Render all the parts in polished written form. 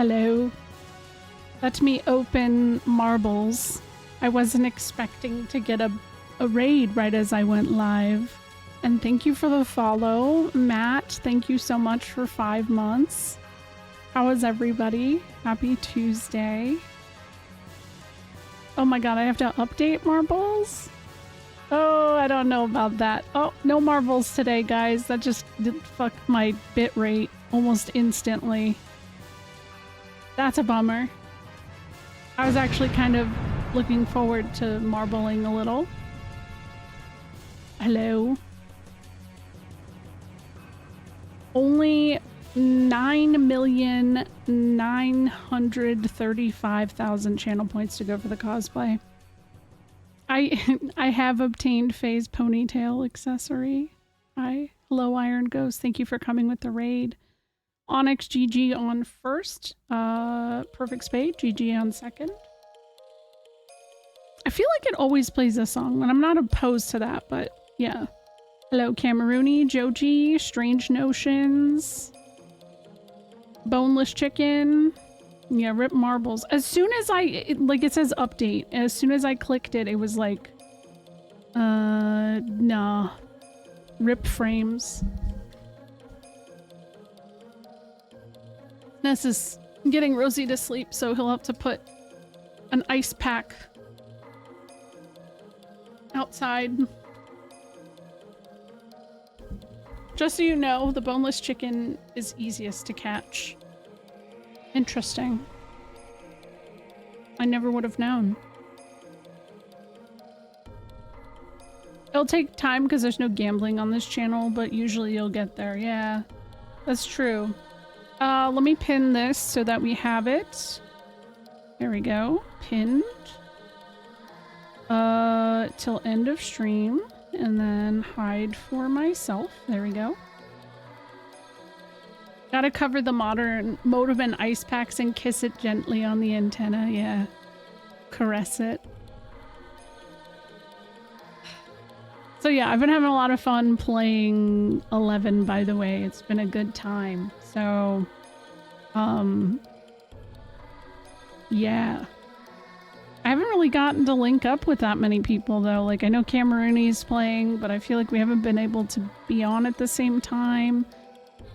Hello. Let me open marbles. I wasn't expecting to get a raid right as I went live. And thank you for the follow. Matt, thank you so much for 5 months. How is everybody? Happy Tuesday. Oh my god, I have to update marbles? Oh, I don't know about that. Oh, no marbles today, guys. That just fucked my bit rate almost instantly. That's a bummer. I was actually kind of looking forward to marbling a little. Hello. Only 9,935,000 channel points to go for the cosplay. I have obtained Faye's ponytail accessory. Hi. Hello, Iron Ghost. Thank you for coming with the raid. Onyx GG on first. Perfect Spade GG on second. I feel like it always plays this song, and I'm not opposed to that, but yeah. Hello, Camerooni, Joji, Strange Notions, Boneless Chicken. Yeah, Rip Marbles. As soon as it says update, as soon as I clicked it, it was like, nah. Rip Frames. Ness is getting Rosie to sleep, so he'll have to put an ice pack outside. Just so you know, the boneless chicken is easiest to catch. Interesting. I never would have known. It'll take time because there's no gambling on this channel, but usually you'll get there. Yeah, that's true. Let me pin this so that we have it. There we go. Pinned. Till end of stream. And then hide for myself. There we go. Gotta cover the modern modem and ice packs and kiss it gently on the antenna. Yeah. Caress it. So yeah, I've been having a lot of fun playing 11, by the way. It's been a good time. So, yeah. I haven't really gotten to link up with that many people, though. Like, I know Camerooni's playing, but I feel like we haven't been able to be on at the same time.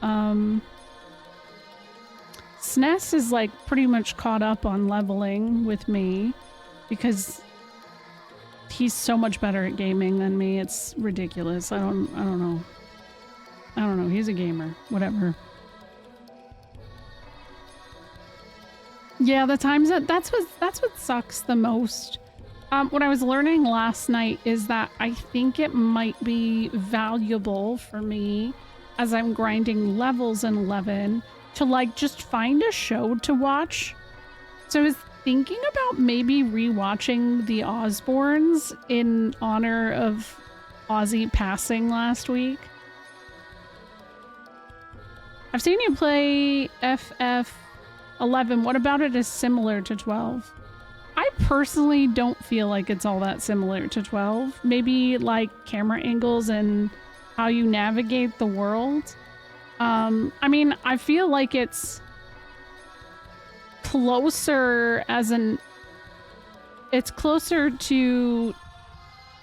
SNES is, like, pretty much caught up on leveling with me because he's so much better at gaming than me. It's ridiculous. I don't know. I don't know. He's a gamer. Whatever. Yeah, the times that's what sucks the most. What I was learning last night is that I think it might be valuable for me as I'm grinding levels in 11 to like just find a show to watch. So I was thinking about maybe rewatching The Osbournes in honor of Ozzy passing last week. I've seen you play FF11. What about it is similar to 12? I personally don't feel like it's all that similar to 12. Maybe like camera angles and how you navigate the world. I mean, I feel like it's closer it's closer to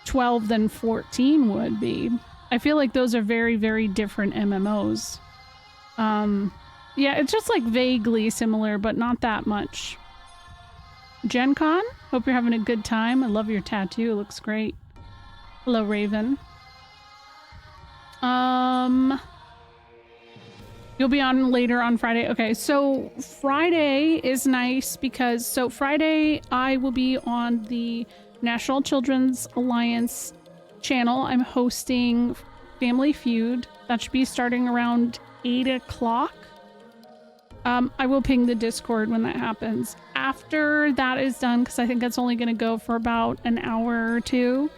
12 than 14 would be. I feel like those are very, very different MMOs. Yeah, it's just like vaguely similar, but not that much. Gen Con, hope you're having a good time. I love your tattoo, it looks great. Hello, Raven. You'll be on later on Friday. Okay, so Friday is nice because Friday I will be on the National Children's Alliance channel. I'm hosting Family Feud. That should be starting around 8 o'clock. I will ping the Discord when that happens. After that is done, because I think that's only going to go for about an hour or two,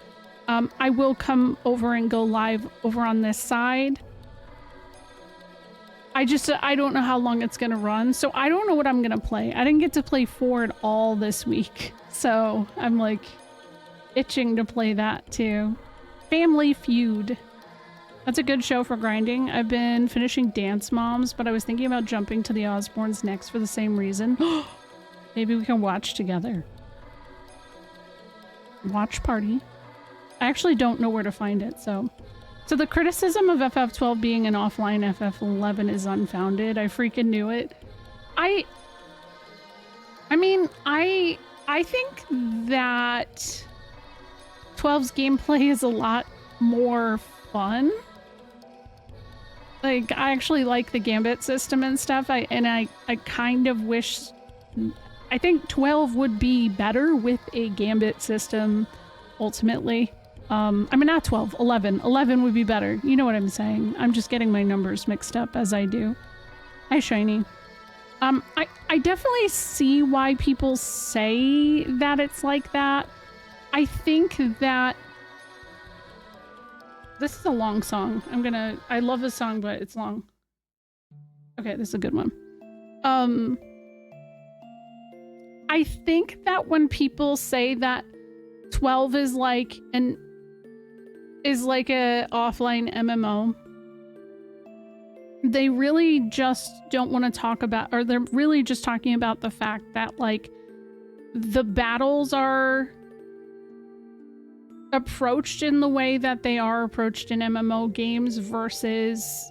I will come over and go live over on this side. I don't know how long it's going to run, so I don't know what I'm going to play. I didn't get to play 4 at all this week, so I'm like itching to play that too. Family Feud. That's a good show for grinding. I've been finishing Dance Moms, but I was thinking about jumping to the Osbournes next for the same reason. Maybe we can watch together. Watch party. I actually don't know where to find it, so... So the criticism of FF12 being an offline FF11 is unfounded. I freaking knew it. I mean, I think that 12's gameplay is a lot more fun. Like, I actually like the Gambit system and stuff. I kind of wish... I think 12 would be better with a Gambit system, ultimately. I mean, not 12, 11. 11 would be better. You know what I'm saying. I'm just getting my numbers mixed up as I do. Hi, Shiny. I definitely see why people say that it's like that. I think that... This is a long song. I love this song, but it's long. Okay, this is a good one. I think that when people say that 12 is like a offline MMO, they really just don't want to talk about, or they're really just talking about the fact that like the battles are approached in the way that they are approached in MMO games versus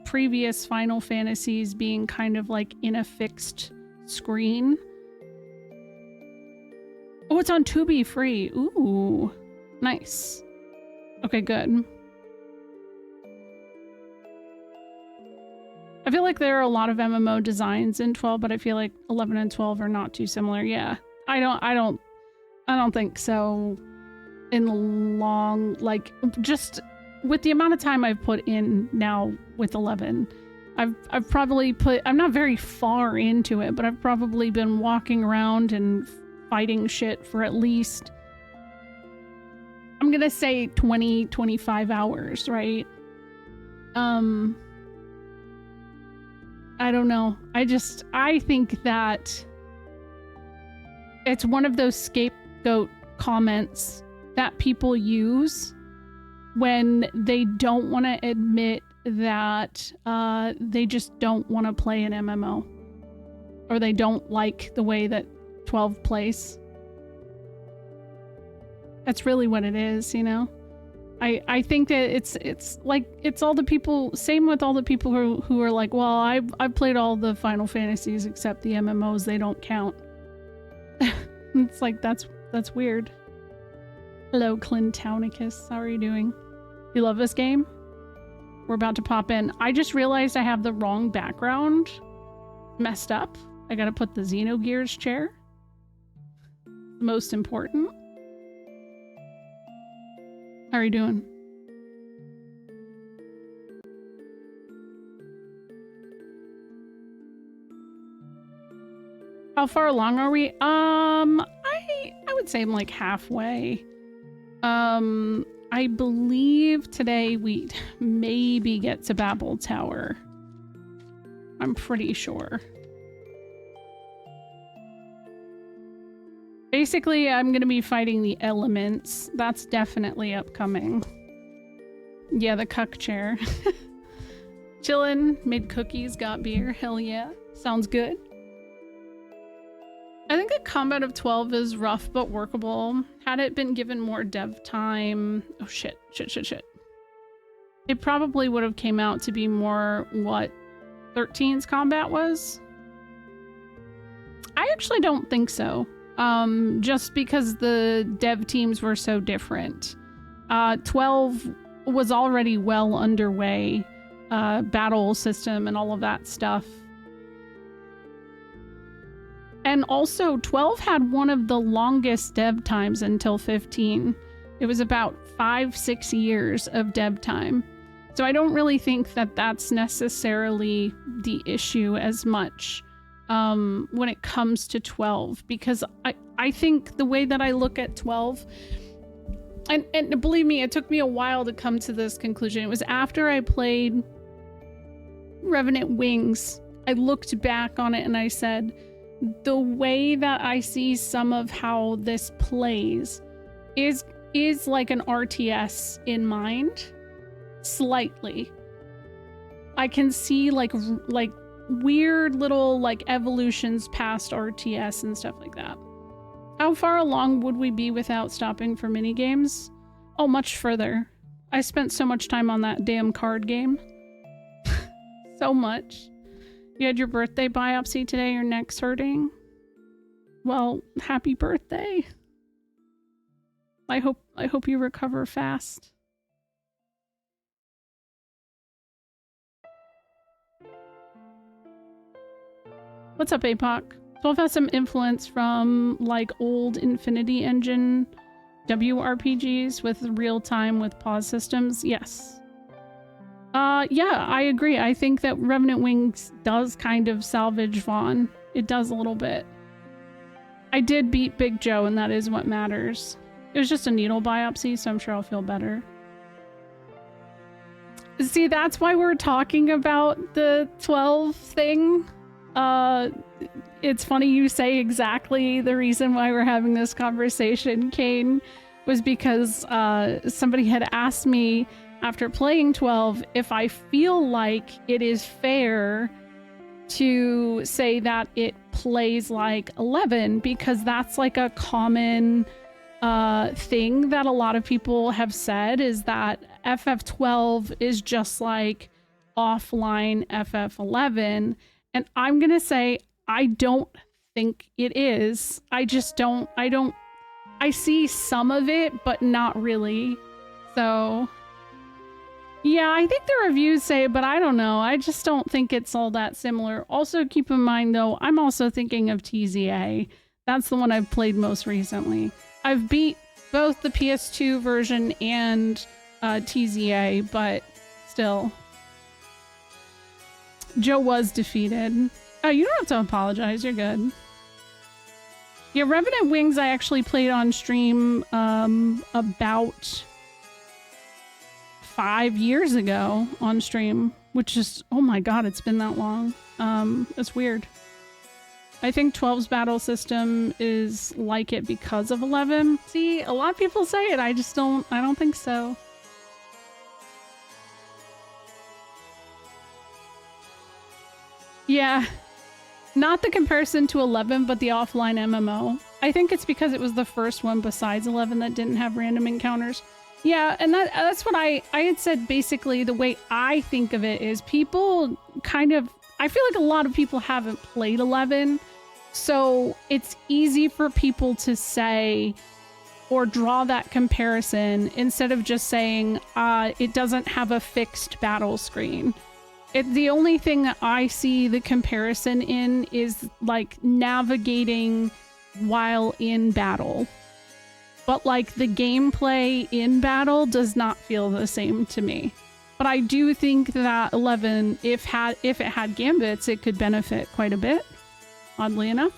previous Final Fantasies being kind of like in a fixed screen. Oh, it's on Tubi free. Ooh, nice. Okay, good. I feel like there are a lot of MMO designs in 12, but I feel like 11 and 12 are not too similar. Yeah, I don't think so. In the long, like, just with the amount of time I've put in now with 11, I've probably put, I'm not very far into it, but I've probably been walking around and fighting shit for at least, I'm gonna say 20, 25 hours, right? I don't know. I think that it's one of those scapegoat comments that people use when they don't want to admit that they just don't want to play an MMO, or they don't like the way that 12 plays. That's really what it is, you know? I think that it's like, it's all the people, same with all the people who are like, well, I've played all the Final Fantasies except the MMOs, they don't count. It's like, that's weird. Hello, Clintownicus. How are you doing? You love this game? We're about to pop in. I just realized I have the wrong background. Messed up. I gotta put the Xenogears chair. Most important. How are you doing? How far along are we? I would say I'm like halfway. I believe today we maybe get to Babel Tower. I'm pretty sure. Basically, I'm gonna be fighting the elements. That's definitely upcoming. Yeah, the cuck chair. Chillin', made cookies, got beer. Hell yeah. Sounds good. I think the combat of 12 is rough but workable. Had it been given more dev time... Oh shit. It probably would have came out to be more what 13's combat was. I actually don't think so. Just because the dev teams were so different. 12 was already well underway. Battle system and all of that stuff. And also, 12 had one of the longest dev times until 15. It was about 5-6 years of dev time. So I don't really think that that's necessarily the issue as much when it comes to 12. Because I think the way that I look at 12... And believe me, it took me a while to come to this conclusion. It was after I played Revenant Wings. I looked back on it and I said... The way that I see some of how this plays is like an RTS in mind. slightly. I can see like weird little like evolutions past RTS and stuff like that. How far along would we be without stopping for mini games? Oh, much further. I spent so much time on that damn card game. So much. You had your birthday biopsy today, your neck's hurting. Well, happy birthday. I hope you recover fast. What's up, APOC? 12 has some influence from like old Infinity Engine WRPGs with real-time with pause systems. Yes. Yeah, I agree. I think that Revenant Wings does kind of salvage Vaughn. It does a little bit. I did beat Big Joe, and that is what matters. It was just a needle biopsy, so I'm sure I'll feel better. See, that's why we're talking about the 12 thing. It's funny you say exactly the reason why we're having this conversation, Kane, was because somebody had asked me after playing 12 if I feel like it is fair to say that it plays like 11, because that's like a common thing that a lot of people have said, is that FF12 is just like offline FF11. And I'm gonna say I don't think it is. I see some of it, but not really. So yeah, I think the reviews say it, but I don't know. I just don't think it's all that similar. Also, keep in mind, though, I'm also thinking of TZA. That's the one I've played most recently. I've beat both the PS2 version and TZA, but still. Joe was defeated. Oh, you don't have to apologize. You're good. Yeah, Revenant Wings I actually played on stream about 5 years ago on stream, which is, oh my god, it's been that long. It's weird. I think 12's battle system is like it because of 11. See, a lot of people say it. I don't think so. Yeah. Not the comparison to 11, but the offline MMO. I think it's because it was the first one besides 11 that didn't have random encounters. Yeah, and that's what I had said. Basically, the way I think of it is people kind of... I feel like a lot of people haven't played 11, so it's easy for people to say or draw that comparison instead of just saying it doesn't have a fixed battle screen. The only thing that I see the comparison in is like navigating while in battle. But like the gameplay in battle does not feel the same to me. But I do think that 11, if it had gambits, it could benefit quite a bit. Oddly enough.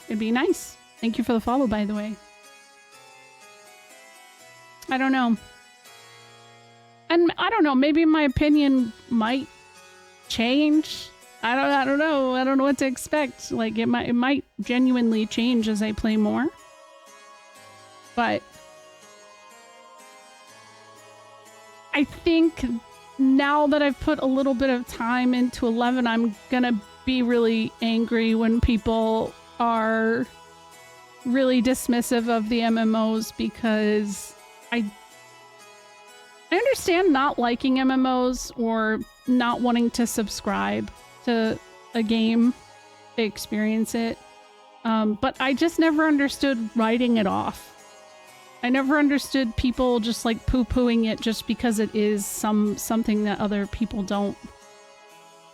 It'd be nice. Thank you for the follow, by the way. I don't know. And I don't know, maybe my opinion might change. I don't know. I don't know what to expect. Like it might genuinely change as I play more. But I think now that I've put a little bit of time into 11, I'm gonna be really angry when people are really dismissive of the MMOs, because I understand not liking MMOs or not wanting to subscribe to a game to experience it. But I just never understood writing it off. I never understood people just like poo-pooing it just because it is something that other people don't.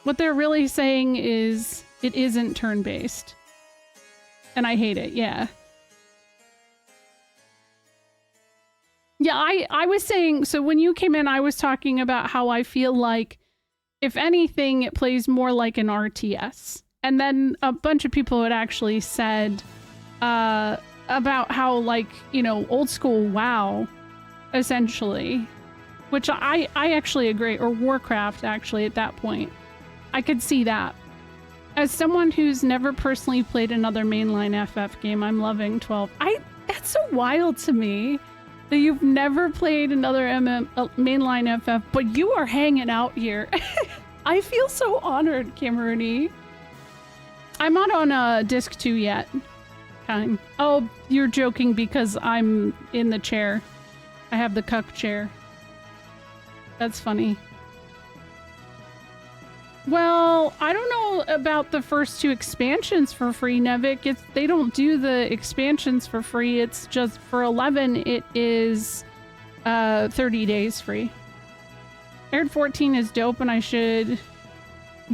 What they're really saying is it isn't turn-based. And I hate it, yeah. Yeah, I was saying, so when you came in, I was talking about how I feel like, if anything, it plays more like an RTS. And then a bunch of people had actually said, about how, like, you know, old school WoW, essentially, which I actually agree, or Warcraft, actually, at that point. I could see that. As someone who's never personally played another mainline FF game, I'm loving 12. That's so wild to me. that you've never played another mainline FF, but you are hanging out here. I feel so honored, Cameroony. I'm not on disc 2 yet. Kind. Oh, you're joking because I'm in the chair. I have the cuck chair. That's funny. Well, I don't know about the first 2 expansions for free, Nevik. They don't do the expansions for free. It's just for 11, it is 30 days free. Aired 14 is dope, and I should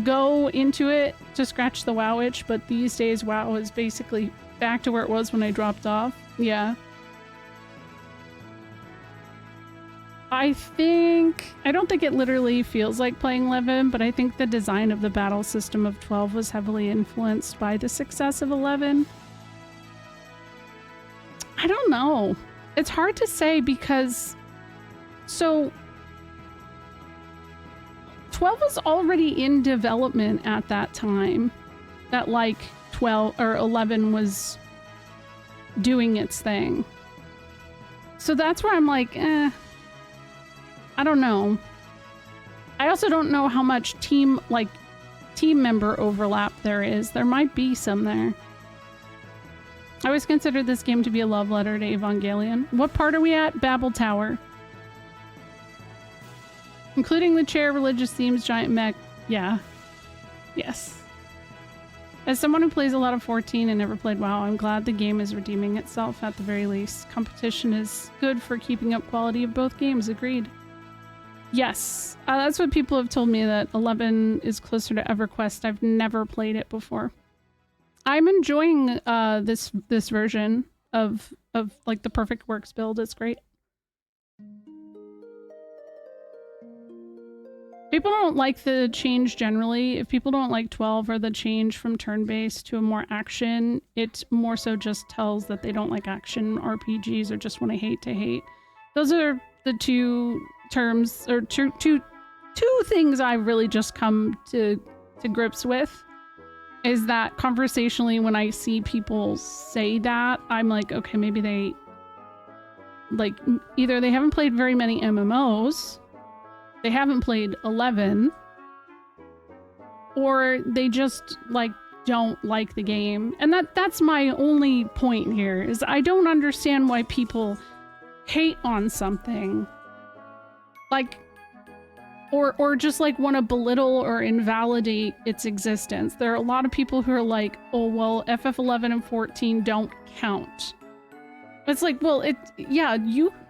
go into it to scratch the WoW itch, but these days WoW is basically back to where it was when I dropped off. Yeah. I don't think it literally feels like playing 11, but I think the design of the battle system of 12 was heavily influenced by the success of 11. I don't know. It's hard to say because... So... 12 was already in development at that time. That, like, 12 or 11 was doing its thing. So that's where I'm like, I don't know. I also don't know how much team member overlap there is. There might be some there. I always considered this game to be a love letter to Evangelion. What part are we at? Babel Tower. Including the chair, religious themes, giant mech. Yeah. Yes. As someone who plays a lot of 14 and never played WoW, I'm glad the game is redeeming itself at the very least. Competition is good for keeping up quality of both games. Agreed. Yes. That's what people have told me, that 11 is closer to EverQuest. I've never played it before. I'm enjoying this version of like the Perfect Works build. It's great. People don't like the change generally. If people don't like 12 or the change from turn-based to a more action, it more so just tells that they don't like action RPGs or just want to hate. Those are the 2 terms, or two things I've really just come to grips with. Is that conversationally, when I see people say that, I'm like, okay, maybe they... Like, either they haven't played very many MMOs... They haven't played 11, or they just, like, don't like the game. And that's my only point here, is I don't understand why people hate on something. Like, or just, like, want to belittle or invalidate its existence. There are a lot of people who are like, oh, well, FF11 and 14 don't count. It's like, well, yeah,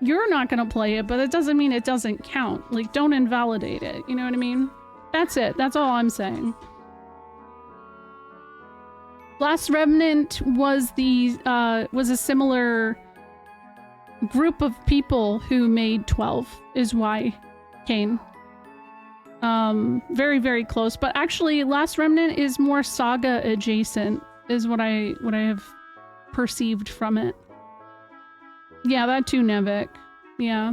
you're not gonna play it, but it doesn't mean it doesn't count. Like, don't invalidate it. You know what I mean? That's it. That's all I'm saying. Last Remnant was a similar group of people who made 12, is why, Kane. Very, very close. But actually, Last Remnant is more saga adjacent, is what I have perceived from it. Yeah, that too, Nevik. Yeah.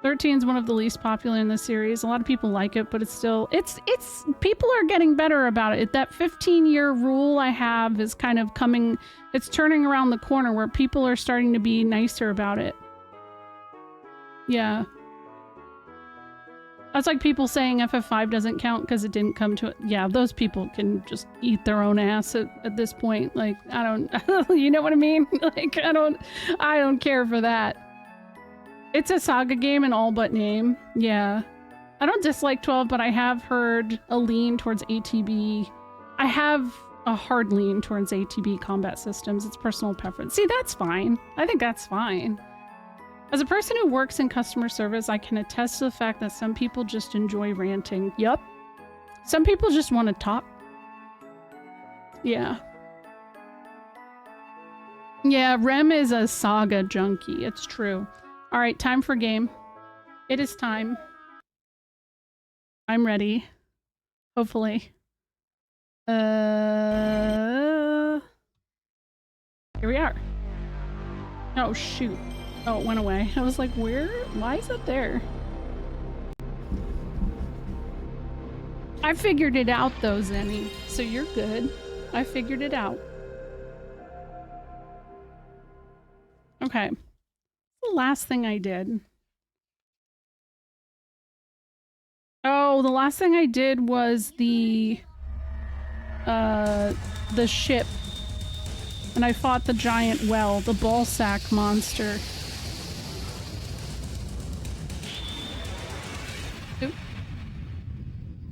13 is one of the least popular in the series. A lot of people like it, but it's still... people are getting better about it. That 15-year rule I have is kind of coming... It's turning around the corner where people are starting to be nicer about it. Yeah. That's like people saying FF5 doesn't count because it didn't come to it. Yeah, those people can just eat their own ass at this point. Like, I don't... you know what I mean? Like, I don't care for that. It's a saga game in all but name. Yeah. I don't dislike 12, but I have heard a lean towards ATB. I have a hard lean towards ATB combat systems. It's personal preference. See, that's fine. I think that's fine. As a person who works in customer service, I can attest to the fact that some people just enjoy ranting. Yup. Some people just want to talk. Yeah. Yeah, Rem is a saga junkie. It's true. All right, time for game. It is time. I'm ready. Hopefully. Here we are. Oh, shoot. Oh, it went away. I was like, where? Why is it there? I figured it out though, Zenny. So you're good. I figured it out. Okay. The last thing I did. Oh, the last thing I did was the ship. And I fought the giant whale, the ball sack monster. Oop.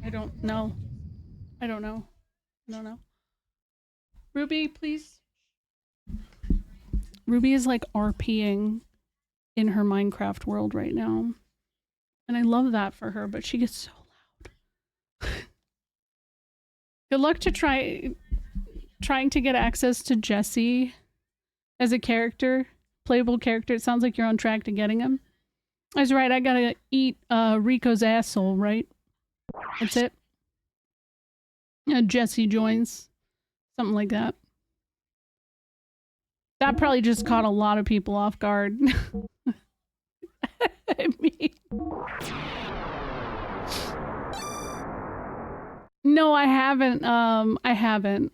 I don't know. I don't know. I don't know. Ruby, please. Ruby is like RPing in her Minecraft world right now. And I love that for her, but she gets so loud. Good luck to trying to get access to Jesse as a character, playable character. It sounds like you're on track to getting him. That's right, I gotta eat Rico's asshole, right? That's it. Jesse joins. Something like that. That probably just caught a lot of people off guard. I mean... No, I haven't. I haven't.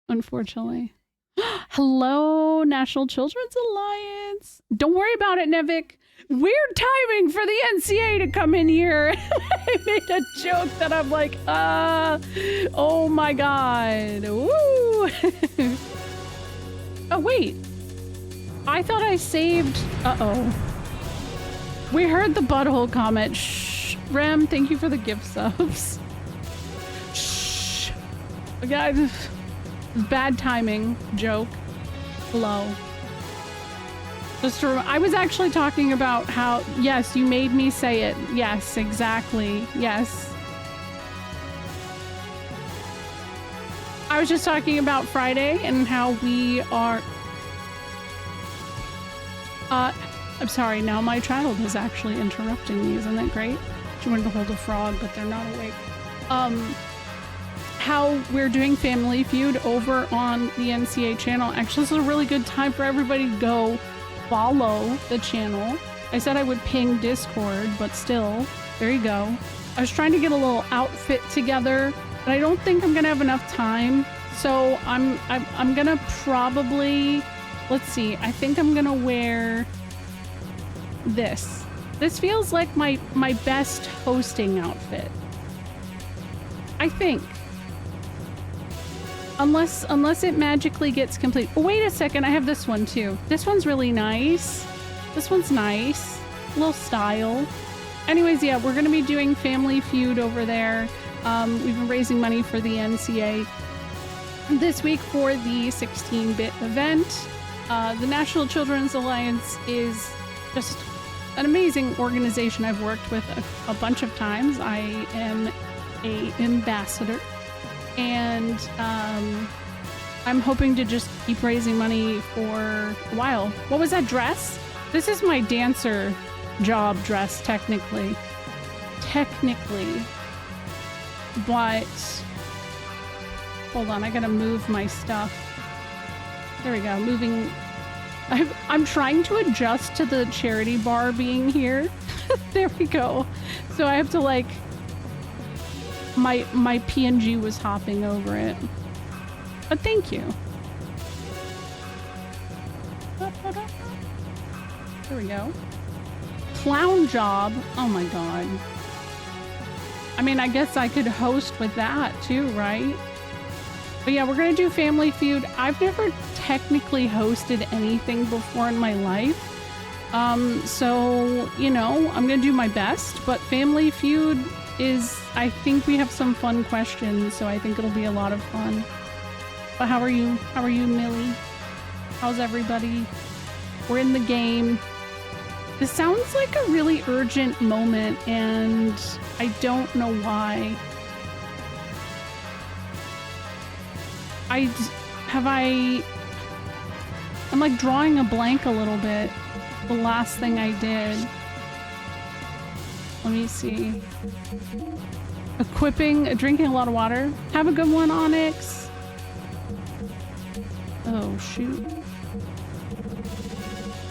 Unfortunately. Hello, National Children's Alliance. Don't worry about it, Nevik. Weird timing for the NCA to come in here. I made a joke that I'm like, oh my god. Woo. Oh, wait. I thought I saved... Uh-oh. We heard the butthole comment. Shh. Rem, thank you for the gift subs. Shh. Guys, bad timing joke. Hello. Just I was actually talking about how... Yes, you made me say it. Yes, exactly. Yes. I was just talking about Friday and how we are... I'm sorry, now my child is actually interrupting me. Isn't that great? She wanted to hold a frog, but they're not awake. How we're doing Family Feud over on the NCA channel. Actually, this is a really good time for everybody to go follow the channel. I said I would ping Discord, but still, there you go. I was trying to get a little outfit together, but I don't think I'm gonna have enough time. So I'm gonna probably, let's see, I think I'm gonna wear this. This feels like my best hosting outfit. I think. Unless it magically gets complete. Oh, wait a second, I have this one too. This one's really nice. This one's nice. A little style. Anyways, yeah, we're gonna be doing Family Feud over there. We've been raising money for the NCA this week for the 16-bit event. The National Children's Alliance is just an amazing organization I've worked with a bunch of times. I am an ambassador. And I'm hoping to just keep raising money for a while. What was that dress? This is my dancer job dress, technically. But hold on, I gotta move my stuff. There we go, moving. I'm trying to adjust to the charity bar being here. There we go. So I have to like, my PNG was hopping over it. But thank you. There we go. Clown job. Oh my god. I mean, I guess I could host with that too, right? But yeah, we're gonna do Family Feud. I've never technically hosted anything before in my life. So, you know, I'm gonna do my best, but Family Feud is, I think we have some fun questions, so I think it'll be a lot of fun. But how are you? How are you, Millie? How's everybody? We're in the game. This sounds like a really urgent moment, and I don't know why. I'm like drawing a blank a little bit. The last thing I did. Let me see. Equipping, drinking a lot of water. Have a good one, Onyx. Oh, shoot.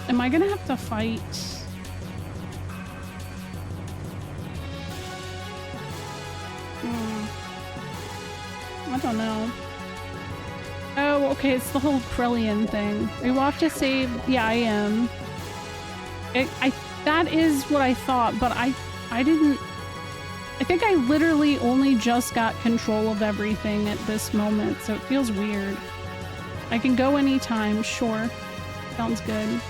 Am I gonna have to fight? I don't know. Oh, Okay, it's the whole Krellian thing. Are you off to save? Yeah, I am. That is what I thought, but I didn't... I think I literally only just got control of everything at this moment, so it feels weird. I can go anytime, sure. Sounds good.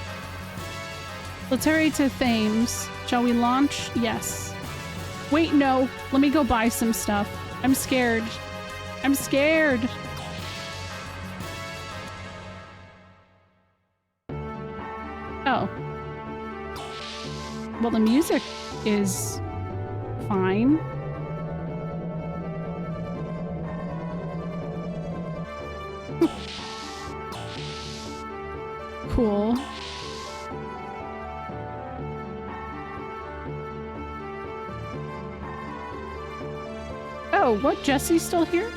Let's hurry to Thames. Shall we launch? Yes. Wait, no. Let me go buy some stuff. I'm scared. I'm scared. Oh. Well, the music is fine. Cool. Oh, what? Jesse's still here?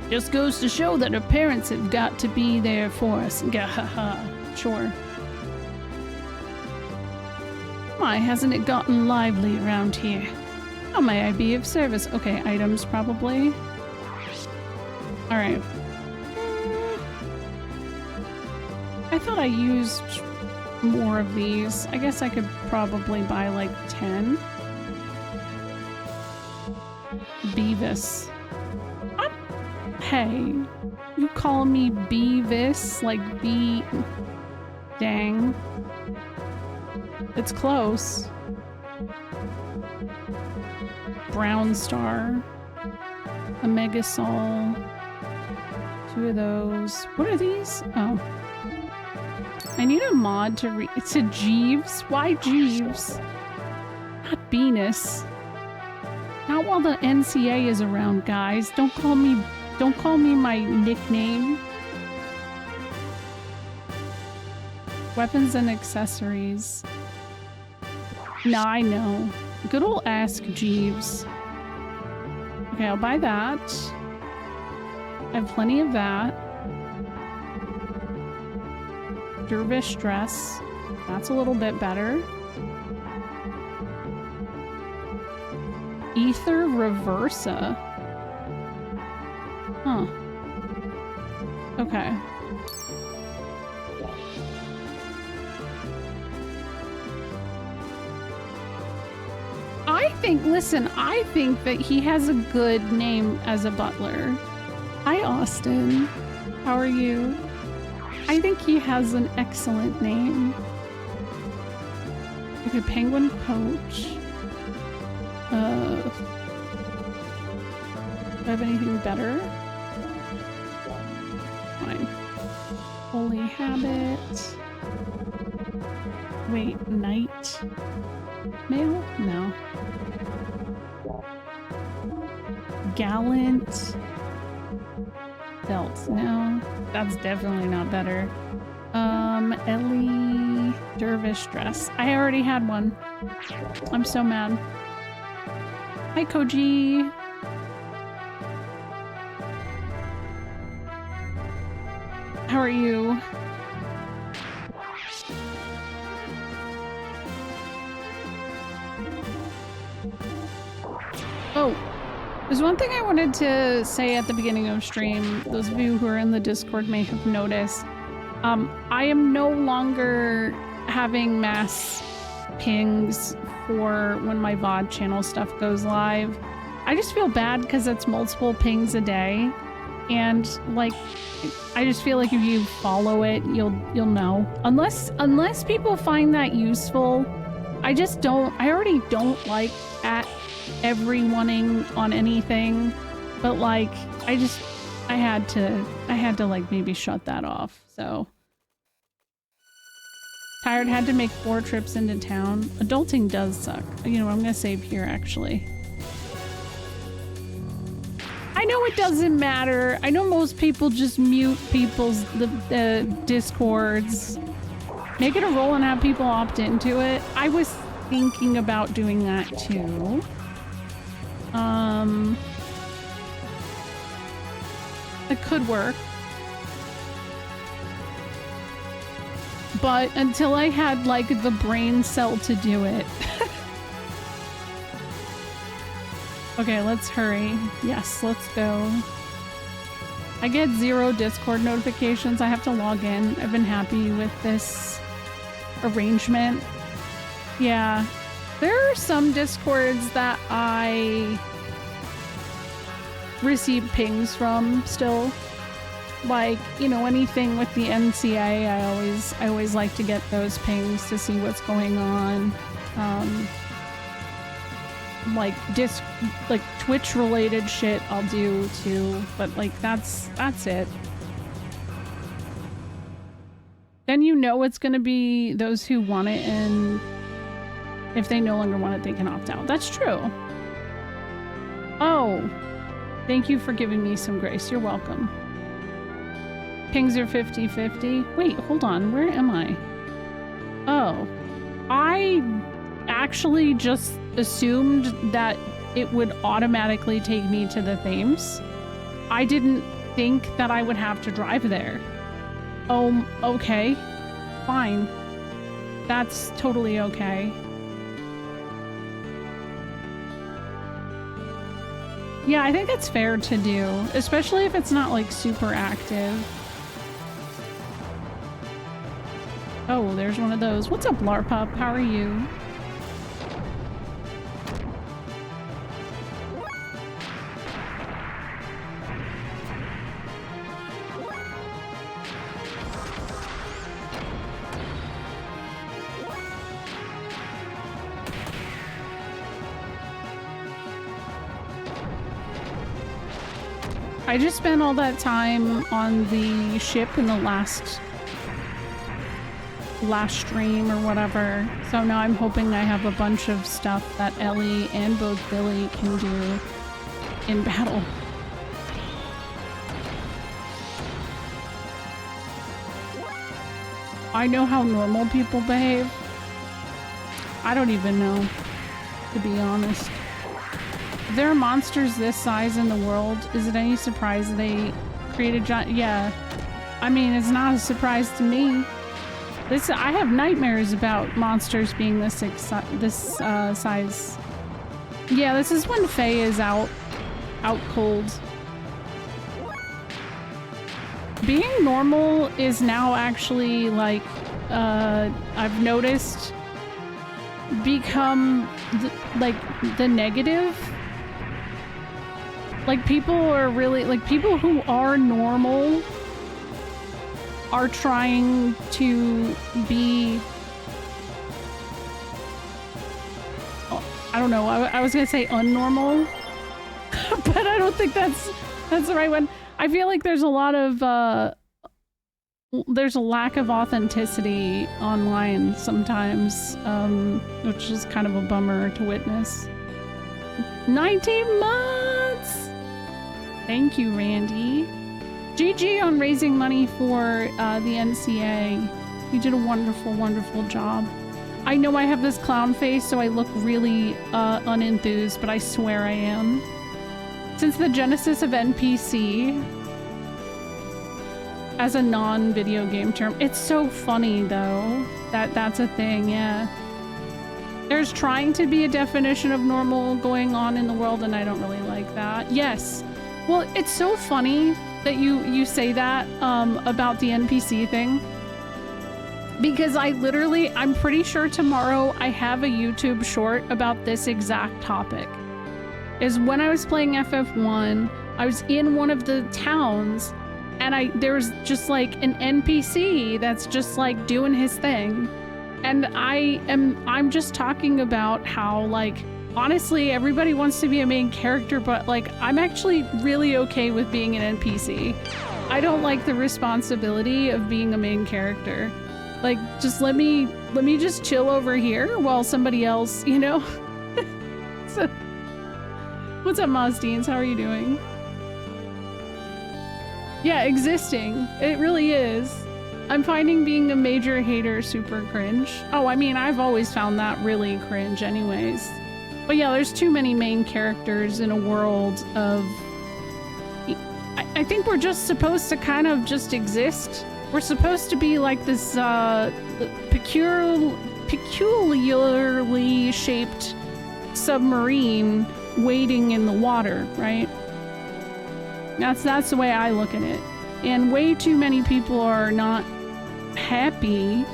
Just goes to show that her parents have got to be there for us. Gahaha. Sure. Why hasn't it gotten lively around here? How may I be of service? Okay, items probably. Alright. I thought I used more of these. I guess I could probably buy like 10. Beavis. What? Hey, you call me Beavis? Like B... Dang. It's close. Brown Star. A Megasol. 2 of those. What are these? Oh. I need a mod to read. It's a Jeeves? Why Jeeves? Not Venus. Not while the NCA is around, guys. Don't call me my nickname. Weapons and accessories. Nah, I know. Good old Ask Jeeves. Okay, I'll buy that. I have plenty of that. Dervish dress. That's a little bit better. Ether Reversa. Huh. Okay. I think that he has a good name as a butler. Hi, Austin. How are you? I think he has an excellent name. Okay, Penguin Poach. Do I have anything better? Fine. Holy Habit. Wait, Night Mail? No. Gallant Belt. No, that's definitely not better. Ellie Dervish dress. I already had one. I'm so mad. Hi, Koji. How are you? Oh, there's one thing I wanted to say at the beginning of stream. Those of you who are in the Discord may have noticed. I am no longer having mass pings for when my VOD channel stuff goes live. I just feel bad because it's multiple pings a day. And like, I just feel like if you follow it, you'll know. Unless people find that useful, I already don't like at everyoneing on anything, but like I had to like maybe shut that off. So tired, had to make 4 trips into town. Adulting does suck. You know what, I'm gonna save here actually. I know it doesn't matter. I know most people just mute people's discords. Make it a role and have people opt into it. I was thinking about doing that too. It could work. But until I had like the brain cell to do it. Okay, let's hurry. Yes, let's go. I get 0 Discord notifications. I have to log in. I've been happy with this arrangement. Yeah. There are some Discords that I receive pings from still. Like, you know, anything with the NCA, I always like to get those pings to see what's going on. Like Twitch related shit I'll do too, but like that's it. Then you know it's gonna be those who want it, and if they no longer want it, they can opt out. That's true. Oh, thank you for giving me some grace. You're welcome. Pings are 50-50. Wait, hold on. Where am I? Oh, I actually just assumed that it would automatically take me to the Thames. I didn't think that I would have to drive there. Oh, okay. Fine. That's totally okay. Yeah, I think it's fair to do, especially if it's not like super active. Oh, there's one of those. What's up, Larpup? How are you? I just spent all that time on the ship in the last stream or whatever, so now I'm hoping I have a bunch of stuff that Ellie and both Billy can do in battle. I know how normal people behave. I don't even know, to be honest. If there are monsters this size in the world, is it any surprise they created giant? Yeah. I mean, it's not a surprise to me. I have nightmares about monsters being this size. Yeah, this is when Faye is out cold. Being normal is now actually, like, I've noticed, become the negative. Like, people are really, like, people who are normal are trying to be, I don't know, I was gonna say unnormal, but I don't think that's the right one. I feel like there's a lot of, there's a lack of authenticity online sometimes, which is kind of a bummer to witness. 19 months! Thank you, Randy. GG on raising money for the NCA. You did a wonderful, wonderful job. I know I have this clown face, so I look really unenthused, but I swear I am. Since the genesis of NPC as a non-video game term, it's so funny though that that's a thing. Yeah, there's trying to be a definition of normal going on in the world, and I don't really like that. Yes, well, it's so funny that you say that about the NPC thing, because I'm pretty sure tomorrow I have a YouTube short about this exact topic. Is when I was playing FF1, I was in one of the towns, and there was just like an NPC that's just like doing his thing, and I'm just talking about how, like, honestly, everybody wants to be a main character, but like, I'm actually really okay with being an NPC. I don't like the responsibility of being a main character. Like, just let me just chill over here while somebody else, you know? So, what's up, Mazdeens? How are you doing? Yeah, existing. It really is. I'm finding being a major hater super cringe. Oh, I mean, I've always found that really cringe anyways. But yeah, there's too many main characters in a world of... I think we're just supposed to kind of just exist. We're supposed to be like this peculiarly shaped submarine waiting in the water, right? That's the way I look at it. And way too many people are not happy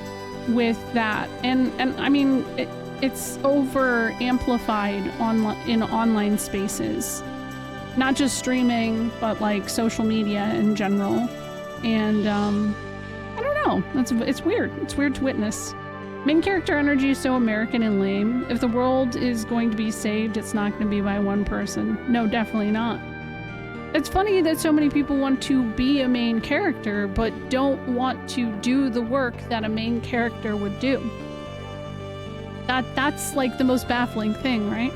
with that. And I mean, it's over amplified in online spaces. Not just streaming, but like social media in general. And I don't know. It's weird. It's weird to witness. Main character energy is so American and lame. If the world is going to be saved, it's not going to be by one person. No, definitely not. It's funny that so many people want to be a main character, but don't want to do the work that a main character would do. That's like the most baffling thing, right?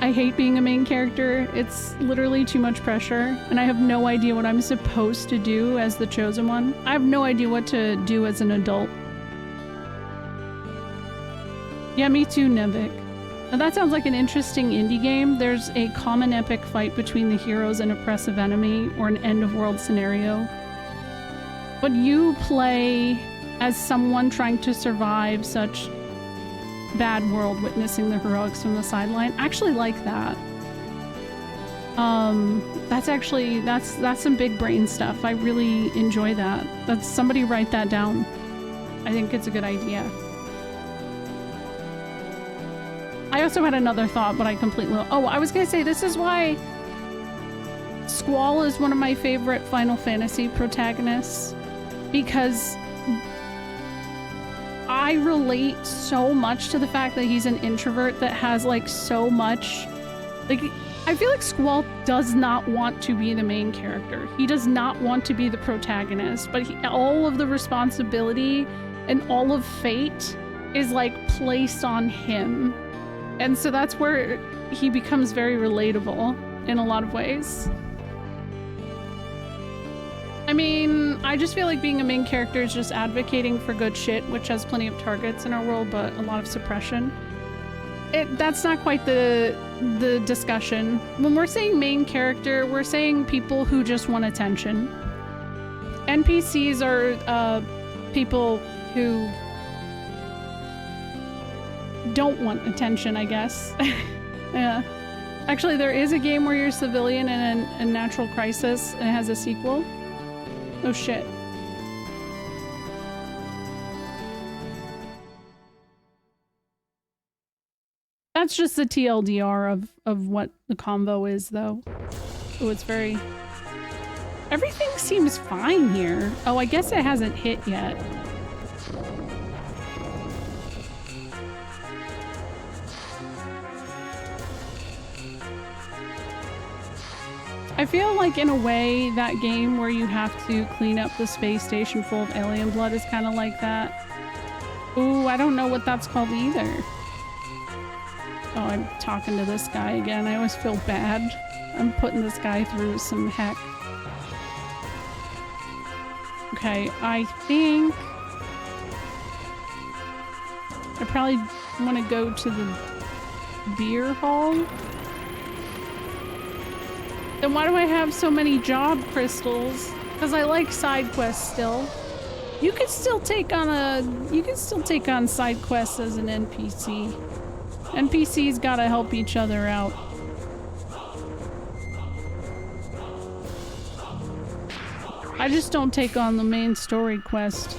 I hate being a main character. It's literally too much pressure, and I have no idea what I'm supposed to do as the chosen one. I have no idea what to do as an adult. Yeah, me too, Nevik. Now that sounds like an interesting indie game. There's a common epic fight between the heroes and oppressive enemy, or an end-of-world scenario. But you play as someone trying to survive such bad world, witnessing the heroics from the sideline. I actually like that. That's some big brain stuff. I really enjoy that. Somebody write that down. I think it's a good idea. I also had another thought, but I completely... Oh, I was gonna say, this is why Squall is one of my favorite Final Fantasy protagonists, because I relate so much to the fact that he's an introvert that has like so much... Like, I feel like Squall does not want to be the main character. He does not want to be the protagonist, but all of the responsibility and all of fate is like placed on him. And so that's where he becomes very relatable in a lot of ways. I mean, I just feel like being a main character is just advocating for good shit, which has plenty of targets in our world, but a lot of suppression. That's not quite the discussion. When we're saying main character, we're saying people who just want attention. NPCs are people who don't want attention, I guess. Yeah. Actually, there is a game where you're a civilian in a natural crisis, and it has a sequel. Oh shit. That's just the TLDR of what the convo is, though. Oh, it's very... Everything seems fine here. Oh, I guess it hasn't hit yet. I feel like, in a way, that game where you have to clean up the space station full of alien blood is kind of like that. Ooh, I don't know what that's called either. Oh, I'm talking to this guy again. I always feel bad. I'm putting this guy through some heck. Okay, I think I probably want to go to the beer hall. Then why do I have so many job crystals? Because I like side quests still. You can still take on side quests as an NPC. NPCs gotta help each other out. I just don't take on the main story quest.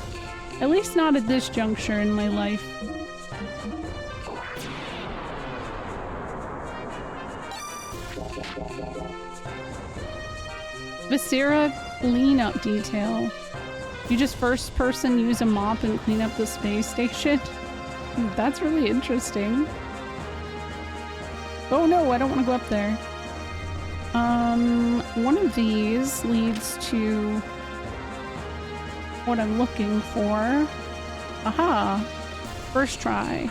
At least not at this juncture in my life. Viscera cleanup detail. You just first person use a mop and clean up the space station? That's really interesting. Oh no, I don't want to go up there. One of these leads to what I'm looking for. Aha! First try.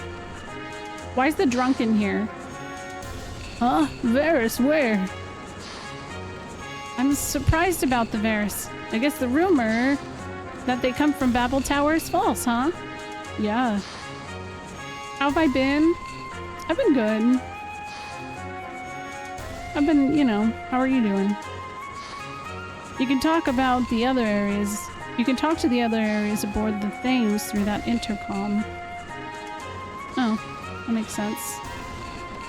Why is the drunk in here? Huh? Varus, where? I'm surprised about the Varus. I guess the rumor that they come from Babel Tower is false, huh? Yeah. How have I been? I've been good. I've been, you know, how are you doing? You can talk about the other areas. You can talk to the other areas aboard the Thames through that intercom. Oh, that makes sense.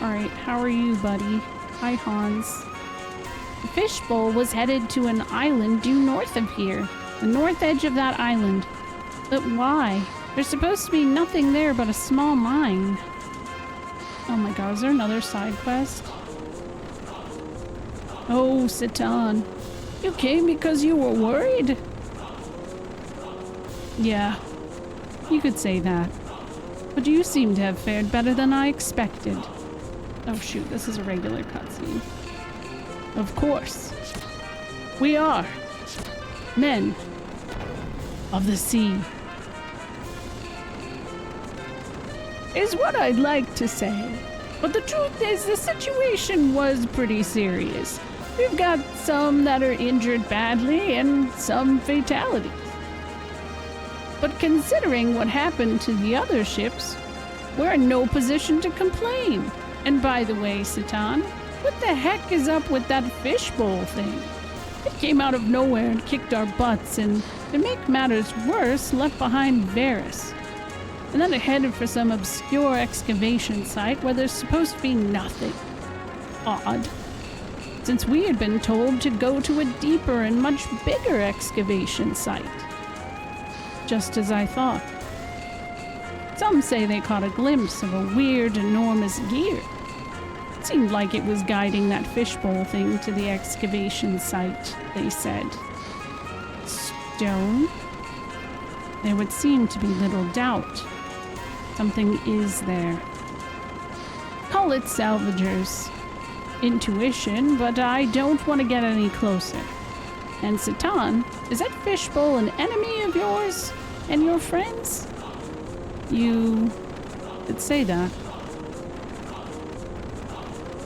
Alright, how are you, buddy? Hi, Hans. The fishbowl was headed to an island due north of here. The north edge of that island. But why? There's supposed to be nothing there but a small mine. Oh my god, is there another side quest? Oh, Satan. You came because you were worried? Yeah, you could say that. But you seem to have fared better than I expected. Oh shoot, this is a regular cutscene. Of course. We are men of the sea. Is what I'd like to say. But the truth is, the situation was pretty serious. We've got some that are injured badly and some fatalities. But considering what happened to the other ships, we're in no position to complain. And by the way, Satan, what the heck is up with that fishbowl thing? It came out of nowhere and kicked our butts, and to make matters worse, left behind Varys. And then it headed for some obscure excavation site where there's supposed to be nothing. Odd. Since we had been told to go to a deeper and much bigger excavation site. Just as I thought. Some say they caught a glimpse of a weird, enormous gear. It seemed like it was guiding that fishbowl thing to the excavation site, they said. Stone? There would seem to be little doubt. Something is there. Call it salvagers. Intuition, but I don't want to get any closer. And Satan, is that fishbowl an enemy of yours and your friends? You did say that.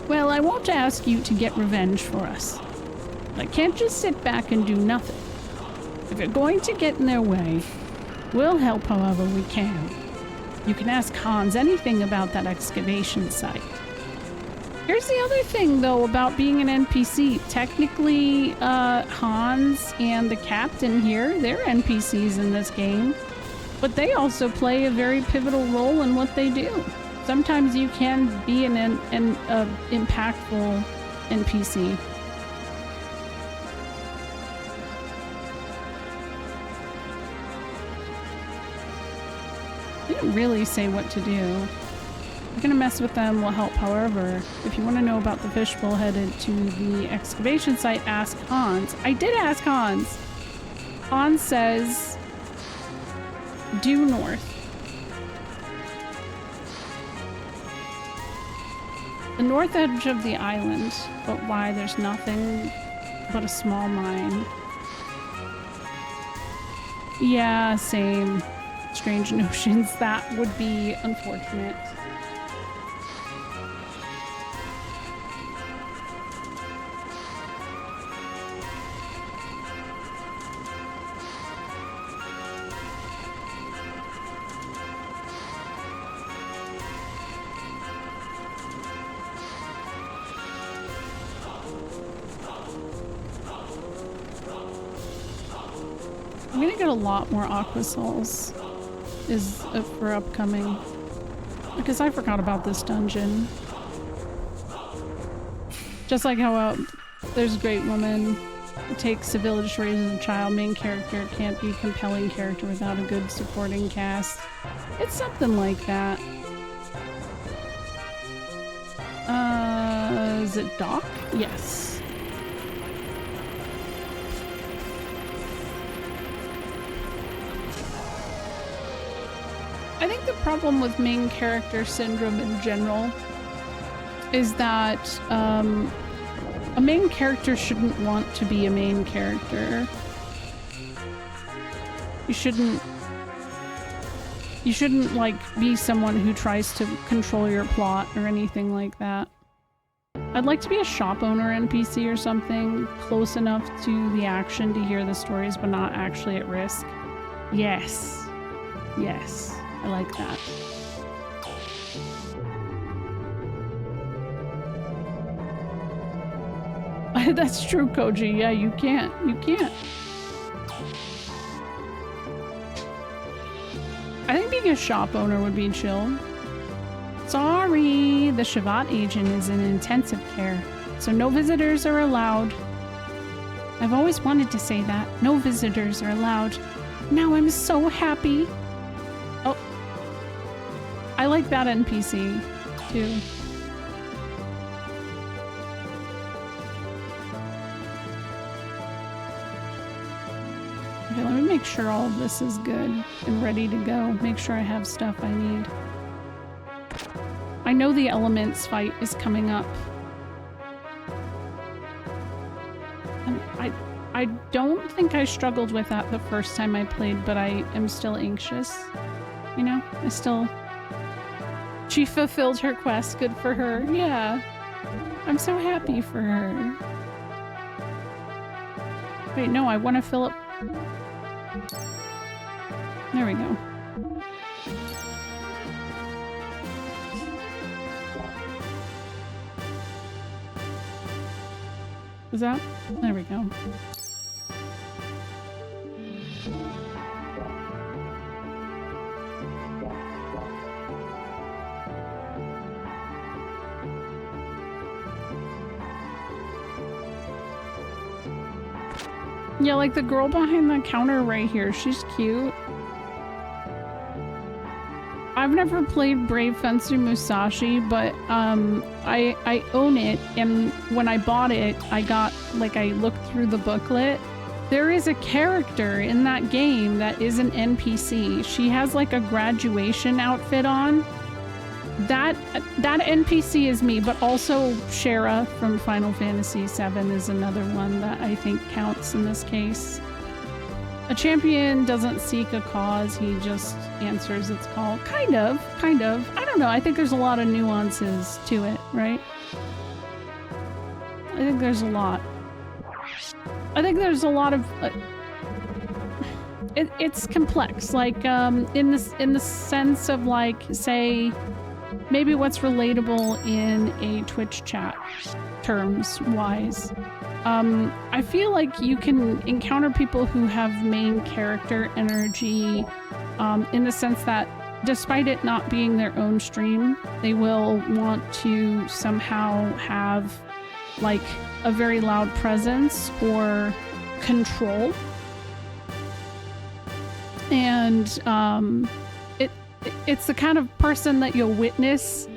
Well, I won't ask you to get revenge for us. But I can't just sit back and do nothing. If you're going to get in their way, we'll help however we can. You can ask Hans anything about that excavation site. Here's the other thing, though, about being an NPC. Technically, Hans and the captain here, they're NPCs in this game. But they also play a very pivotal role in what they do. Sometimes you can be an impactful NPC. They didn't really say what to do. We're gonna mess with them, we'll help however. If you want to know about the fishbowl headed to the excavation site, ask Hans. I did ask Hans. Hans says, due north. The north edge of the island, but why there's nothing but a small mine. Yeah, same. Strange notions. That would be unfortunate. I'm gonna get a lot more Aqua Souls for upcoming, because I forgot about this dungeon. Just like how there's Great Woman, it takes a village to raise a child, main character can't be a compelling character without a good supporting cast. It's something like that. Is it Doc? Yes. I think the problem with main character syndrome in general is that a main character shouldn't want to be a main character. You shouldn't like be someone who tries to control your plot or anything like that. I'd like to be a shop owner NPC or something, close enough to the action to hear the stories but not actually at risk. Yes. Yes. I like that. That's true, Koji. Yeah, you can't. You can't. I think being a shop owner would be chill. Sorry, the Shavat agent is in intensive care, so no visitors are allowed. I've always wanted to say that. No visitors are allowed. Now I'm so happy. Oh. I like that NPC, too. Okay, let me make sure all of this is good and ready to go. Make sure I have stuff I need. I know the elements fight is coming up. And I don't think I struggled with that the first time I played, but I am still anxious. You know, she fulfilled her quest. Good for her. Yeah. I'm so happy for her. Wait, no, I want to fill up. There we go. Is that? There we go. Yeah, like the girl behind the counter right here. She's cute. I've never played Brave Fencer Musashi, but I own it, and when I bought it, I looked through the booklet. There is a character in that game that is an NPC. She has like a graduation outfit on. That NPC is me, but also Shara from Final Fantasy VII is another one that I think counts in this case. A champion doesn't seek a cause, he just answers its call. Kind of. I don't know, I think there's a lot of nuances to it, right? I think there's a lot. I think there's a lot of... it's complex, like, in the sense of, like, say, maybe what's relatable in a Twitch chat, terms-wise. I feel like you can encounter people who have main character energy in the sense that despite it not being their own stream, they will want to somehow have like a very loud presence or control. And it's the kind of person that you'll witness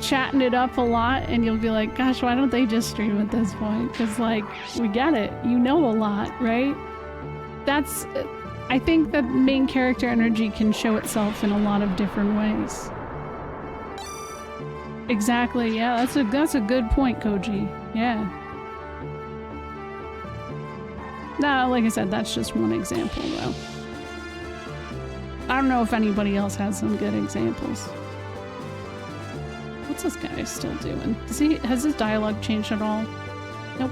chatting it up a lot, and you'll be like, gosh, why don't they just stream at this point? Because, like, we get it. You know a lot, right? I think that main character energy can show itself in a lot of different ways. Exactly, yeah, that's a good point, Koji. Yeah. Nah, like I said, that's just one example, though. I don't know if anybody else has some good examples. What's this guy still doing? Has his dialogue changed at all? Nope.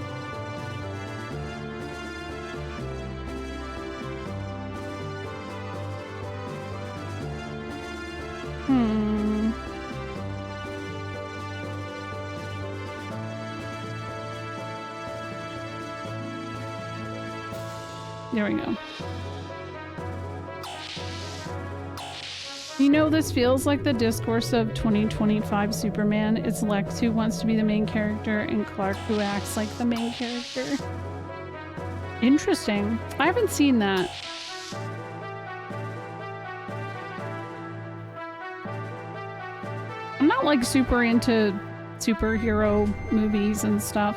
There we go. You know, this feels like the discourse of 2025 Superman. It's Lex who wants to be the main character and Clark who acts like the main character. Interesting. I haven't seen that. I'm not like super into superhero movies and stuff.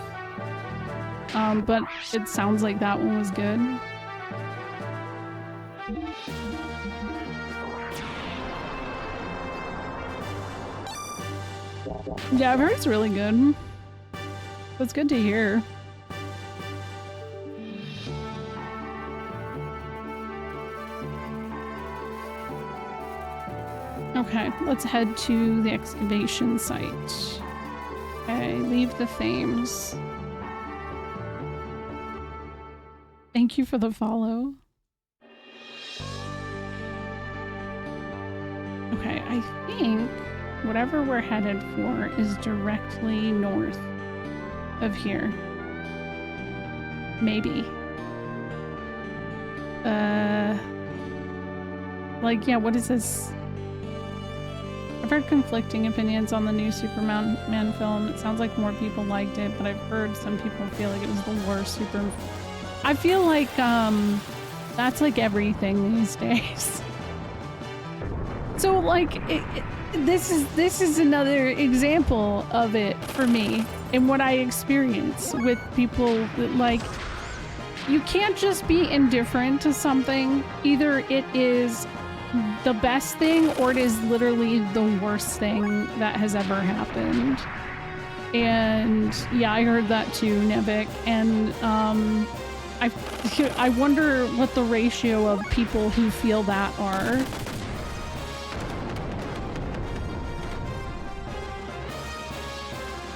But it sounds like that one was good. Yeah, I've heard it's really good. That's good to hear. Okay, let's head to the excavation site. Okay, leave the Thames. Thank you for the follow. Okay, I think whatever we're headed for is directly north of here. Maybe. Like, yeah, what is this? I've heard conflicting opinions on the new Superman film. It sounds like more people liked it, but I've heard some people feel like it was the worst I feel like that's like everything these days. So like this is another example of it for me and what I experience with people that, like, you can't just be indifferent to something. Either it is the best thing or it is literally the worst thing that has ever happened. And yeah, I heard that too, Nevik. And I wonder what the ratio of people who feel that are.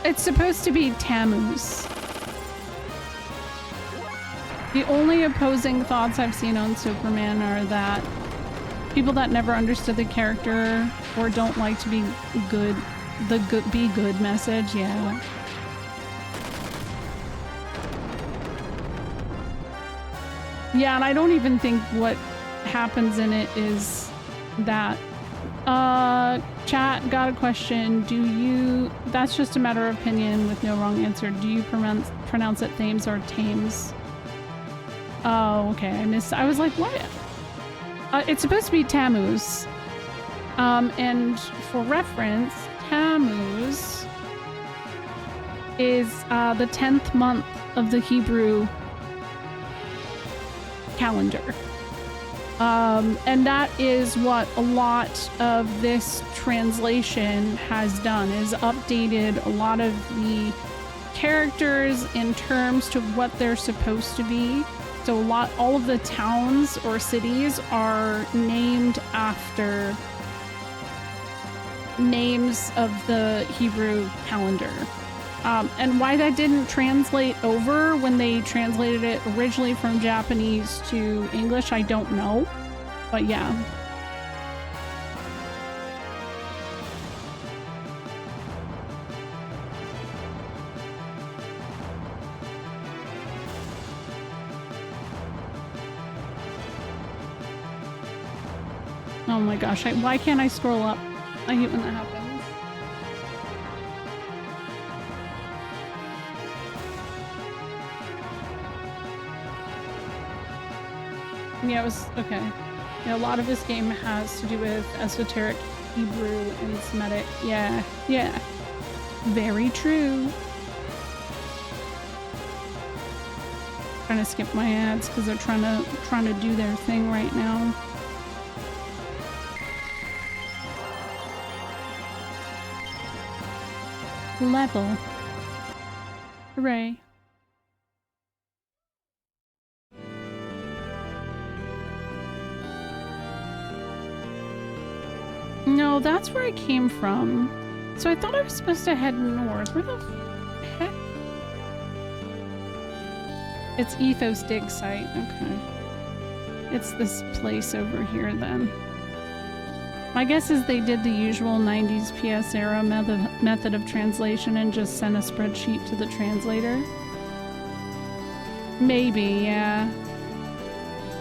It's supposed to be Tammuz. The only opposing thoughts I've seen on Superman are that people that never understood the character or don't like to be good, be good message, yeah. Yeah, and I don't even think what happens in it is that. Chat, got a question. Do you... That's just a matter of opinion with no wrong answer. Do you pronounce it Thames or Thames? Oh, okay. I was like, what? It's supposed to be Tammuz. And for reference, Tammuz is the 10th month of the Hebrew calendar. And that is what a lot of this translation has done, is updated a lot of the characters in terms to what they're supposed to be. So all of the towns or cities are named after names of the Hebrew calendar. And why that didn't translate over when they translated it originally from Japanese to English, I don't know. But yeah. Oh my gosh, why can't I scroll up? I hate when that happens. Yeah, it was okay. Yeah, a lot of this game has to do with esoteric Hebrew and Semitic. Yeah, yeah. Very true. Trying to skip my ads because they're trying to do their thing right now. Level. Hooray. No, that's where I came from. So I thought I was supposed to head north. Where the heck? It's Ethos Dig Site. Okay. It's this place over here then. My guess is they did the usual 90s PS era method of translation and just sent a spreadsheet to the translator. Maybe, yeah.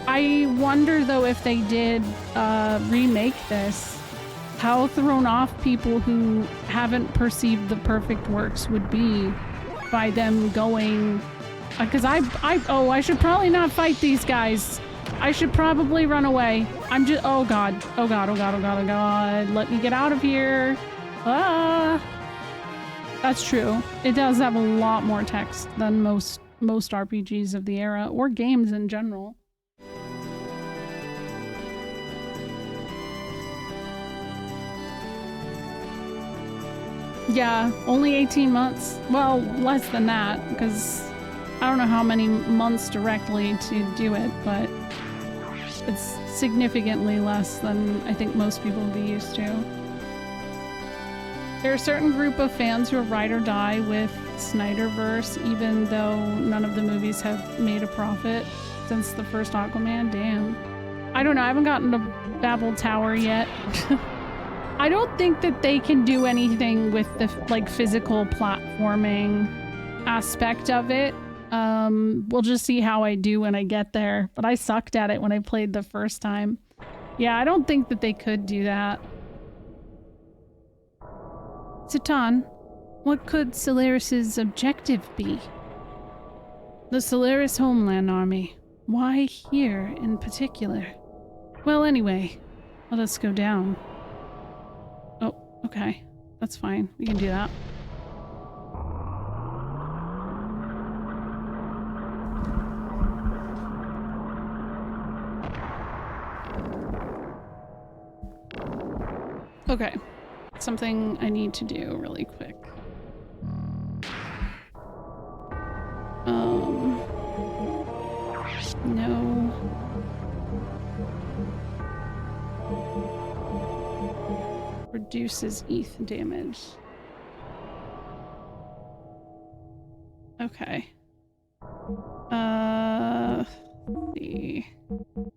I wonder though if they did remake this, how thrown off people who haven't perceived the perfect works would be by them going, because I should probably not fight these guys. I should probably run away. I'm just, oh god, oh god, oh god, oh god, oh god, let me get out of here. Ah, that's true. It does have a lot more text than most RPGs of the era, or games in general. Yeah, only 18 months. Well, less than that, because I don't know how many months directly to do it, but it's significantly less than I think most people would be used to. There are a certain group of fans who are ride or die with Snyderverse, even though none of the movies have made a profit since the first Aquaman. Damn. I don't know, I haven't gotten to Babel Tower yet. I don't think that they can do anything with the like physical platforming aspect of it. We'll just see how I do when I get there, but I sucked at it when I played the first time. Yeah, I don't think that they could do that. Zatan, what could Solaris's objective be? The Solaris Homeland Army. Why here in particular? Well, anyway, let us go down. Oh, okay. That's fine. We can do that. Okay. Something I need to do really quick. No. Reduces ETH damage. Okay. The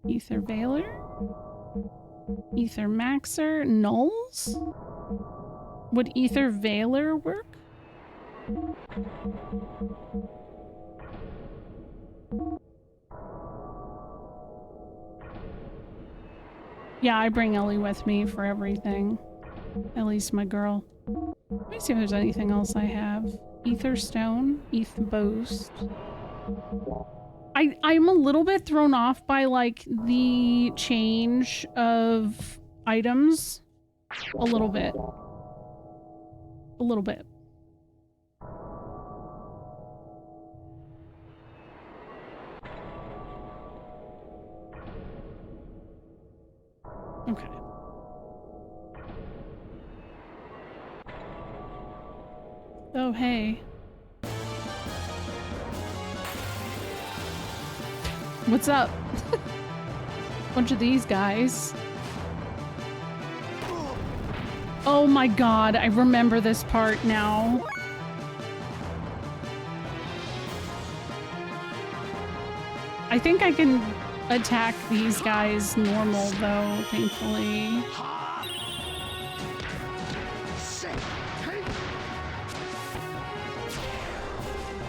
Ether Veiler? Ether Maxer? Nulls? Would Ether Veiler work? Yeah, I bring Ellie with me for everything. Ellie's my girl. Let me see if there's anything else I have. Ether Stone, ETH Boast. I'm a little bit thrown off by like the change of items. A little bit. A little bit. Okay. Oh, hey. What's up? Bunch of these guys. Oh my god, I remember this part now. I think I can attack these guys normal though, thankfully.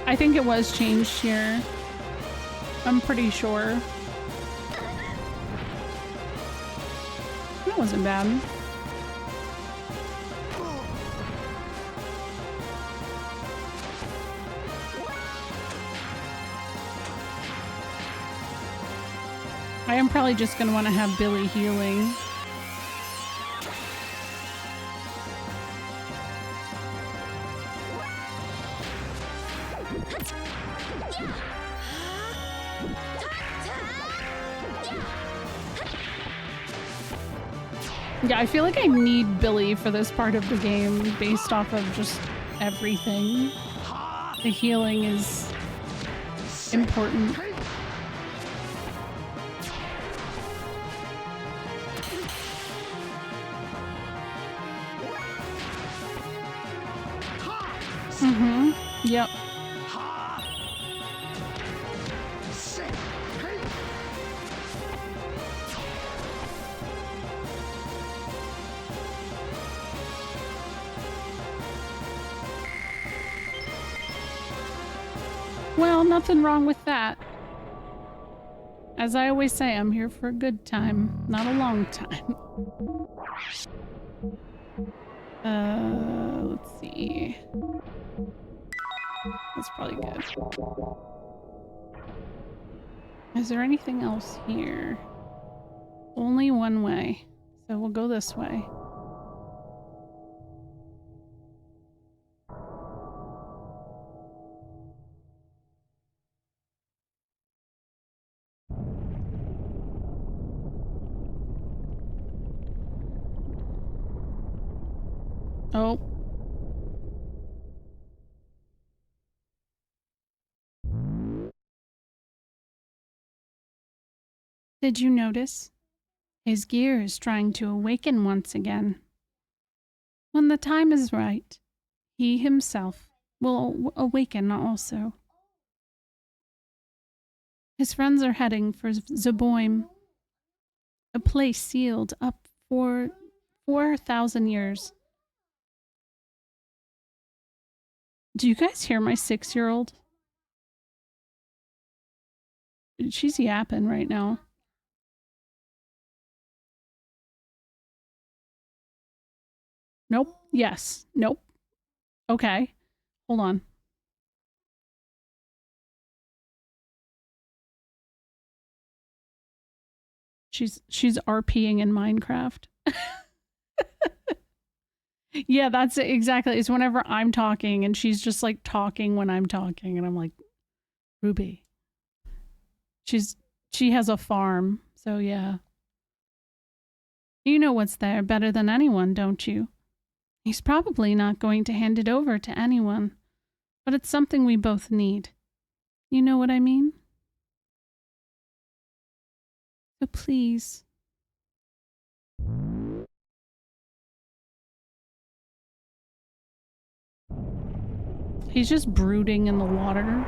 I think it was changed here. I'm pretty sure. That wasn't bad. I am probably just going to want to have Billy healing. Yeah, I feel like I need Billy for this part of the game based off of just everything. The healing is important. Mm-hmm. Yep. Well, nothing wrong with that. As I always say, I'm here for a good time, not a long time. Let's see. That's probably good. Is there anything else here? Only one way. So we'll go this way. Oh. Did you notice? His gear is trying to awaken once again. When the time is right, he himself will awaken also. His friends are heading for Zeboim, a place sealed up for 4,000 years. Do you guys hear my 6-year-old? She's yapping right now. Nope. Yes. Nope. Okay. Hold on. She's RPing in Minecraft. Yeah, that's it, exactly. It's whenever I'm talking and she's just like talking when I'm talking and I'm like, Ruby. She has a farm, so yeah. You know what's there better than anyone, don't you? He's probably not going to hand it over to anyone, but it's something we both need. You know what I mean? So please. He's just brooding in the water.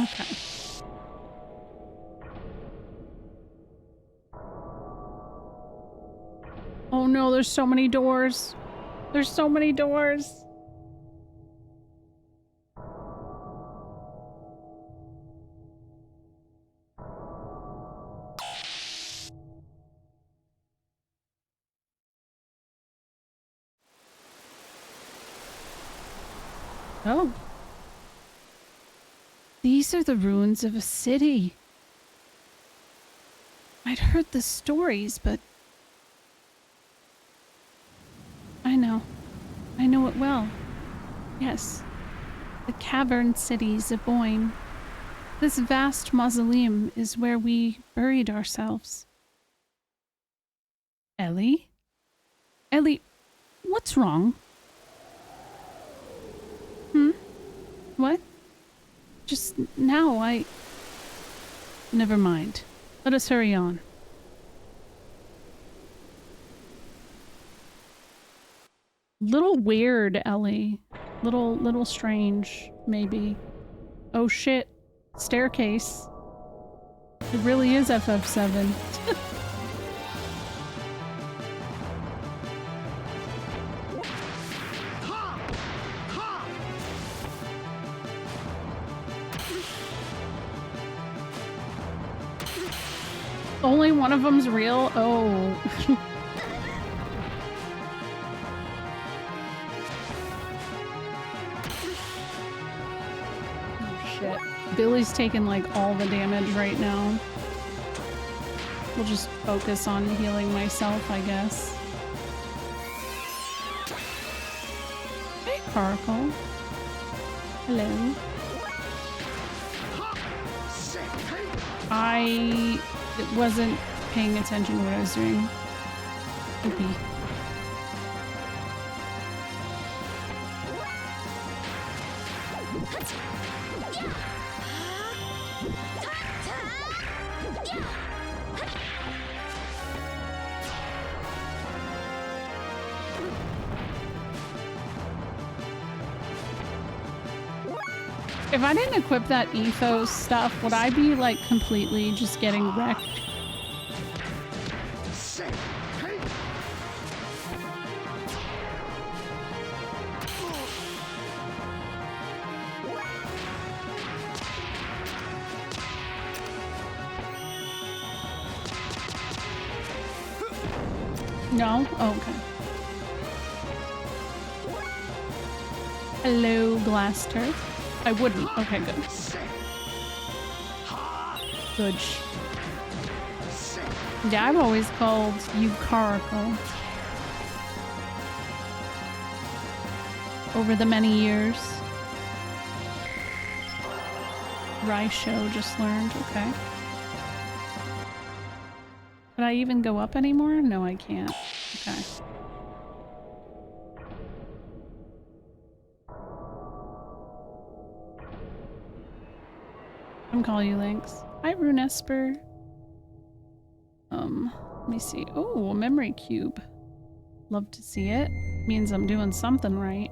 Okay. Oh no, there's so many doors. There's so many doors. Oh. These are the ruins of a city. I'd heard the stories, but... I know. I know it well. Yes. The cavern city, Zeboyne. This vast mausoleum is where we buried ourselves. Ellie? Ellie, what's wrong? What? Just now, Never mind. Let us hurry on. Little weird, Ellie. Little strange, maybe. Oh shit. Staircase. It really is FF7. Only one of them's real? Oh. Oh shit. Billy's taking like all the damage right now. We'll just focus on healing myself, I guess. Hey, Carkle. Hello. I wasn't paying attention to what I was doing. Oopie. If I didn't equip that ethos stuff, would I be like completely just getting wrecked? No? Oh, okay. Hello, glass turf. I wouldn't. Okay, good. Good. Yeah, I've always called you Caracal. Over the many years. Raisho just learned. Okay. Could I even go up anymore? No, I can't. Okay. I'm calling you Lynx. Hi, Runesper. Let me see. Oh, a memory cube. Love to see it. Means I'm doing something right.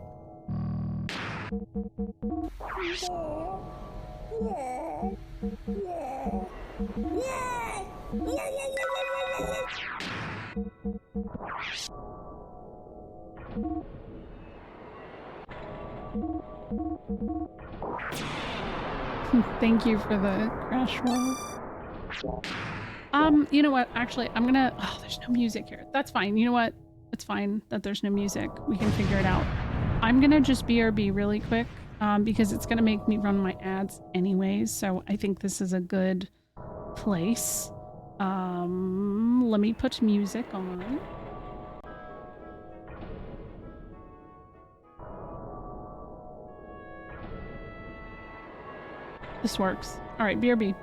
Thank you for the crash roll. You know what? Actually, I'm gonna... Oh, there's no music here. That's fine. You know what? It's fine that there's no music. We can figure it out. I'm gonna just BRB really quick, because it's gonna make me run my ads anyways, so I think this is a good place. Let me put music on. This works. All right, BRB.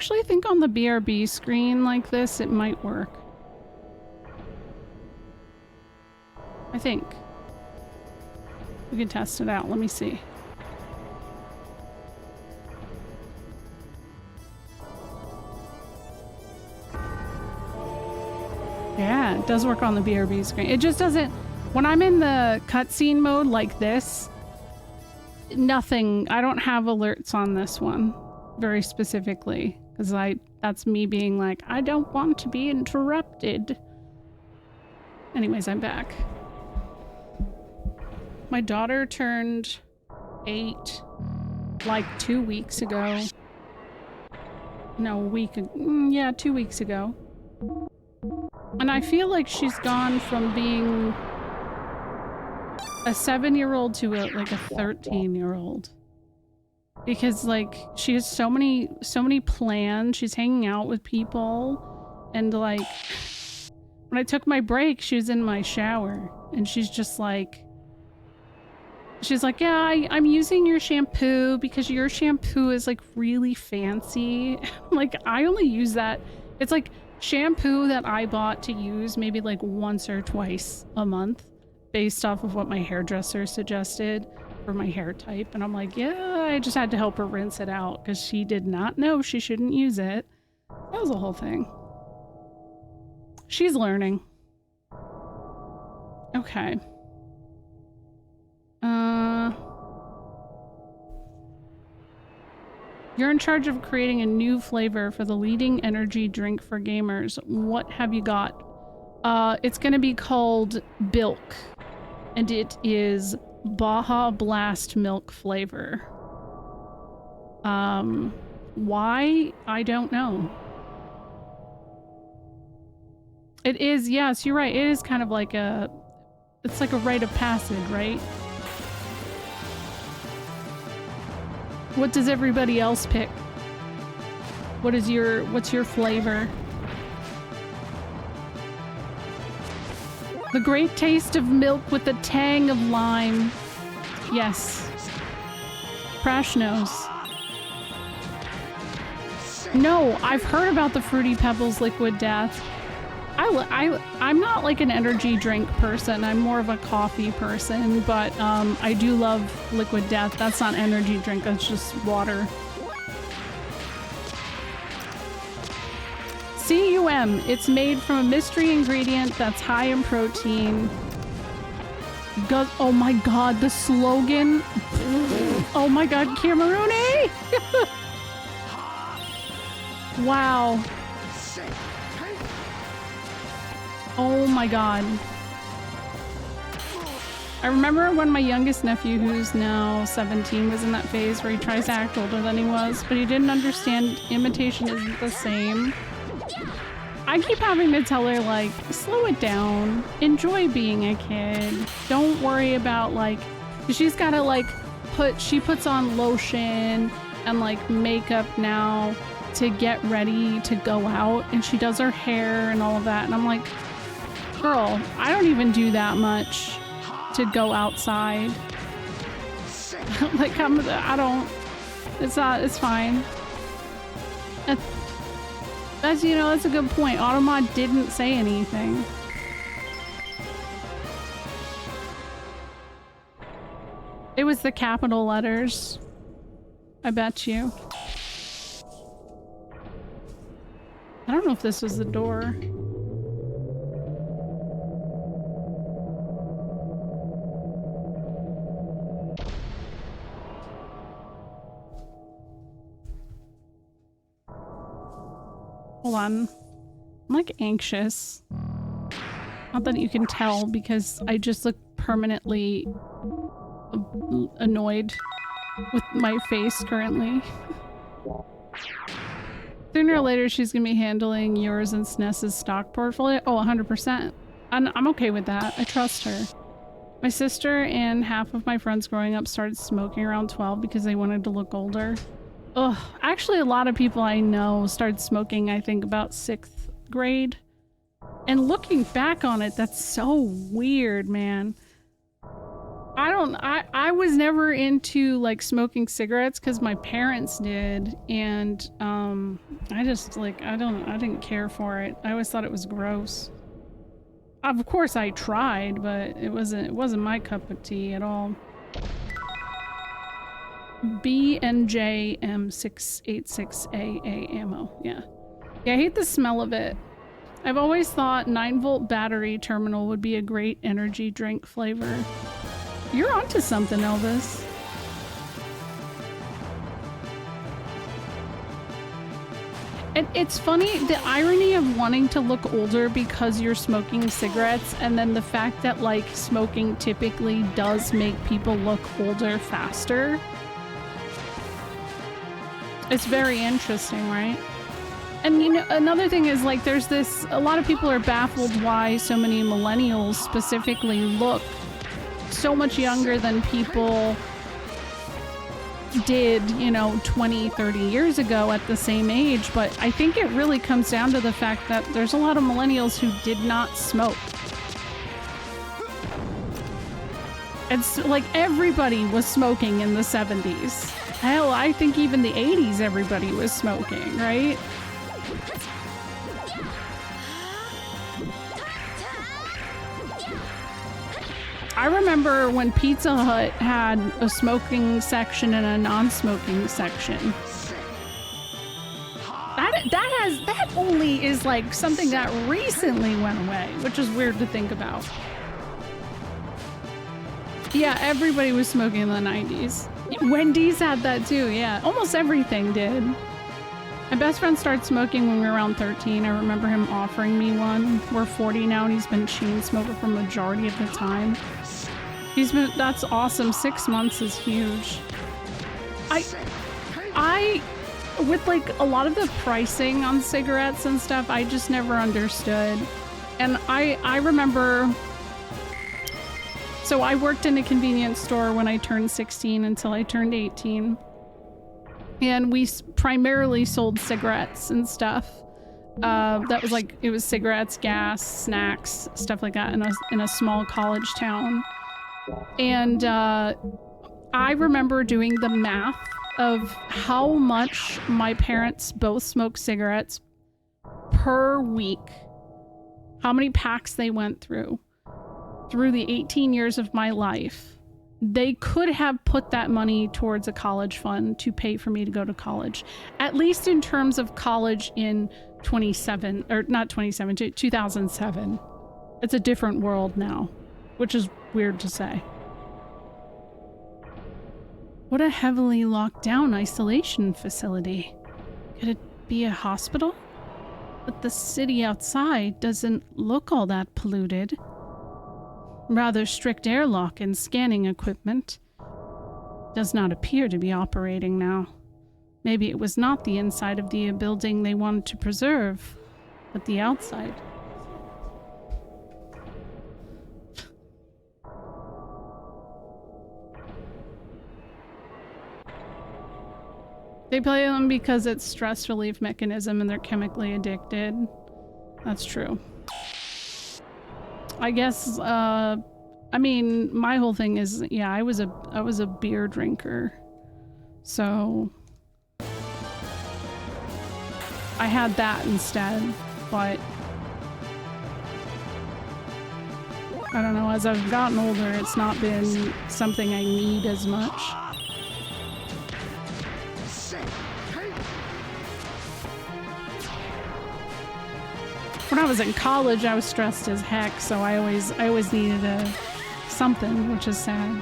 actually think on the BRB screen like this, it might work. I think. We can test it out. Let me see. Yeah, it does work on the BRB screen. It just doesn't... When I'm in the cutscene mode like this, nothing... I don't have alerts on this one very specifically. Because that's me being like, I don't want to be interrupted. Anyways, I'm back. My daughter turned 8 like 2 weeks ago. No, a week... yeah, 2 weeks ago. And I feel like she's gone from being a 7-year-old to like a 13-year-old. Because like she has so many plans. She's hanging out with people, and like when I took my break, she was in my shower and she's like, yeah, I'm using your shampoo because your shampoo is like really fancy. Like I only use that. It's like shampoo that I bought to use maybe like once or twice a month based off of what my hairdresser suggested for my hair type. And I'm like, yeah, I just had to help her rinse it out because she did not know she shouldn't use it. That was the whole thing. She's learning. Okay. You're in charge of creating a new flavor for the leading energy drink for gamers. What have you got? It's gonna be called Bilk, and it is Baja Blast milk flavor. Why? I don't know. It is, yes, you're right. It is kind of like it's like a rite of passage, right? What does everybody else pick? What's your flavor? The great taste of milk with the tang of lime. Yes. Prash knows. No, I've heard about the Fruity Pebbles Liquid Death. I'm not like an energy drink person. I'm more of a coffee person, but I do love Liquid Death. That's not energy drink, that's just water. CUM. It's made from a mystery ingredient that's high in protein. Oh my god, the slogan. Oh my god, Camerooni! Wow. Oh my god. I remember when my youngest nephew, who's now 17, was in that phase where he tries to act older than he was, but he didn't understand imitation isn't the same. I keep having to tell her, like, slow it down. Enjoy being a kid. Don't worry about, like... She's gotta, like, she puts on lotion and, like, makeup now to get ready to go out, and she does her hair and all of that, and I'm like... Girl, I don't even do that much to go outside. Like, I don't... It's fine. That's, you know, that's a good point. Automod didn't say anything. It was the capital letters. I bet you. I don't know if this was the door. Hold on. I'm like anxious. Not that you can tell because I just look permanently annoyed with my face currently. Sooner or later she's gonna be handling yours and SNES's stock portfolio. Oh, 100%. I'm okay with that. I trust her. My sister and half of my friends growing up started smoking around 12 because they wanted to look older. Ugh, actually a lot of people I know started smoking, I think, about 6th grade. And looking back on it, that's so weird, man. I was never into like smoking cigarettes because my parents did, and I just like I didn't care for it. I always thought it was gross. Of course I tried, but it wasn't my cup of tea at all. BNJM686AA ammo. Yeah, I hate the smell of it. I've always thought 9-volt battery terminal would be a great energy drink flavor. You're onto something, Elvis. And it's funny, the irony of wanting to look older because you're smoking cigarettes, and then the fact that like smoking typically does make people look older faster. It's very interesting, right? And you know, another thing is like there's this, a lot of people are baffled why so many millennials specifically look so much younger than people did, you know, 20, 30 years ago at the same age. But I think it really comes down to the fact that there's a lot of millennials who did not smoke. It's like everybody was smoking in the 70s. Hell, I think even the 80s everybody was smoking, right? I remember when Pizza Hut had a smoking section and a non-smoking section. That only is like something that recently went away, which is weird to think about. Yeah, everybody was smoking in the 90s. Wendy's had that too, yeah. Almost everything did. My best friend started smoking when we were around 13. I remember him offering me one. We're 40 now and he's been chain smoker for majority of the time. That's awesome. 6 months is huge. With like a lot of the pricing on cigarettes and stuff, I just never understood. And I remember, so I worked in a convenience store when I turned 16 until I turned 18. And we primarily sold cigarettes and stuff. That was like, it was cigarettes, gas, snacks, stuff like that in a small college town. And I remember doing the math of how much my parents both smoked cigarettes per week. How many packs they went through the 18 years of my life. They could have put that money towards a college fund to pay for me to go to college. At least in terms of college in 2007. It's a different world now, which is weird to say. What a heavily locked down isolation facility. Could it be a hospital? But the city outside doesn't look all that polluted. Rather strict airlock and scanning equipment. Does not appear to be operating now. Maybe it was not the inside of the building they wanted to preserve, but the outside. They play them because it's stress relief mechanism and they're chemically addicted. That's true. I guess, I mean, my whole thing is, yeah, I was a beer drinker. So I had that instead, but I don't know, as I've gotten older, it's not been something I need as much. When I was in college, I was stressed as heck, so I always needed something, which is sad.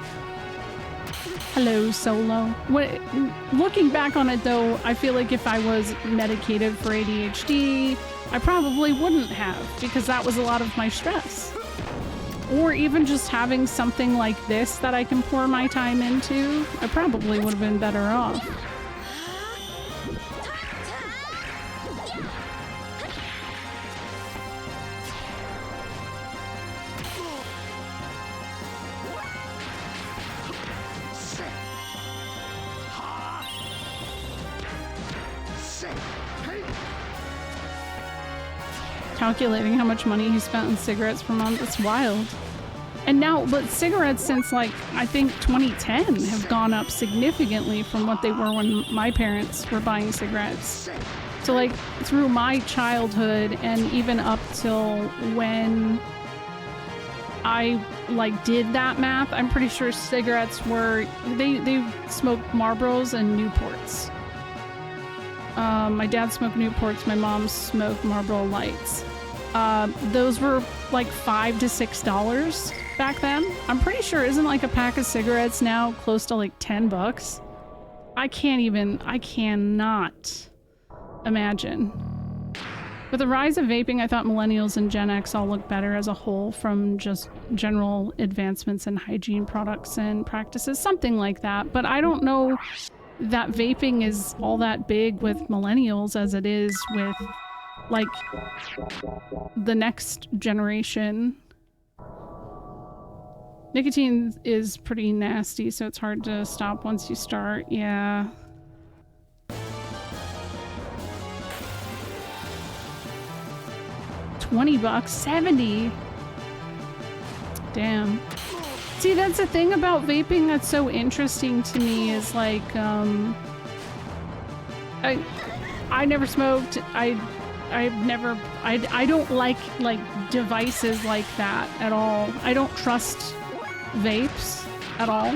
Hello, Solo. Looking back on it, though, I feel like if I was medicated for ADHD, I probably wouldn't have, because that was a lot of my stress. Or even just having something like this that I can pour my time into, I probably would have been better off. Calculating how much money he spent on cigarettes per month, it's wild. And now, but cigarettes since like, I think 2010 have gone up significantly from what they were when my parents were buying cigarettes. So like through my childhood and even up till when I like did that math, I'm pretty sure cigarettes were, they smoked Marlboros and Newports. My dad smoked Newports, my mom smoked Marlboro Lights. Those were like $5 to $6 back then. I'm pretty sure, isn't like a pack of cigarettes now close to like $10? I cannot imagine. With the rise of vaping, I thought millennials and Gen X all look better as a whole from just general advancements in hygiene products and practices, something like that. But I don't know that vaping is all that big with millennials as it is with like the next generation. Nicotine is pretty nasty, so it's hard to stop once you start. Yeah. $20, 70. Damn. See, that's the thing about vaping that's so interesting to me is like, I never smoked. I don't like devices like that at all. I don't trust vapes at all.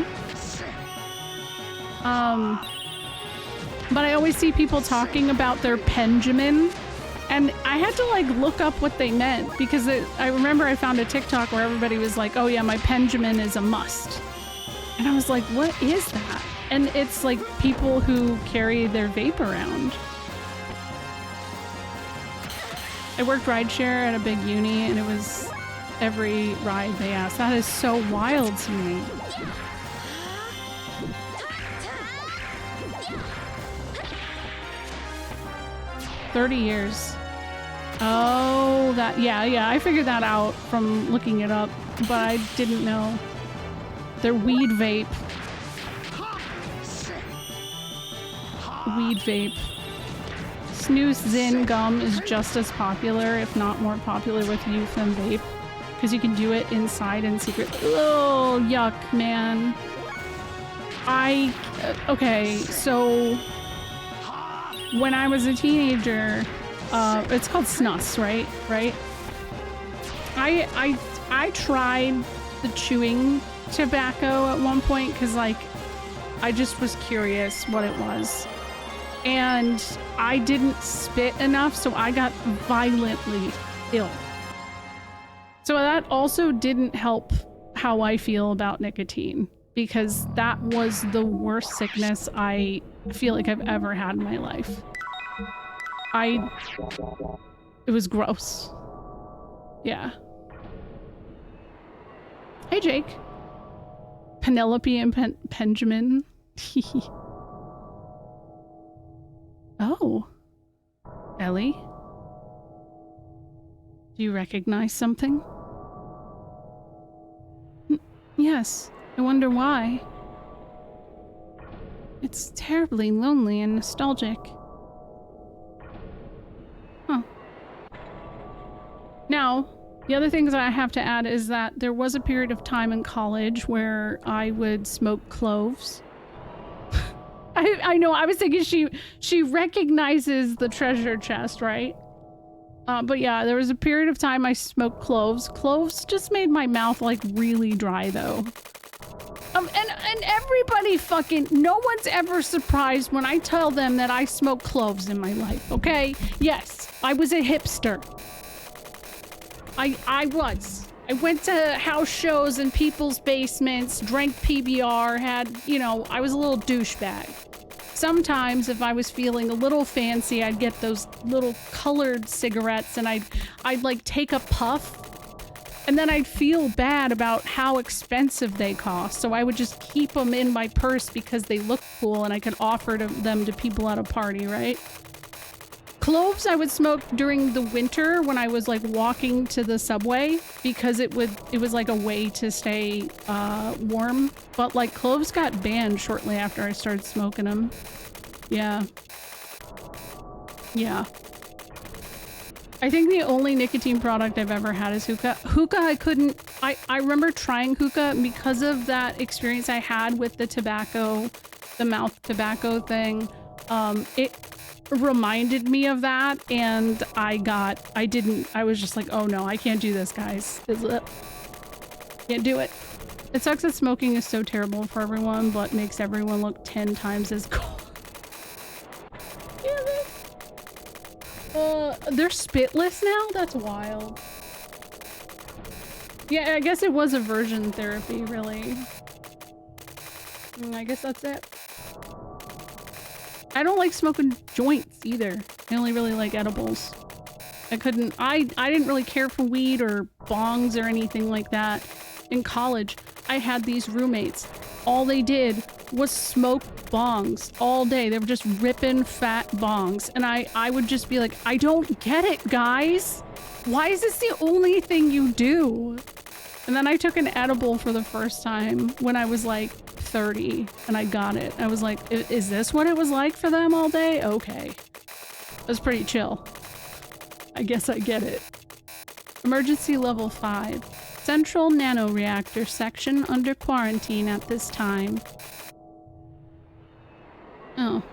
But I always see people talking about their Benjamin. And I had to like look up what they meant because I remember I found a TikTok where everybody was like, oh yeah, my Benjamin is a must. And I was like, what is that? And it's like people who carry their vape around. I worked rideshare at a big uni and it was every ride they asked. That is so wild to me. $30 years. Oh, that, yeah, I figured that out from looking it up, but I didn't know. They're weed vape. Weed vape. Snooze Zin gum is just as popular, if not more popular with youth than vape, because you can do it inside in secret. Oh, yuck, man. Okay, so when I was a teenager, it's called snus, right? I tried the chewing tobacco at one point because like I just was curious what it was. And I didn't spit enough, so I got violently ill. So that also didn't help how I feel about nicotine, because that was the worst sickness I feel like I've ever had in my life. It was gross. Yeah. Hey, Jake. Penelope and Benjamin. Oh. Ellie? Do you recognize something? Yes. I wonder why. It's terribly lonely and nostalgic. Huh. Now, the other things I have to add is that there was a period of time in college where I would smoke cloves. I know, I was thinking she recognizes the treasure chest, right? But yeah, there was a period of time I smoked cloves. Cloves just made my mouth like really dry though. And everybody fucking, no one's ever surprised when I tell them that I smoke cloves in my life, okay? Yes, I was a hipster. I was. I went to house shows in people's basements, drank PBR, had, you know, I was a little douchebag. Sometimes if I was feeling a little fancy, I'd get those little colored cigarettes and I'd like take a puff and then I'd feel bad about how expensive they cost. So I would just keep them in my purse because they look cool and I could offer them to people at a party, right? Cloves I would smoke during the winter when I was like walking to the subway because it was like a way to stay warm. But like cloves got banned shortly after I started smoking them. Yeah. Yeah. I think the only nicotine product I've ever had is hookah. Hookah, I remember trying hookah because of that experience I had with the tobacco, the mouth tobacco thing. It reminded me of that, and I was just like, oh no, I can't do this, guys. Can't do it. It sucks that smoking is so terrible for everyone, but makes everyone look 10 times as cool. Damn it. They're spitless now? That's wild. Yeah, I guess it was aversion therapy, really. I guess that's it. I don't like smoking joints either. I only really like edibles. I didn't really care for weed or bongs or anything like that. In college, I had these roommates. All they did was smoke bongs all day. They were just ripping fat bongs. And I would just be like, I don't get it, guys. Why is this the only thing you do? And then I took an edible for the first time when I was like 30 and I got it. I was like, is this what it was like for them all day? Okay. It was pretty chill. I guess I get it. Emergency level 5. Central nanoreactor section under quarantine at this time. Oh.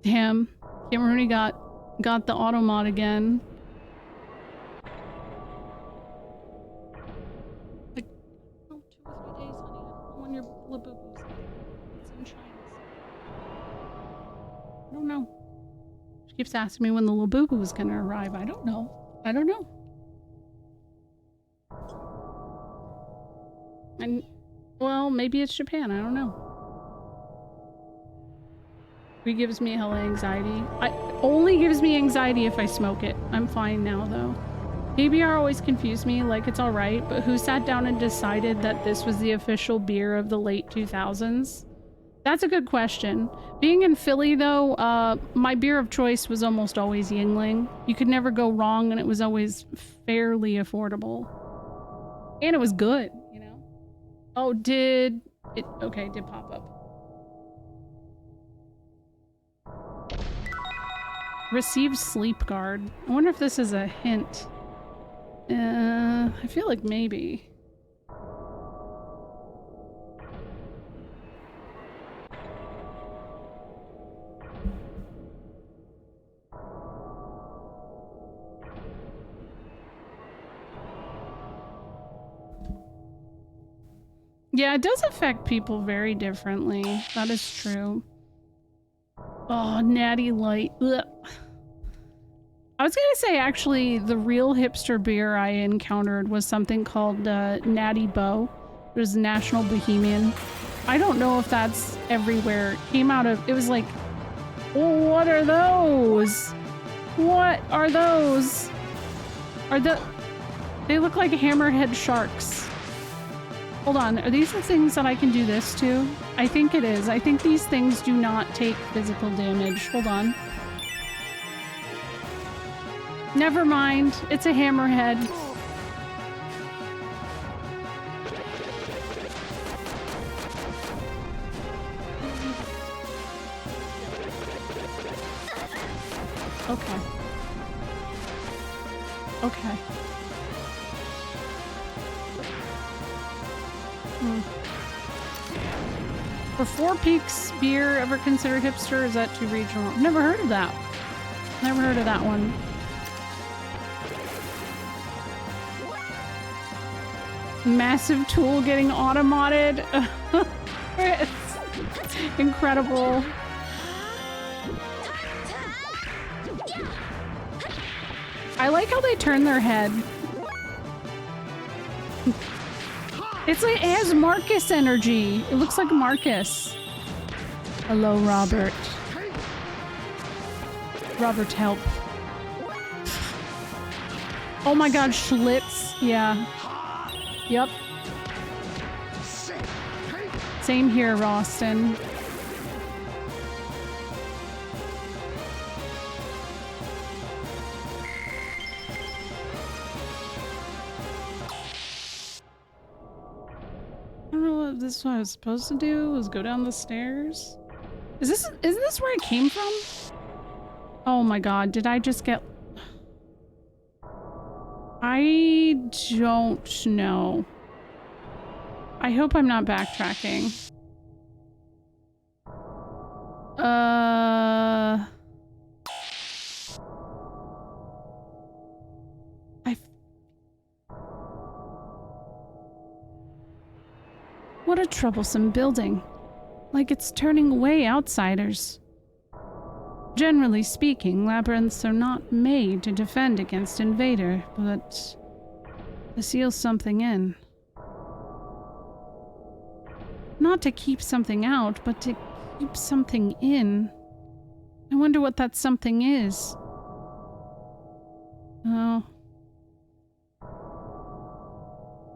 Damn. Camerooni got the auto mod again. Like, 2 or 3 days, honey. I don't know when your Labubu's. It's in China. I don't know. She keeps asking me when the Labubu is gonna arrive. I don't know. I don't know. And, well, maybe it's Japan. I don't know. It gives me hella anxiety. Only gives me anxiety if I smoke it. I'm fine now, though. PBR always confused me, like it's alright, but who sat down and decided that this was the official beer of the late 2000s? That's a good question. Being in Philly, though, my beer of choice was almost always Yingling. You could never go wrong, and it was always fairly affordable. And it was good, you know? Oh, did pop up. Received sleep guard. I wonder if this is a hint. I feel like maybe. Yeah, it does affect people very differently. That is true. Oh, Natty Light. Ugh. I was gonna say, actually, the real hipster beer I encountered was something called Natty Boh. It was National Bohemian. I don't know if that's everywhere. It came out of... It was like... Oh, what are those? What are those? They look like hammerhead sharks. Hold on, are these the things that I can do this to? I think it is. I think these things do not take physical damage. Hold on. Never mind. It's a hammerhead. Okay. Okay. For Four Peaks beer ever considered hipster? Is that too regional? Never heard of that. Never heard of that one. Massive tool getting automodded. It's incredible. I like how they turn their head. It's like, it has Marcus energy. It looks like Marcus. Hello, Robert. Robert, help. Oh my god, Schlitz. Yeah. Yep. Same here, Roston. I don't know what this is what I was supposed to do, was go down the stairs. Isn't this where it came from? Oh my god, did I just get... I don't know. I hope I'm not backtracking. What a troublesome building. Like it's turning away outsiders. Generally speaking, labyrinths are not made to defend against invader, but to seal something in. Not to keep something out, but to keep something in. I wonder what that something is. Oh.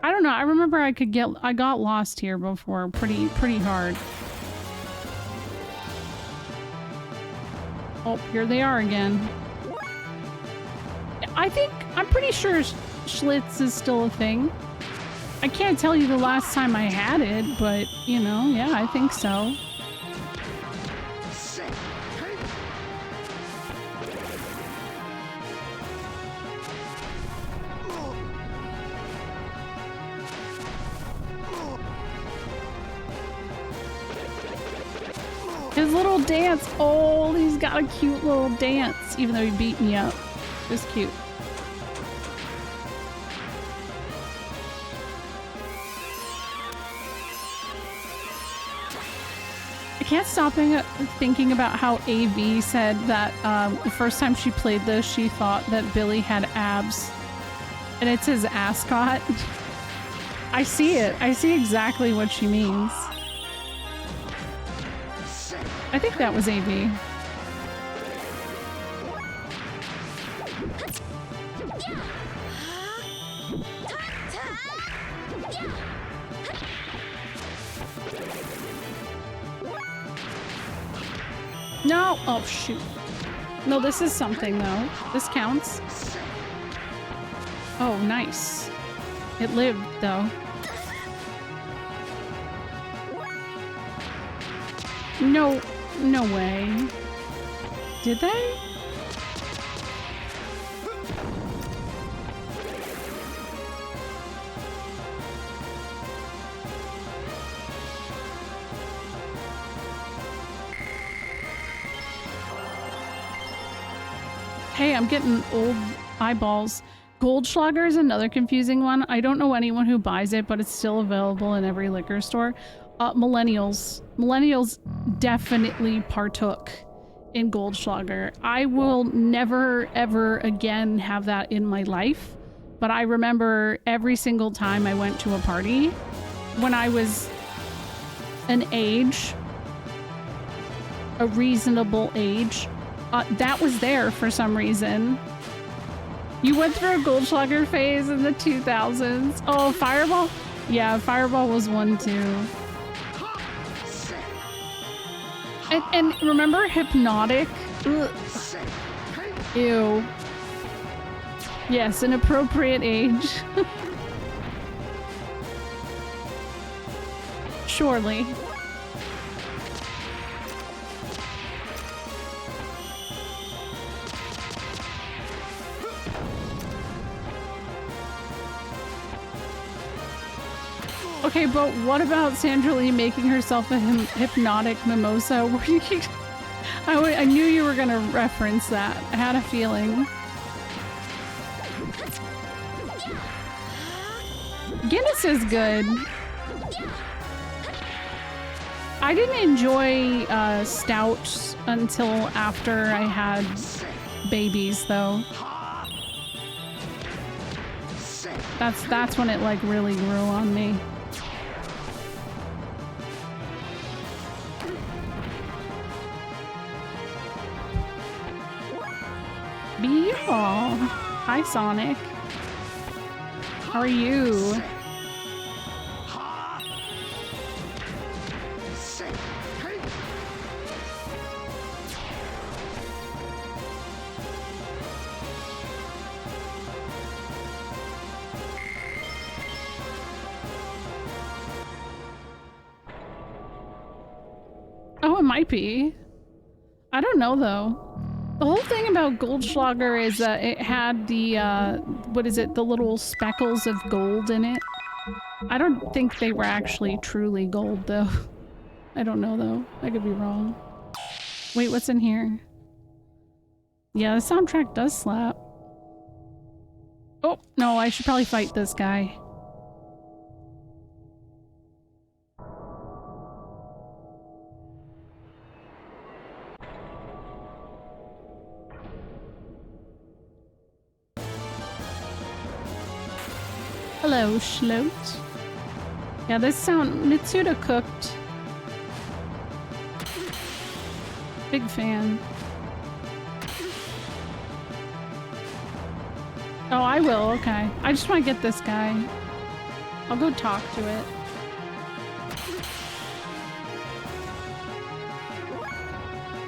I don't know. I remember I got lost here before pretty hard. Oh, here they are again. I'm pretty sure Schlitz is still a thing. I can't tell you the last time I had it, but, you know, yeah, I think so. His little dance. Oh, he's got a cute little dance, even though he beat me up. It's cute. I can't stop thinking about how AV said that the first time she played this, she thought that Billy had abs. And it's his ascot. I see it. I see exactly what she means. I think that was AV. No! Oh, shoot. No, this is something, though. This counts. Oh, nice. It lived, though. No. No way. Did they? Hey, I'm getting old eyeballs. Goldschlager is another confusing one. I don't know anyone who buys it, but it's still available in every liquor store. Millennials definitely partook in Goldschlager. I will never ever again have that in my life, but I remember every single time I went to a party when I was an age, a reasonable age, that was there for some reason. You went through a Goldschlager phase in the 2000s. Oh, Fireball? Yeah, Fireball was one too. And remember Hypnotic? Ugh. Ew. Yes, an appropriate age. Surely. Okay, but what about Sandra Lee making herself a hypnotic mimosa? I knew you were gonna reference that. I had a feeling. Guinness is good. I didn't enjoy stouts until after I had babies, though. That's when it like really grew on me. Beehall. Hi, Sonic. How are you? Oh, it might be. I don't know, though. The whole thing about Goldschlager is it had the, what is it, the little speckles of gold in it. I don't think they were actually truly gold, though. I don't know, though. I could be wrong. Wait, what's in here? Yeah, the soundtrack does slap. Oh, no, I should probably fight this guy. Hello, Schlote. Yeah, this sound... Mitsuda cooked. Big fan. Oh, I will, okay. I just want to get this guy. I'll go talk to it.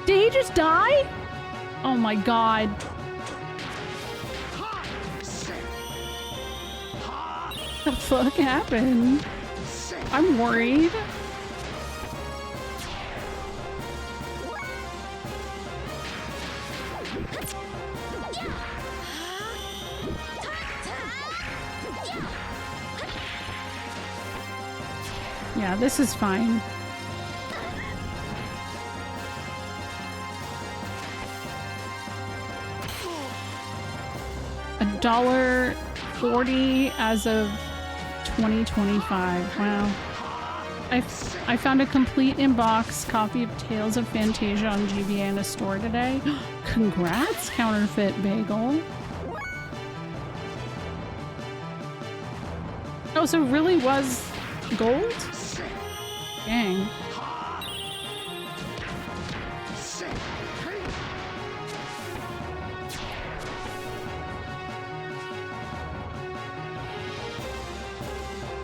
Did he just die? Oh my god. What the fuck happened? I'm worried. Yeah, this is fine. $1.40 as of 2025. Wow. I found a complete in-box copy of Tales of Fantasia on GBA in a store today. Congrats, Counterfeit Bagel. Oh, so it really was gold? Dang.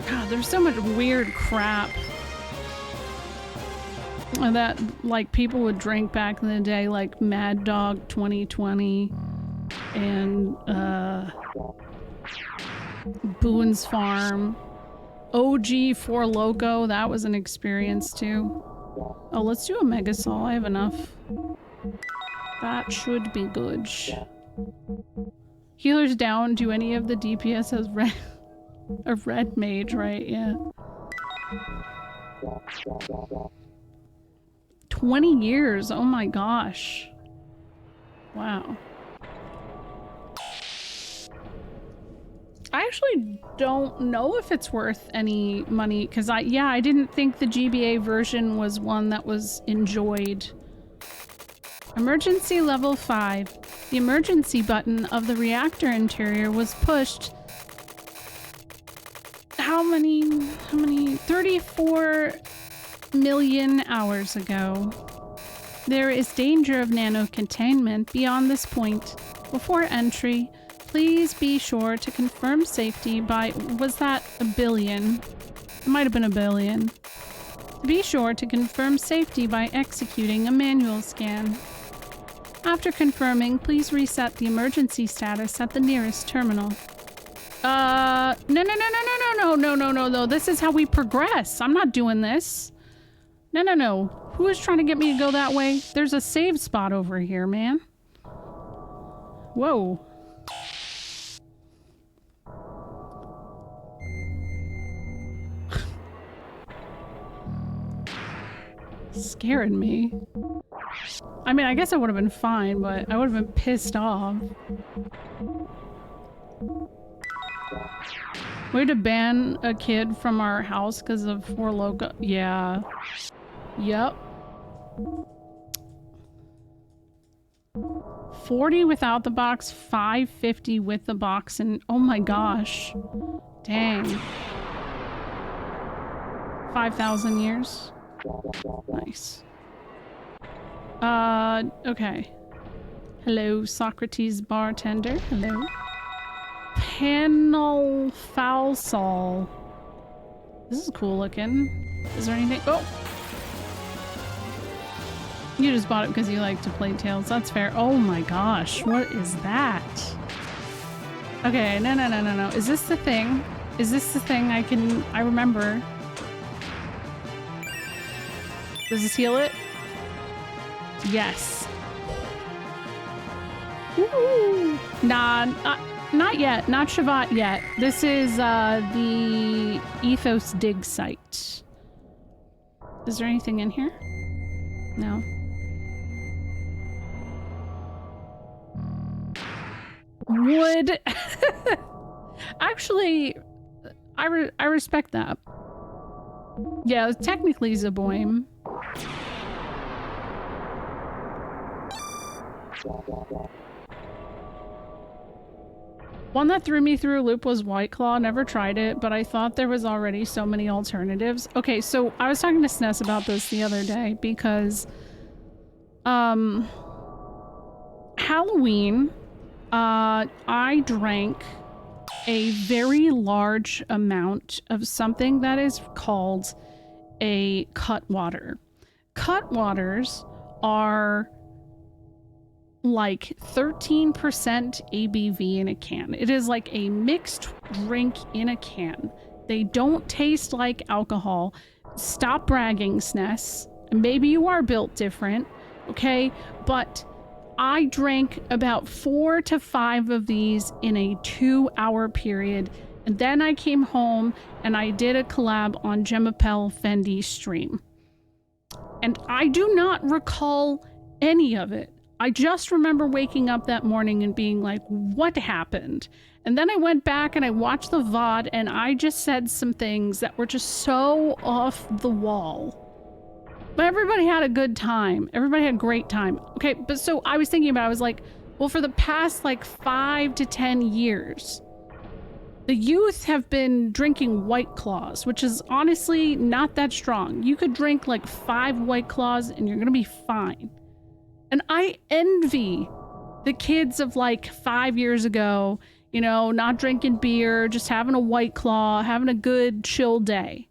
God, there's so much weird crap that, like, people would drink back in the day, like Mad Dog 2020 and Boone's Farm. OG Four Loko, that was an experience too. Oh, let's do a Megasol. I have enough. That should be good. Healers down. Do any of the DPS as red? A red mage, right? Yeah. 20 years. Oh my gosh. Wow. I actually don't know if it's worth any money because I didn't think the GBA version was one that was enjoyed. Emergency level 5. The emergency button of the reactor interior was pushed. How many 34 million hours ago. There is danger of nano containment beyond this point. Before entry, please be sure to confirm safety by, was that a billion? It might have been a billion. Be sure to confirm safety by executing a manual scan. After confirming, please reset the emergency status at the nearest terminal. No. This is how we progress. I'm not doing this. No. Who is trying to get me to go that way? There's a save spot over here, man. Whoa. Scaring me. I mean, I guess I would have been fine, but I would have been pissed off. We had to ban a kid from our house because of Four Loko. Yeah. Yep. 40 without the box, 550 with the box, and oh my gosh. Dang. 5,000 years. Nice. Okay. Hello, Socrates bartender. Hello. Panel foul sol. This is cool looking. Is there anything? Oh! You just bought it because you like to play Tails. That's fair. Oh my gosh. What is that? Okay, no. Is this the thing? Is this the thing I remember? Does this heal it? Yes. Ooh. Nah, not yet. Not Shavat yet. This is the Ethos dig site. Is there anything in here? No. Wood. Actually, I respect that. Yeah, technically Zaboim. One that threw me through a loop was White Claw. Never tried it, but I thought there was already so many alternatives. Okay, so I was talking to Sness about this the other day because Halloween, I drank a very large amount of something that is called a Cutwater. Cutwaters are like 13% ABV in a can. It is like a mixed drink in a can. They don't taste like alcohol. Stop bragging, Sness. Maybe you are built different, okay? But I drank about 4 to 5 of these in a 2-hour period. And then I came home and I did a collab on Gemapel Fendi stream. And I do not recall any of it. I just remember waking up that morning and being like, what happened? And then I went back and I watched the VOD and I just said some things that were just so off the wall. But everybody had a good time. Everybody had a great time. Okay, but so I was thinking about it, I was like, well, for the past like 5 to 10 years, the youth have been drinking White Claws, which is honestly not that strong. You could drink like 5 White Claws and you're gonna be fine. And I envy the kids of like 5 years ago, you know, not drinking beer, just having a White Claw, having a good chill day.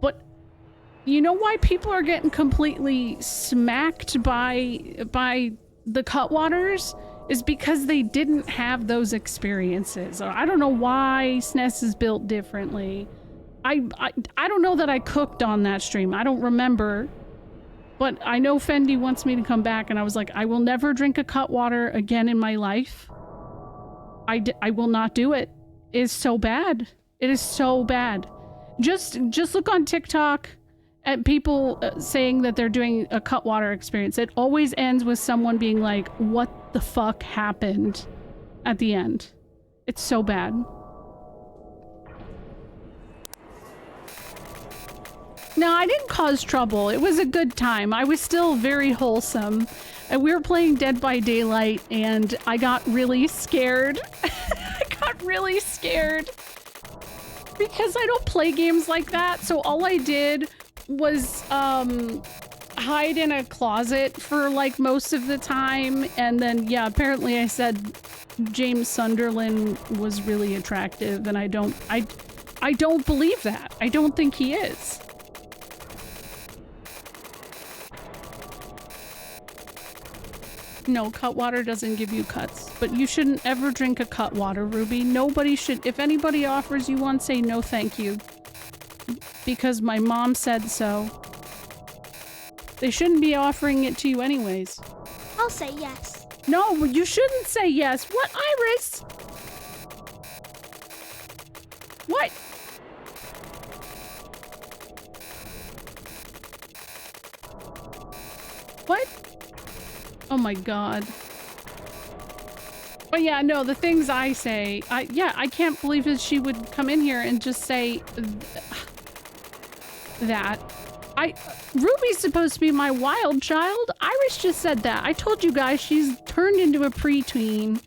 But you know why people are getting completely smacked by the Cutwaters? Is because they didn't have those experiences. I don't know why SNES is built differently. I don't know that I cooked on that stream. I don't remember. But I know Fendi wants me to come back, and I was like, I will never drink a Cutwater again in my life. I will not do it. It is so bad. It is so bad. Just look on TikTok at people saying that they're doing a Cutwater experience. It always ends with someone being like, what the fuck happened at the end? It's so bad. No, I didn't cause trouble. It was a good time. I was still very wholesome. And we were playing Dead by Daylight and I got really scared. I got really scared. Because I don't play games like that. So all I did was hide in a closet for like most of the time. And then, yeah, apparently I said James Sunderland was really attractive. And I don't believe that. I don't think he is. No, Cutwater doesn't give you cuts, but you shouldn't ever drink a Cutwater, Ruby. Nobody should. If anybody offers you one, say no thank you. Because my mom said so. They shouldn't be offering it to you anyways. I'll say yes. No, you shouldn't say yes. What, Iris? What? What? Oh my god. But yeah, no, the things I say, I can't believe that she would come in here and just say that. Ruby's supposed to be my wild child. Iris just said that. I told you guys she's turned into a preteen.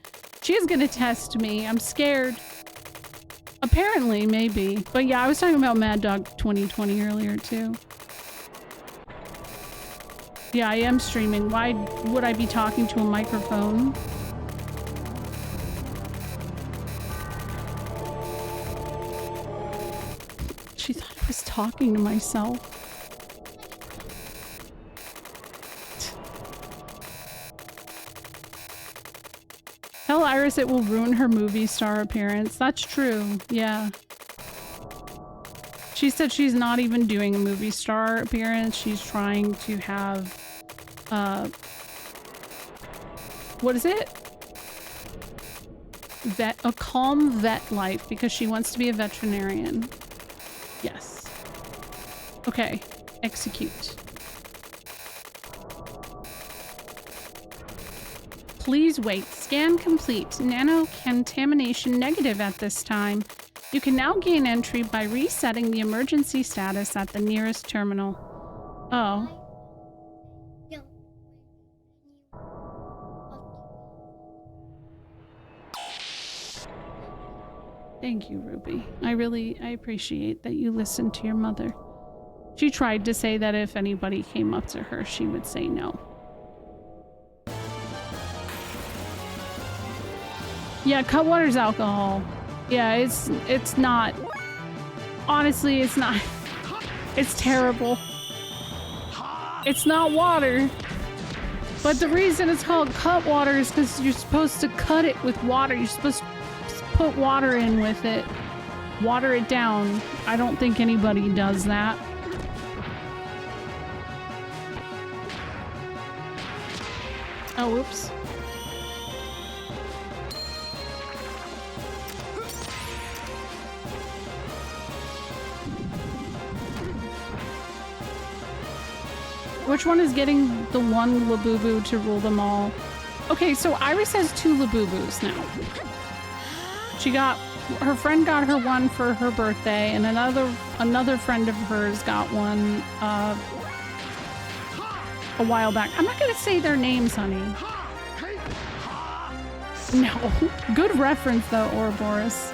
She's gonna test me. I'm scared. Apparently, maybe. But yeah, I was talking about Mad Dog 2020 earlier too. Yeah, I am streaming. Why would I be talking to a microphone? She thought I was talking to myself. Tell Iris it will ruin her movie star appearance. That's true. Yeah. She said she's not even doing a movie star appearance. She's trying to have What is it? A calm vet life because she wants to be a veterinarian. Yes. Okay. Execute. Please wait. Scan complete. Nano-contamination negative at this time. You can now gain entry by resetting the emergency status at the nearest terminal. Oh. Thank you, Ruby. I appreciate that you listened to your mother. She tried to say that if anybody came up to her, she would say no. Yeah, Cutwater's alcohol. Yeah, it's not. Honestly, it's not. It's terrible. It's not water. But the reason it's called Cutwater is because you're supposed to cut it with water. You're supposed to put water in with it. Water it down. I don't think anybody does that. Oh, whoops. Which one is getting the one Labubu to rule them all? Okay, so Iris has 2 Labubus now. Her friend got her one for her birthday, and another friend of hers got one a while back. I'm not gonna say their names, honey. No. Good reference though, Ouroboros.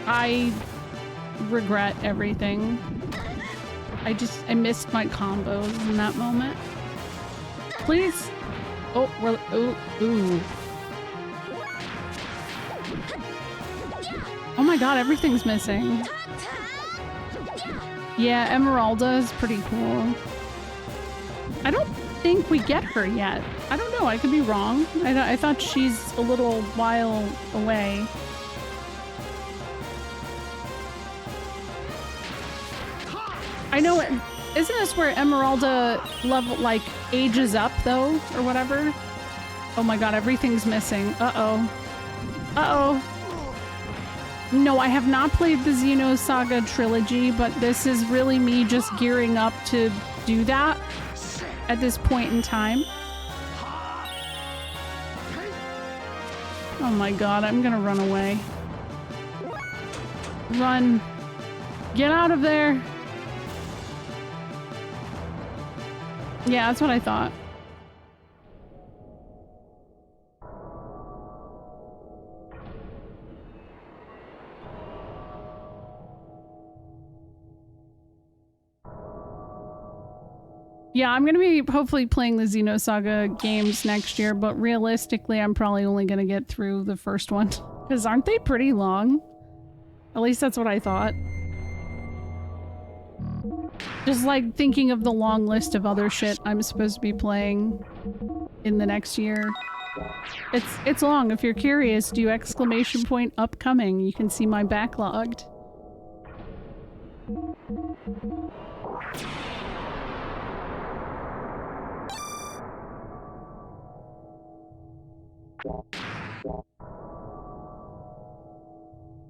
I regret everything. I missed my combos in that moment. Please. Oh, ooh. Oh my god, everything's missing. Yeah, Emeralda is pretty cool. I don't think we get her yet. I don't know, I could be wrong. I thought she's a little while away. I know, isn't this where Emeralda ages up though, or whatever? Oh my god, everything's missing. Uh-oh. Uh-oh. No, I have not played the Xenosaga trilogy, but this is really me just gearing up to do that at this point in time. Oh my god, I'm gonna run away. Run. Get out of there. Yeah, that's what I thought. Yeah, I'm gonna be hopefully playing the Xenosaga games next year, but realistically, I'm probably only gonna get through the first one. Because aren't they pretty long? At least that's what I thought. Just like thinking of the long list of other shit I'm supposed to be playing in the next year. It's long. If you're curious, do exclamation point upcoming. You can see my backlogged.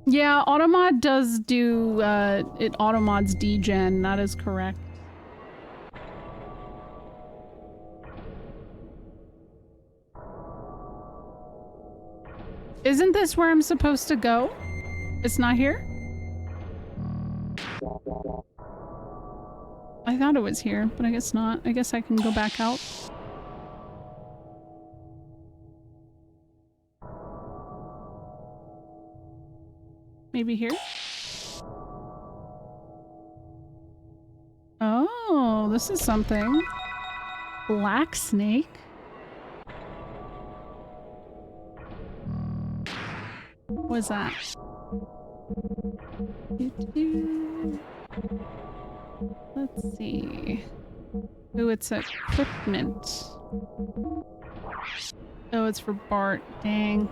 Yeah, Automod does do, it automods degen, that is correct. Isn't this where I'm supposed to go? It's not here? I thought it was here, but I guess not. I guess I can go back out. Maybe here? Oh, this is something. Black snake? What is that? Let's see. Ooh, it's equipment. Oh, it's for Bart. Dang.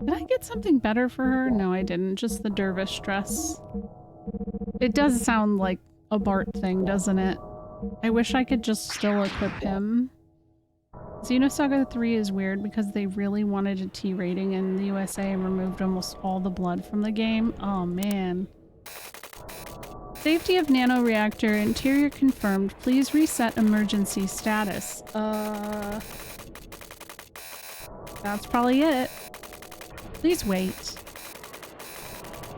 Did I get something better for her? No, I didn't. Just the dervish dress. It does sound like a Bart thing, doesn't it? I wish I could just still equip him. Xenosaga 3 is weird because they really wanted a T rating in the USA and removed almost all the blood from the game. Oh man. Safety of nanoreactor, interior confirmed. Please reset emergency status. That's probably it. Please wait.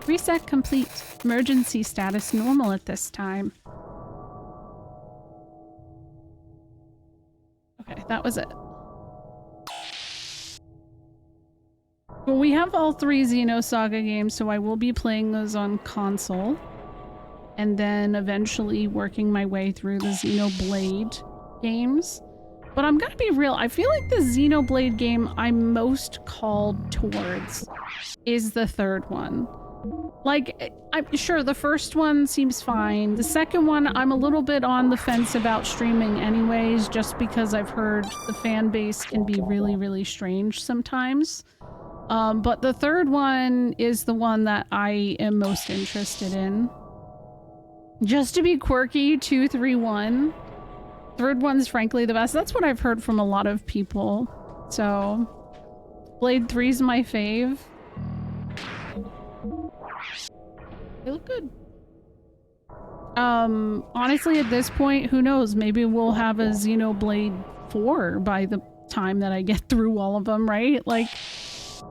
Reset complete. Emergency status normal at this time. Okay, that was it. Well, we have all 3 Xenosaga games, so I will be playing those on console. And then eventually working my way through the Xenoblade games. But I'm gonna be real, I feel like the Xenoblade game I'm most called towards is the 3rd one. Like, I'm sure the first one seems fine. The second one, I'm a little bit on the fence about streaming anyways, just because I've heard the fan base can be really, really strange sometimes. But the 3rd one is the one that I am most interested in. Just to be quirky, 2, 3, 1. 3rd one's frankly the best. That's what I've heard from a lot of people. So, Blade 3's my fave. They look good. Honestly, at this point, who knows? Maybe we'll have a Xenoblade 4 by the time that I get through all of them, right? Like,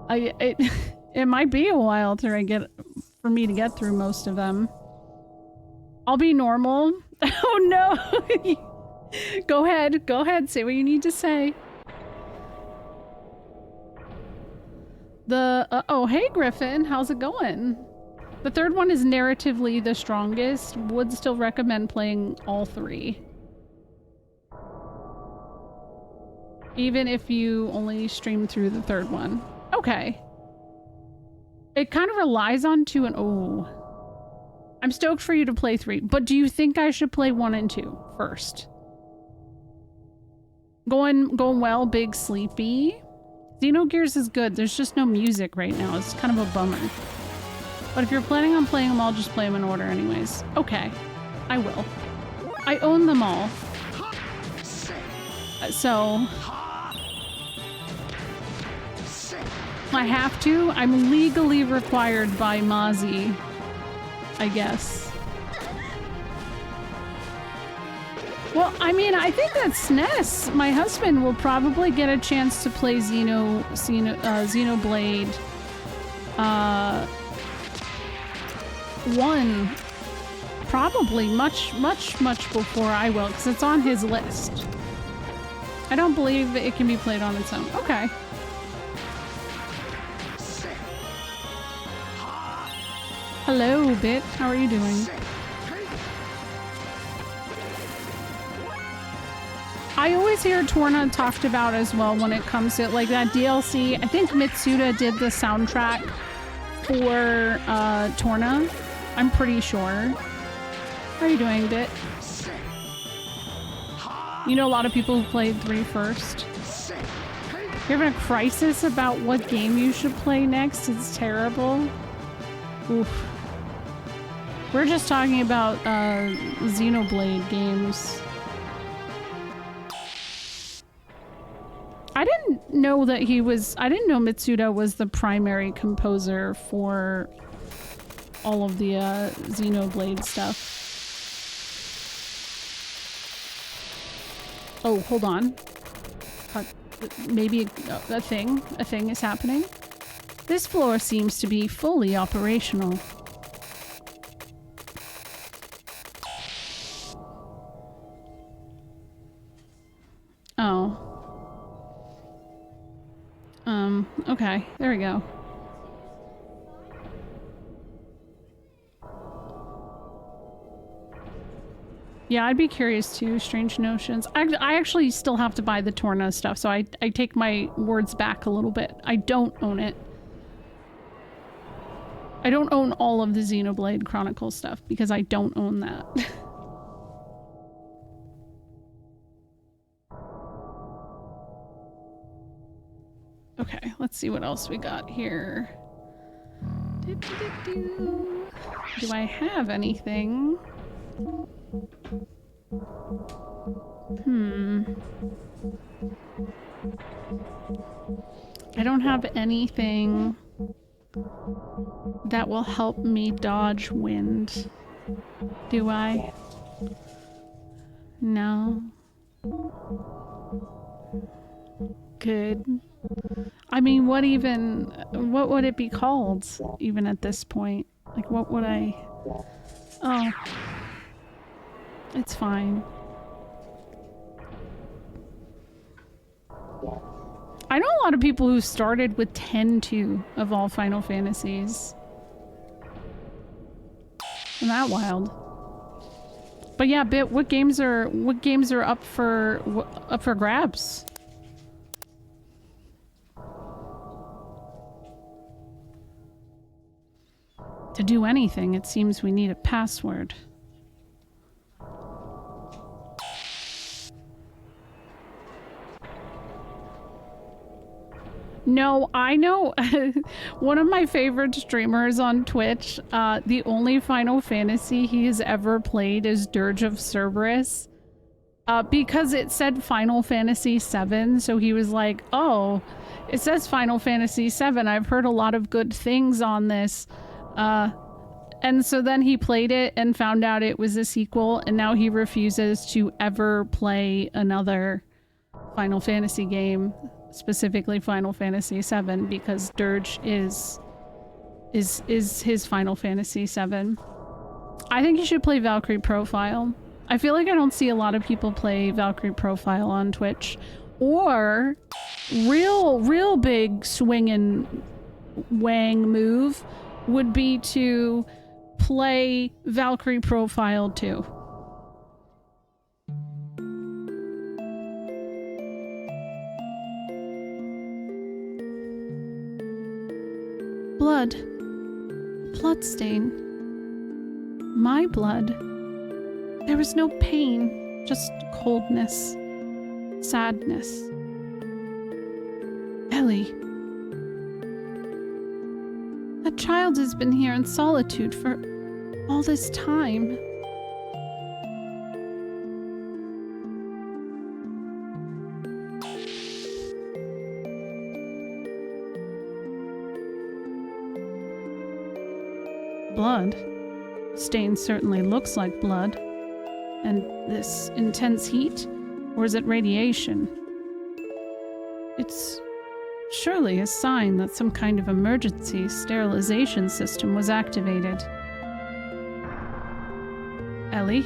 it might be a while for me to get through most of them. I'll be normal. Oh no! Go ahead, say what you need to say. Oh, hey Griffin, how's it going? The 3rd one is narratively the strongest. Would still recommend playing all 3. Even if you only stream through the 3rd one. Okay. It kind of relies on 2 and... Oh. I'm stoked for you to play 3, but do you think I should play 1 and 2 first? Going well, big sleepy. Xenogears is good. There's just no music right now. It's kind of a bummer. But if you're planning on playing them all, just play them in order anyways. Okay. I will. I own them all. So... I have to. I'm legally required by Mozzie, I guess. Well, I mean, I think that's SNES. My husband will probably get a chance to play Xenoblade 1 probably much before I will, because it's on his list. I don't believe it can be played on its own. Okay. Hello, Bit. How are you doing? I always hear Torna talked about as well when it comes to like that DLC. I think Mitsuda did the soundtrack for Torna. I'm pretty sure. How are you doing, Bit? You know a lot of people who played 3 first. You're having a crisis about what game you should play next? It's terrible. Oof. We're just talking about Xenoblade games. I didn't know that I didn't know Mitsuda was the primary composer for all of the Xenoblade stuff. Oh, hold on. Maybe a thing is happening. This floor seems to be fully operational. Oh. Okay, there we go. Yeah, I'd be curious too. Strange Notions. I actually still have to buy the Torna stuff, so I take my words back a little bit. I don't own it. I don't own all of the Xenoblade Chronicles stuff because I don't own that. Okay, let's see what else we got here. Do I have anything? I don't have anything that will help me dodge wind, do I? No. Good. I mean, what would it be called, even at this point? Like, what would I... Oh. It's fine. I know a lot of people who started with 10-2 of all Final Fantasies. Isn't that wild? But yeah, Bit, what games are up for grabs? To do anything, it seems we need a password. No, I know one of my favorite streamers on Twitch, the only Final Fantasy he has ever played is Dirge of Cerberus. Because it said Final Fantasy VII, so he was like, oh, it says Final Fantasy VII. I've heard a lot of good things on this. And so then he played it and found out it was a sequel, and now he refuses to ever play another Final Fantasy game, specifically Final Fantasy VII, because Dirge is his Final Fantasy VII. I think you should play Valkyrie Profile. I feel like I don't see a lot of people play Valkyrie Profile on Twitch. Or real big swing and wang move would be to play Valkyrie Profile too. Blood. Bloodstain. My blood. There was no pain, just coldness. Sadness. Ellie. That child has been here in solitude for all this time. Blood. Stain certainly looks like blood. And this intense heat? Or is it radiation? It's surely a sign that some kind of emergency sterilization system was activated. Ellie?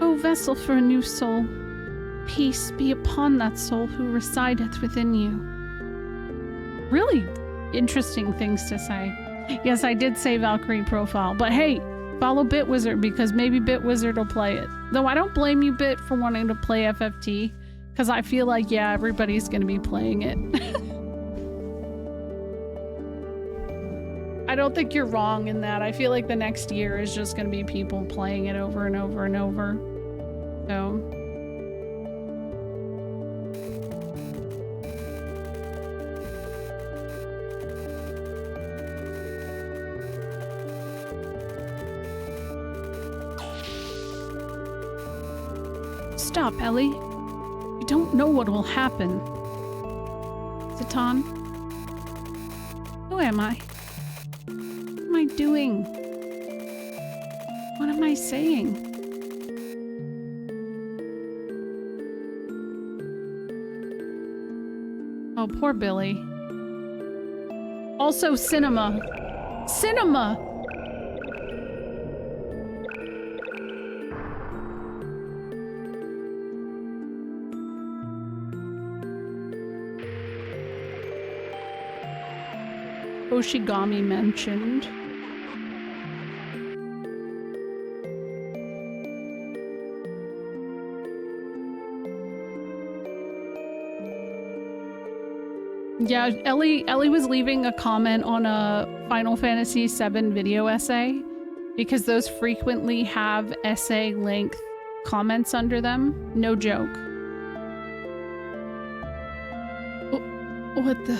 O vessel for a new soul, peace be upon that soul who resideth within you. Really interesting things to say. Yes, I did say Valkyrie Profile, but hey, follow BitWizard because maybe BitWizard will play it. Though I don't blame you, Bit, for wanting to play FFT, because I feel like, yeah, everybody's going to be playing it. I don't think you're wrong in that. I feel like the next year is just going to be people playing it over and over and over. So... Stop, Ellie. You don't know what will happen. Zatan? Who am I? What am I doing? What am I saying? Oh, poor Billy. Also, cinema. Cinema! Oshigami mentioned. Yeah, Ellie was leaving a comment on a Final Fantasy VII video essay because those frequently have essay length comments under them. No joke. What the?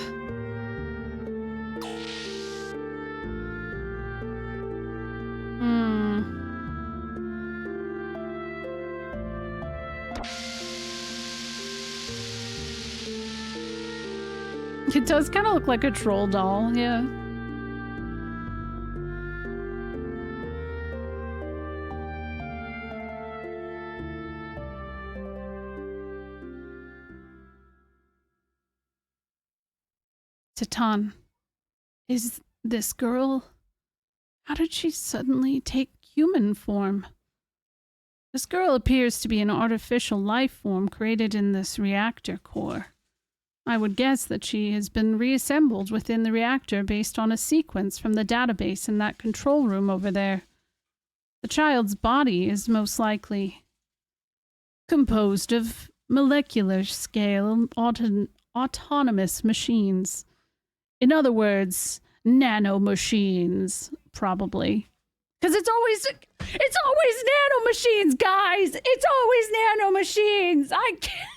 It does kind of look like a troll doll, yeah. Titan, is this girl... How did she suddenly take human form? This girl appears to be an artificial life form created in this reactor core. I would guess that she has been reassembled within the reactor based on a sequence from the database in that control room over there. The child's body is most likely composed of molecular scale autonomous machines. In other words, nanomachines, probably. Because it's always nanomachines, guys! It's always nanomachines! I can't...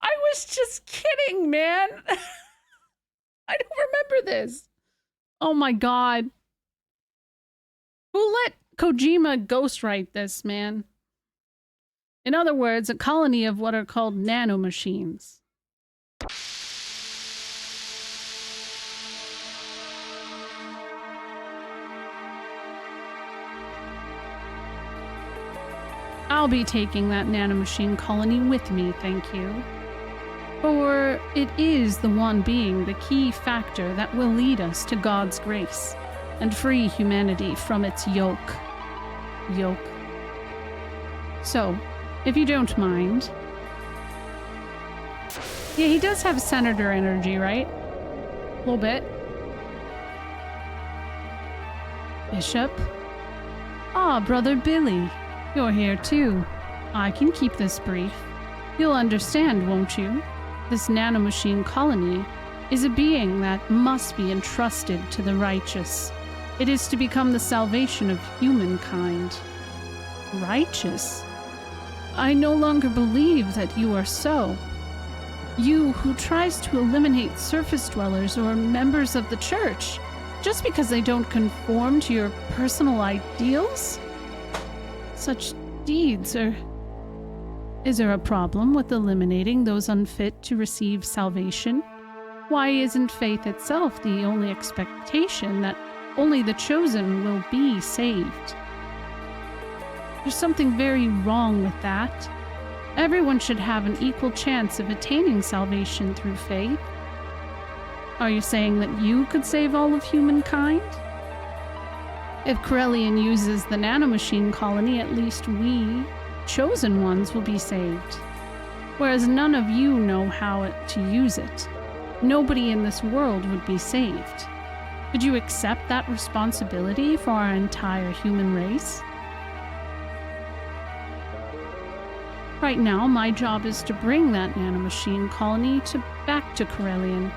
I was just kidding, man! I don't remember this. Oh my god. Who let Kojima ghostwrite this, man? In other words, a colony of what are called nanomachines. I'll be taking that nanomachine colony with me, thank you. For it is the one being the key factor that will lead us to God's grace and free humanity from its yoke. So, if you don't mind... Yeah, he does have senator energy, right? A little bit. Bishop? Ah, Brother Billy. You're here too. I can keep this brief. You'll understand, won't you? This nanomachine colony is a being that must be entrusted to the righteous. It is to become the salvation of humankind. Righteous? I no longer believe that you are so. You who tries to eliminate surface dwellers or members of the church just because they don't conform to your personal ideals? Such deeds are... Is there a problem with eliminating those unfit to receive salvation? Why isn't faith itself the only expectation that only the chosen will be saved? There's something very wrong with that. Everyone should have an equal chance of attaining salvation through faith. Are you saying that you could save all of humankind? If Corellian uses the nanomachine colony, at least we, chosen ones, will be saved. Whereas none of you know how to use it. Nobody in this world would be saved. Could you accept that responsibility for our entire human race? Right now, my job is to bring that nanomachine colony back to Corellian.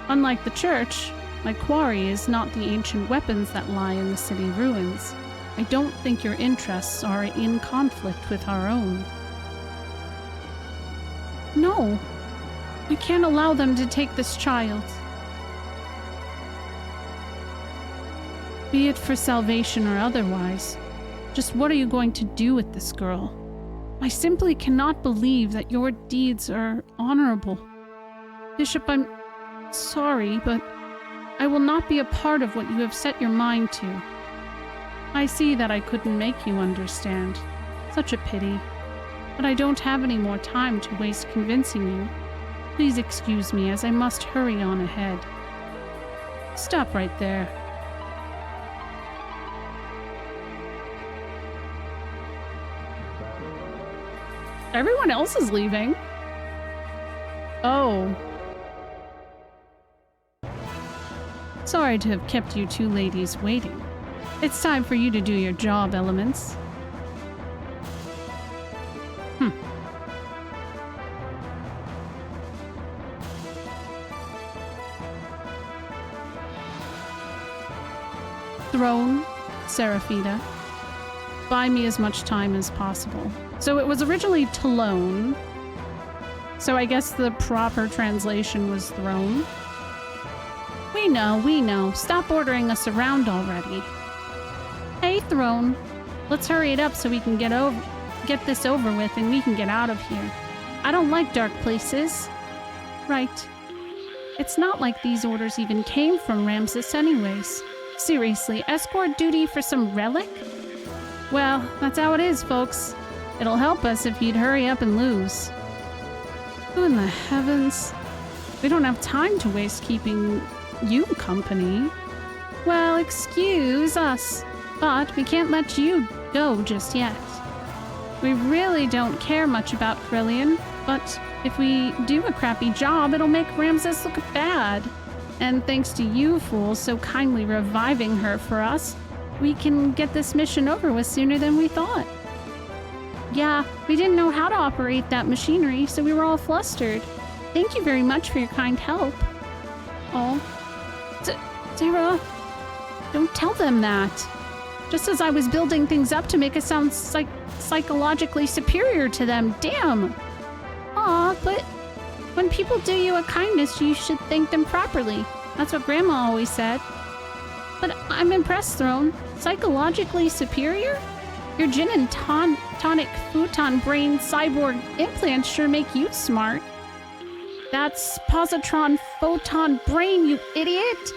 Unlike the church, my quarry is not the ancient weapons that lie in the city ruins. I don't think your interests are in conflict with our own. No, I can't allow them to take this child. Be it for salvation or otherwise, just what are you going to do with this girl? I simply cannot believe that your deeds are honorable. Bishop, I'm sorry, but I will not be a part of what you have set your mind to. I see that I couldn't make you understand. Such a pity. But I don't have any more time to waste convincing you. Please excuse me as I must hurry on ahead. Stop right there. Everyone else is leaving. Oh. Sorry to have kept you two ladies waiting. It's time for you to do your job, Elements. Throne, Seraphita. Buy me as much time as possible. So it was originally Talone. So I guess the proper translation was throne. We know. Stop ordering us around already. Hey, throne. Let's hurry it up so we can get this over with and we can get out of here. I don't like dark places. Right. It's not like these orders even came from Ramses anyways. Seriously, escort duty for some relic? Well, that's how it is, folks. It'll help us if you'd hurry up and lose. Who in the heavens? We don't have time to waste keeping you company. Well, excuse us, but we can't let you go just yet. We really don't care much about Krillian, but if we do a crappy job, it'll make Ramses look bad. And thanks to you fools so kindly reviving her for us, we can get this mission over with sooner than we thought. Yeah, we didn't know how to operate that machinery, so we were all flustered. Thank you very much for your kind help. Oh. Sarah, don't tell them that. Just as I was building things up to make us sound psychologically superior to them. Damn. Aw, but when people do you a kindness, you should thank them properly. That's what Grandma always said. But I'm impressed, Throne. Psychologically superior? Your gin and tonic futon brain cyborg implants sure make you smart. That's positron photon brain, you idiot!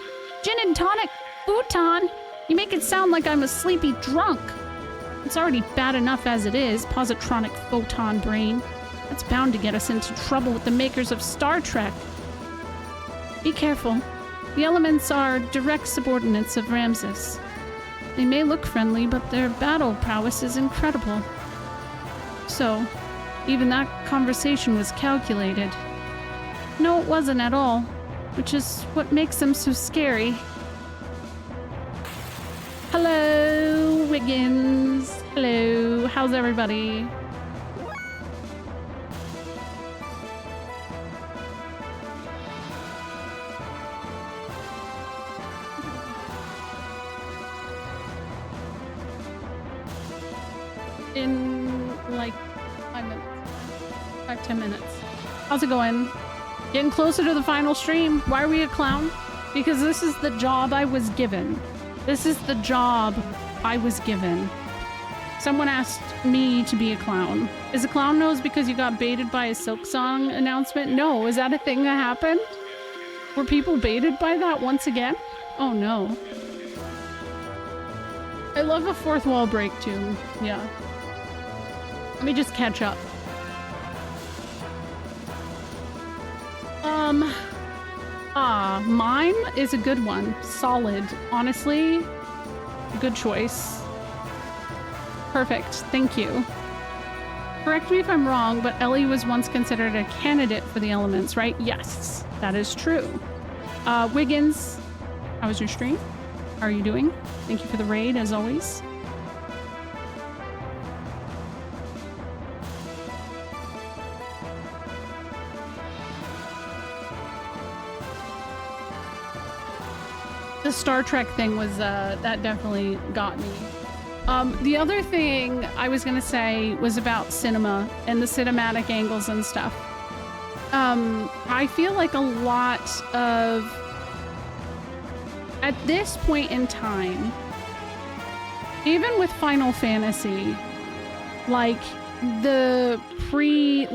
Gin and tonic futon! You make it sound like I'm a sleepy drunk. It's already bad enough as it is, positronic photon brain. That's bound to get us into trouble with the makers of Star Trek. Be careful. The elements are direct subordinates of Ramses. They may look friendly, but their battle prowess is incredible. So, even that conversation was calculated. No, it wasn't at all, which is what makes them so scary. Hello, Wiggins. Hello, how's everybody? In like 5 minutes. 5-10 minutes. How's it going? Getting closer to the final stream. Why are we a clown? Because this is the job I was given. This is the job I was given. Someone asked me to be a clown. Is a clown nose because you got baited by a Silk Song announcement? No. Is that a thing that happened? Were people baited by that once again? Oh no. I love a fourth wall break too. Yeah. Let me just catch up. Mime is a good one. Solid. Honestly, good choice. Perfect. Thank you. Correct me if I'm wrong, but Ellie was once considered a candidate for the elements, right? Yes, that is true. Wiggins, how was your stream? How are you doing? Thank you for the raid, as always. The Star Trek thing was, that definitely got me. The other thing I was gonna say was about cinema and the cinematic angles and stuff. I feel like a lot of... At this point in time, even with Final Fantasy, like the pre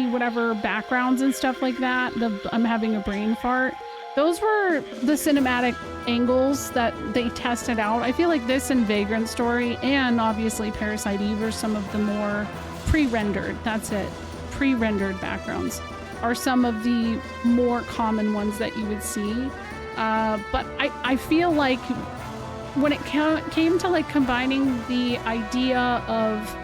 whatever backgrounds and stuff like that, I'm having a brain fart. Those were the cinematic angles that they tested out. I feel like this and Vagrant Story and obviously Parasite Eve are some of the more pre-rendered, that's it, pre-rendered backgrounds are some of the more common ones that you would see. But I feel like when it came to like combining the idea of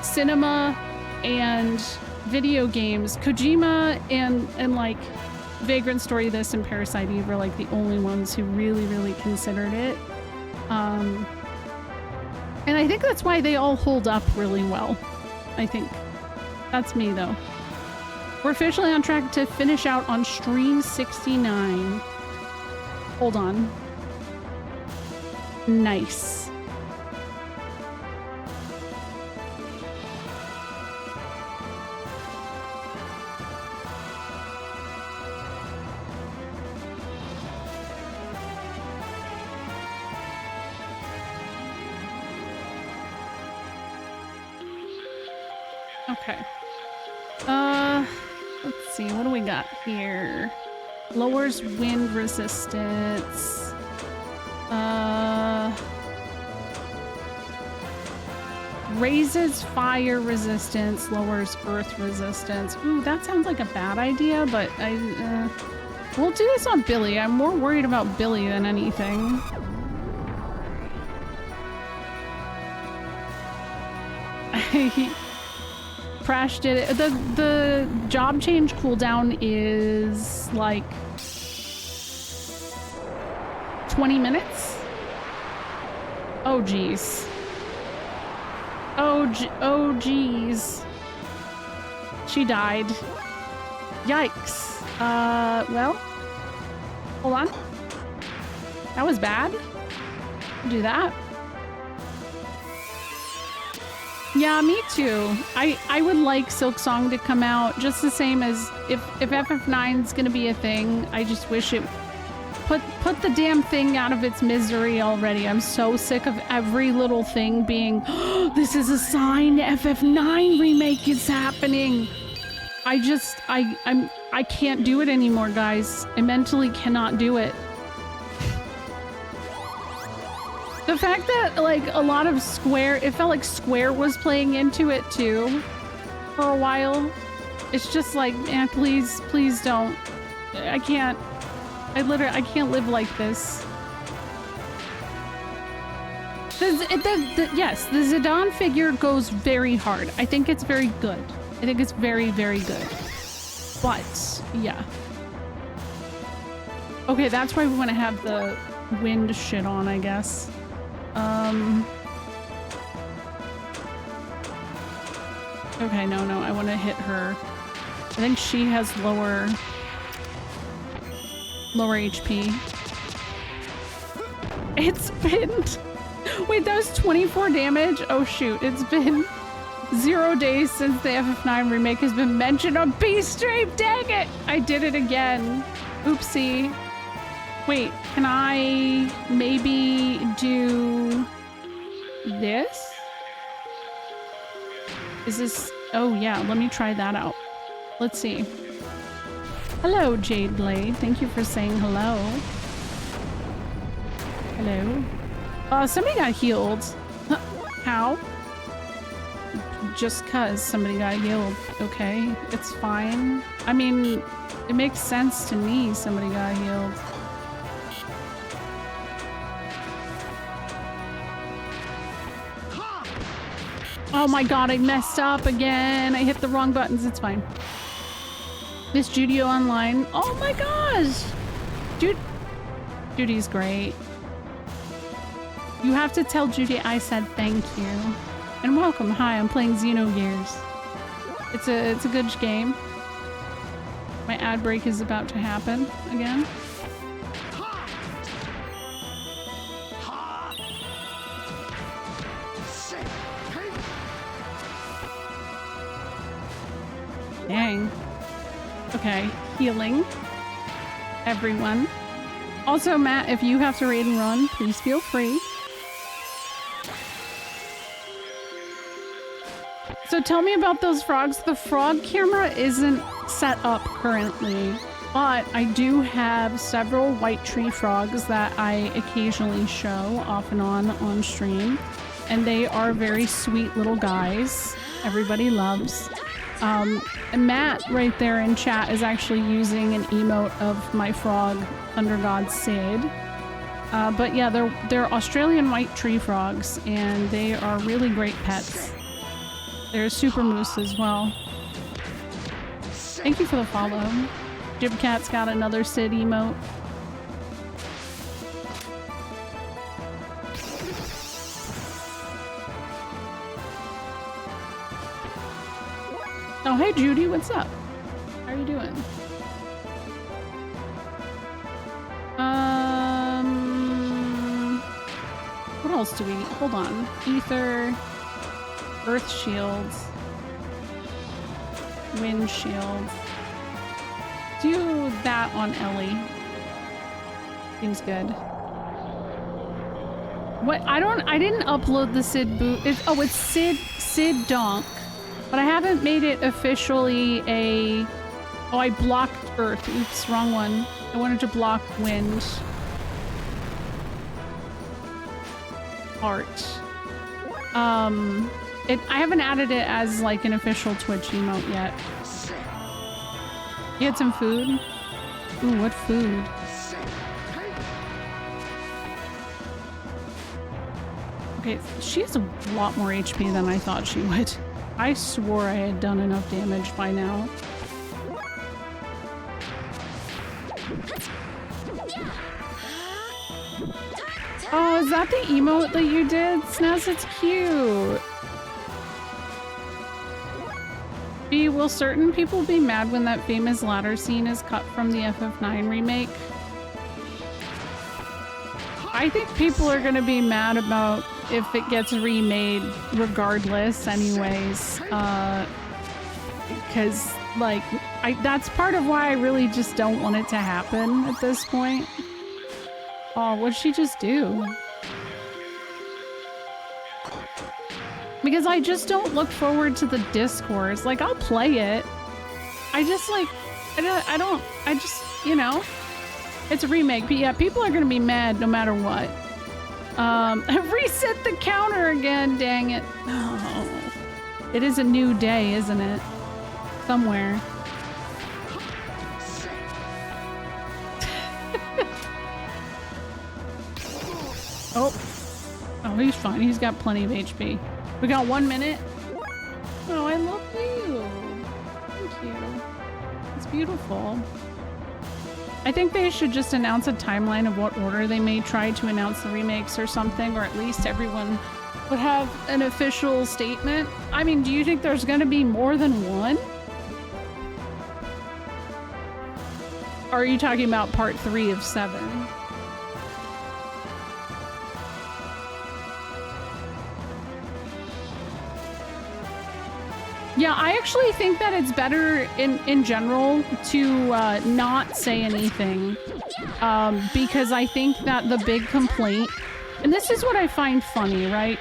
cinema and video games, Kojima and like Vagrant Story, this and Parasite Eve were like the only ones who really considered it. And I think that's why they all hold up really well. I think. That's me though. We're officially on track to finish out on stream 69. Hold on. Nice. Okay. Let's see. What do we got here? Lowers wind resistance. Raises fire resistance, lowers earth resistance. Ooh, that sounds like a bad idea, but we'll do this on Billy. I'm more worried about Billy than anything. Crash did it. The job change cooldown is like 20 minutes. Oh geez. Oh geez. She died. Yikes. Well, hold on. That was bad. Do that. Yeah, me too. I would like Silk Song to come out just the same as if FF9 is gonna be a thing. I just wish it put the damn thing out of its misery already. I'm so sick of every little thing being, oh, this is a sign FF9 remake is happening. I can't do it anymore, guys. I mentally cannot do it. The fact that, like, a lot of Square, it felt like Square was playing into it too for a while. It's just like, man, please don't. I can't live like this. Yes, the Zidane figure goes very hard. I think it's very good. I think it's very, very good. But, yeah. Okay, that's why we want to have the wind shit on, I guess. Okay, no, I want to hit her. I think she has lower HP. It's been... Wait, that was 24 damage? Oh shoot, it's been 0 days since the FF9 remake has been mentioned on B-Stream. Dang it! I did it again. Oopsie. Wait, can I maybe do this? Is this... Oh yeah, let me try that out. Let's see. Hello, Jade Blade. Thank you for saying hello. Hello. Somebody got healed. How? Just cause somebody got healed. Okay, it's fine. I mean, it makes sense to me somebody got healed. Oh my god, I messed up again. I hit the wrong buttons. It's fine. Miss Judy online. Oh my gosh! Judy's great. You have to tell Judy I said thank you. And welcome. Hi, I'm playing Xenogears. It's a good game. My ad break is about to happen again. Dang. Okay, healing. Everyone. Also, Matt, if you have to raid and run, please feel free. So tell me about those frogs. The frog camera isn't set up currently, but I do have several white tree frogs that I occasionally show off and on stream. And they are very sweet little guys. Everybody loves. And Matt right there in chat is actually using an emote of my frog, Thunder God Sid. But yeah, they're Australian white tree frogs, and they are really great pets. They're super moose as well. Thank you for the follow. Jibcat's got another Sid emote. Oh, hey Judy, what's up? How are you doing? What else do we... Hold on. Ether... Earth shields. Wind shield. Do that on Ellie. Seems good. What? I didn't upload the Sid boot. It's Sid Donk. But I haven't made it officially a... Oh, I blocked Earth. Oops, wrong one. I wanted to block Wind. Art. I haven't added it as like an official Twitch emote yet. You had some food? Ooh, what food? Okay, she has a lot more HP than I thought she would. I swore I had done enough damage by now. Oh, is that the emote that you did? Snaz, it's cute. B, will certain people be mad when that famous ladder scene is cut from the FF9 remake? I think people are gonna be mad about if it gets remade regardless anyways. Because, like, that's part of why I really just don't want it to happen at this point. Oh, what'd she just do? Because I just don't look forward to the discourse. Like, I'll play it. I just, like, I just, you know, it's a remake. But yeah, people are gonna be mad no matter what. Reset the counter again, dang it. Oh. It is a new day, isn't it? Somewhere. Oh. Oh, he's fine. He's got plenty of HP. We got 1 minute. Oh, I love you. Thank you. It's beautiful. I think they should just announce a timeline of what order they may try to announce the remakes or something, or at least everyone would have an official statement. I mean, do you think there's going to be more than one? Or are you talking about part 3 of 7? Yeah, I actually think that it's better in general to not say anything because I think that the big complaint, and this is what I find funny, right?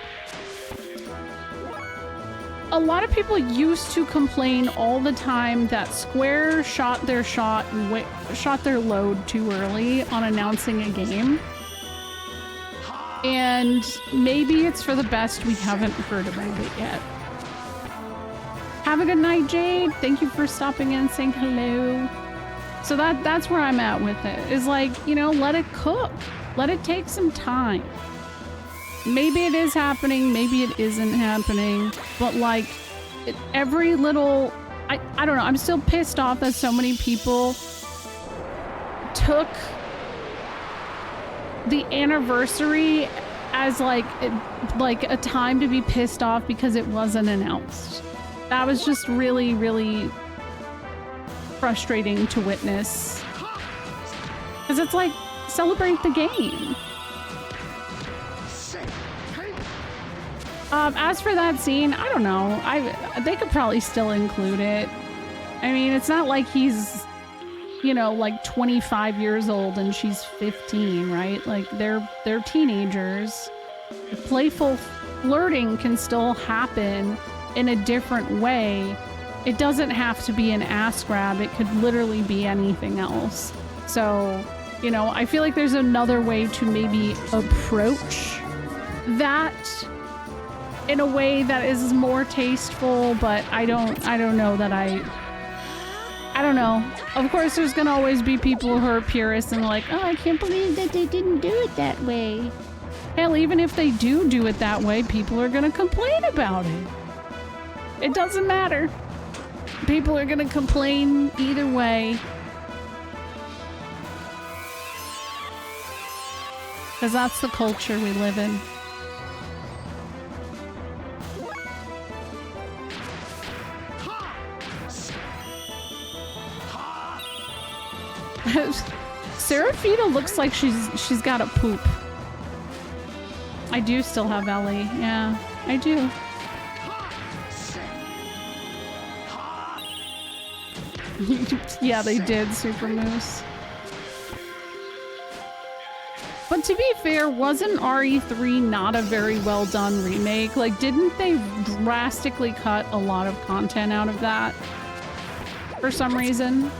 A lot of people used to complain all the time that Square shot their load too early on announcing a game. And maybe it's for the best we haven't heard about it yet. Have a good night, Jade. Thank you for stopping in and saying hello. So that's where I'm at with it. Is like, you know, let it cook. Let it take some time. Maybe it is happening, maybe it isn't happening, but like every little, I don't know, I'm still pissed off that so many people took the anniversary as like a time to be pissed off because it wasn't announced. That was just really, really frustrating to witness. Because it's like, celebrate the game. As for that scene, I don't know. They could probably still include it. I mean, it's not like he's, you know, like 25 years old and she's 15, right? Like, they're teenagers. Playful flirting can still happen in a different way. It doesn't have to be an ass grab. It could literally be anything else. So, you know, I feel like there's another way to maybe approach that in a way that is more tasteful, but I don't know that I don't know. Of course, there's gonna always be people who are purists and like, oh, I can't believe that they didn't do it that way. Hell, even if they do it that way, people are gonna complain about it. It doesn't matter. People are gonna complain either way. Because that's the culture we live in. Seraphina looks like she's got a poop. I do still have Ellie. Yeah, I do. Yeah, they did, Super Moose. But to be fair, wasn't RE3 not a very well done remake? Like, didn't they drastically cut a lot of content out of that for some reason?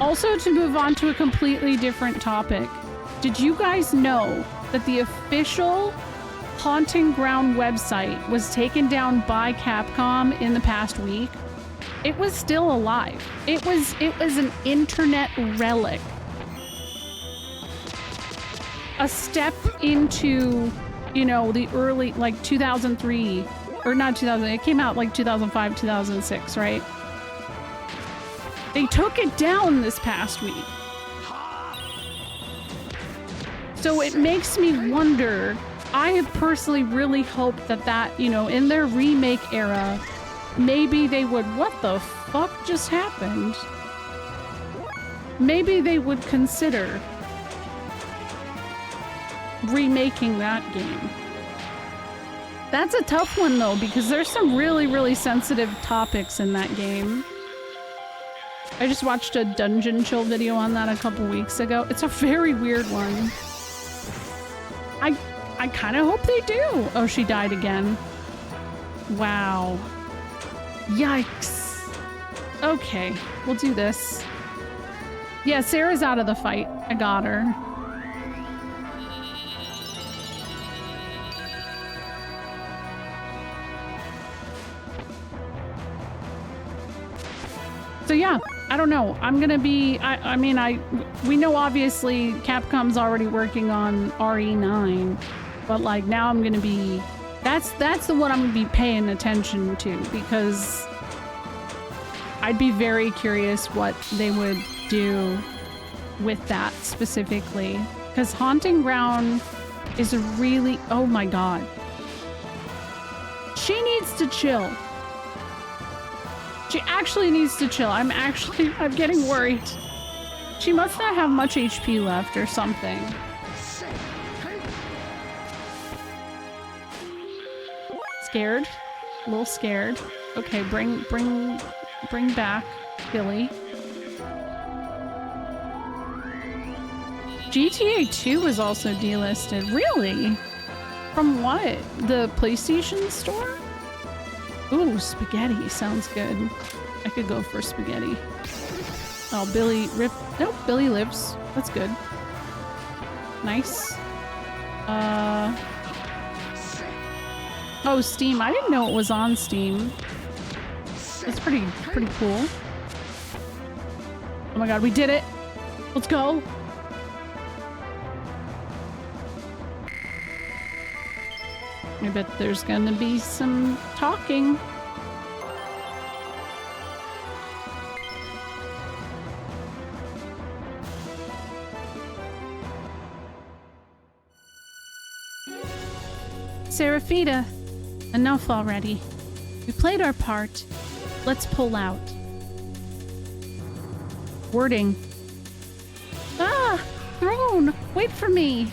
Also, to move on to a completely different topic, did you guys know that the official Haunting Ground website was taken down by Capcom in the past week? It was still alive. It was an internet relic. A step into, you know, the early, like 2003, or not 2000, it came out like 2005, 2006, right? They took it down this past week. So it makes me wonder, I personally really hope that, you know, in their remake era, maybe they would, what the fuck just happened? Maybe they would consider remaking that game. That's a tough one though, because there's some really, really sensitive topics in that game. I just watched a Dungeon Chill video on that a couple weeks ago. It's a very weird one. I kind of hope they do. Oh, she died again. Wow. Yikes. Okay, we'll do this. Yeah, Sarah's out of the fight. I got her. So yeah, I don't know. I'm gonna be, I mean, we know obviously Capcom's already working on RE9, but like now I'm gonna be, that's the one I'm gonna be paying attention to, because I'd be very curious what they would do with that specifically. Because Haunting Ground is a really, oh my god. She needs to chill. She actually needs to chill. I'm getting worried. She must not have much HP left or something. Scared? A little scared. Okay, bring back Billy. GTA 2 was also delisted. Really? From what? The PlayStation Store? Ooh, spaghetti sounds good. I could go for spaghetti. Oh, Billy rip. Nope, Billy lives. That's good. Nice. Oh, Steam. I didn't know it was on Steam. That's pretty cool. Oh my god, we did it. Let's go. I bet there's gonna be some talking. Seraphita, enough already. We played our part. Let's pull out. Wording. Ah! Throne! Wait for me!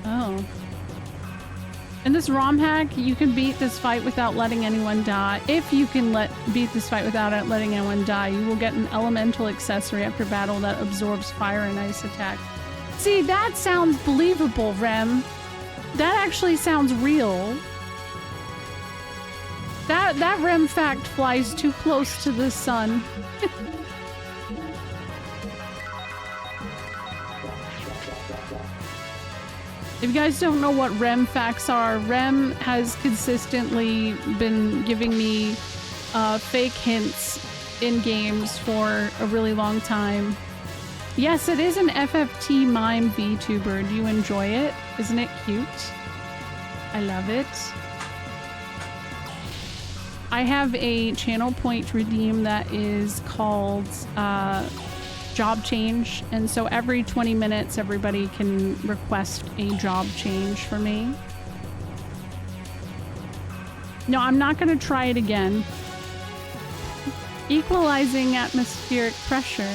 Oh. In this ROM hack, you can beat this fight without letting anyone die. If you can beat this fight without letting anyone die, you will get an elemental accessory after battle that absorbs fire and ice attack. See, that sounds believable, Rem. That actually sounds real. That Rem fact flies too close to the sun. If you guys don't know what Rem facts are, Rem has consistently been giving me fake hints in games for a really long time. Yes, it is an FFT mime VTuber. Do you enjoy it? Isn't it cute? I love it. I have a channel point to redeem that is called job change, and so every 20 minutes everybody can request a job change for me. No, I'm not going to try it again. Equalizing atmospheric pressure.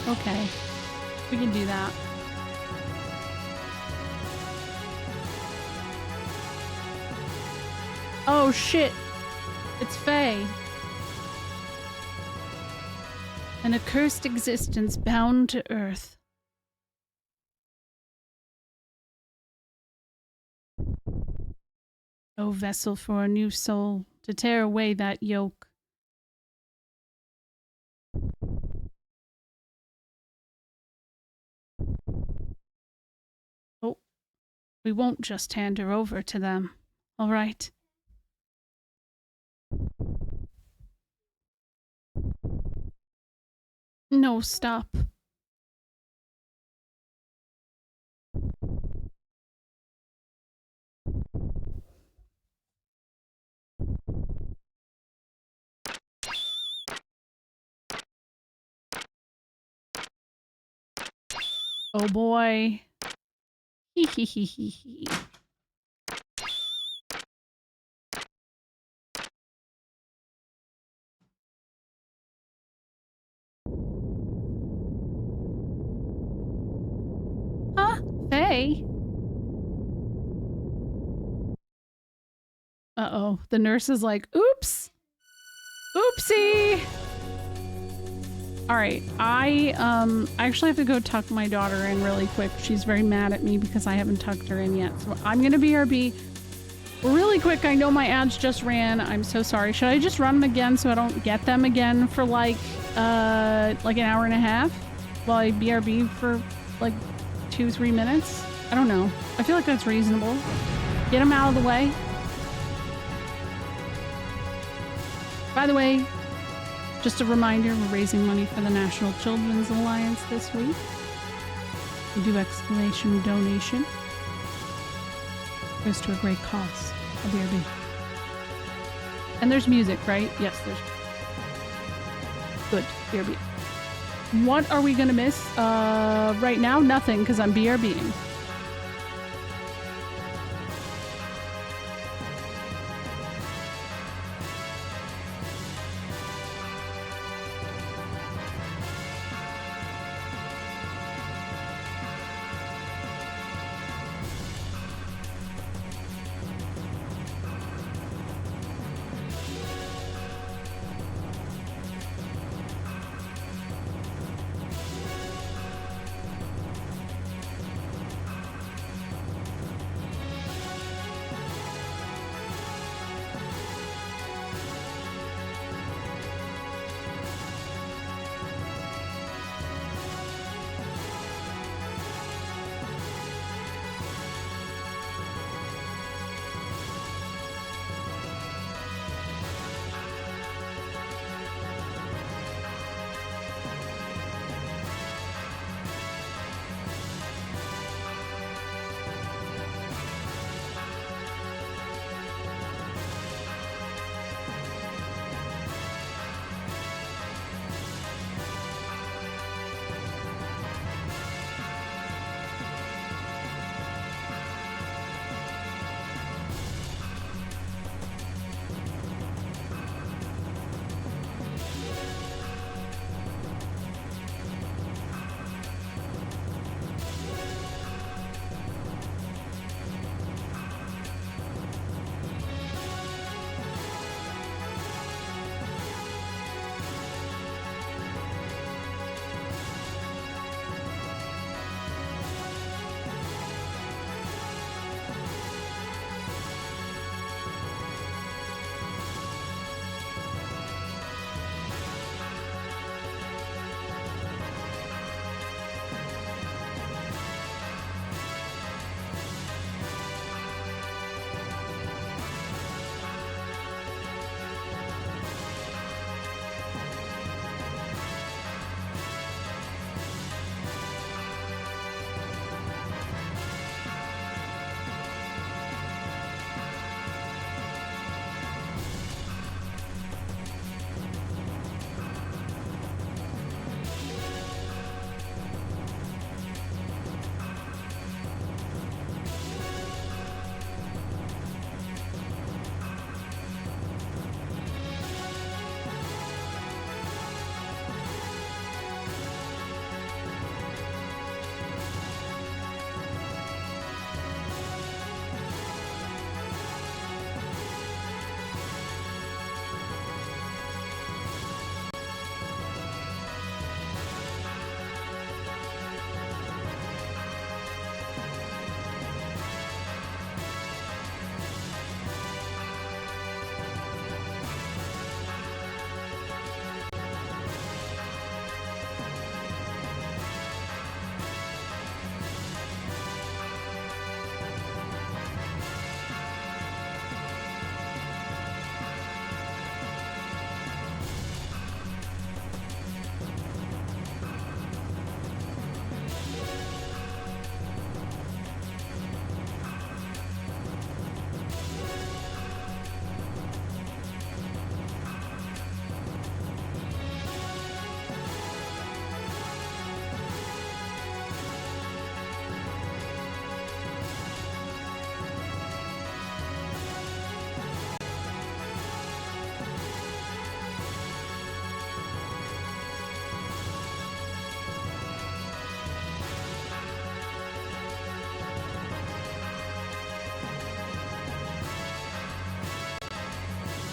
Okay, we can do that. Oh shit, It's Faye. An accursed existence bound to Earth. O vessel for a new soul, to tear away that yoke. Oh, we won't just hand her over to them, all right? No, stop. Oh boy. Hee hee hee hee hee. Huh? Faye? Uh-oh. The nurse is like, oops! Oopsie! Alright, I actually have to go tuck my daughter in really quick. She's very mad at me because I haven't tucked her in yet. So I'm gonna BRB really quick. I know my ads just ran. I'm so sorry. Should I just run them again so I don't get them again for like an hour and a half? While I BRB for like 2-3 minutes? I don't know. I feel like that's reasonable. Get them out of the way. By the way, just a reminder, we're raising money for the National Children's Alliance this week. We do exclamation donation. Goes to a great cause. A BRB. And there's music, right? Yes, there's. Good. BRB. What are we gonna miss? Right now, nothing, because I'm BRBing.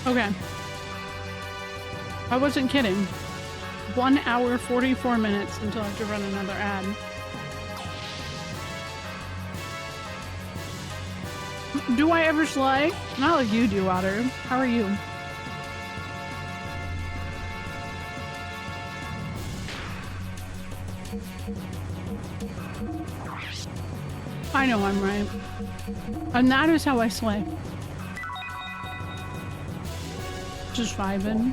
Okay. I wasn't kidding. 1 hour, 44 minutes until I have to run another ad. Do I ever slay? Not like you do, Otter. How are you? I know I'm right. And that is how I slay. Just vibing.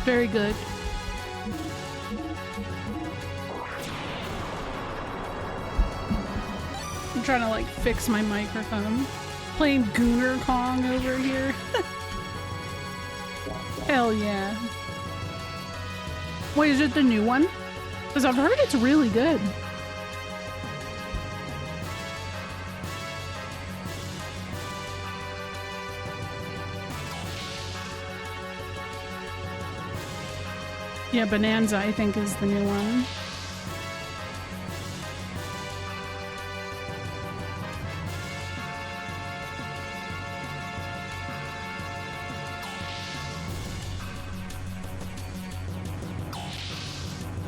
Very good. I'm trying to like fix my microphone. Playing Gooner Kong over here. Hell yeah. Wait, is it the new one? Because I've heard it's really good. Yeah, Bonanza, I think, is the new one.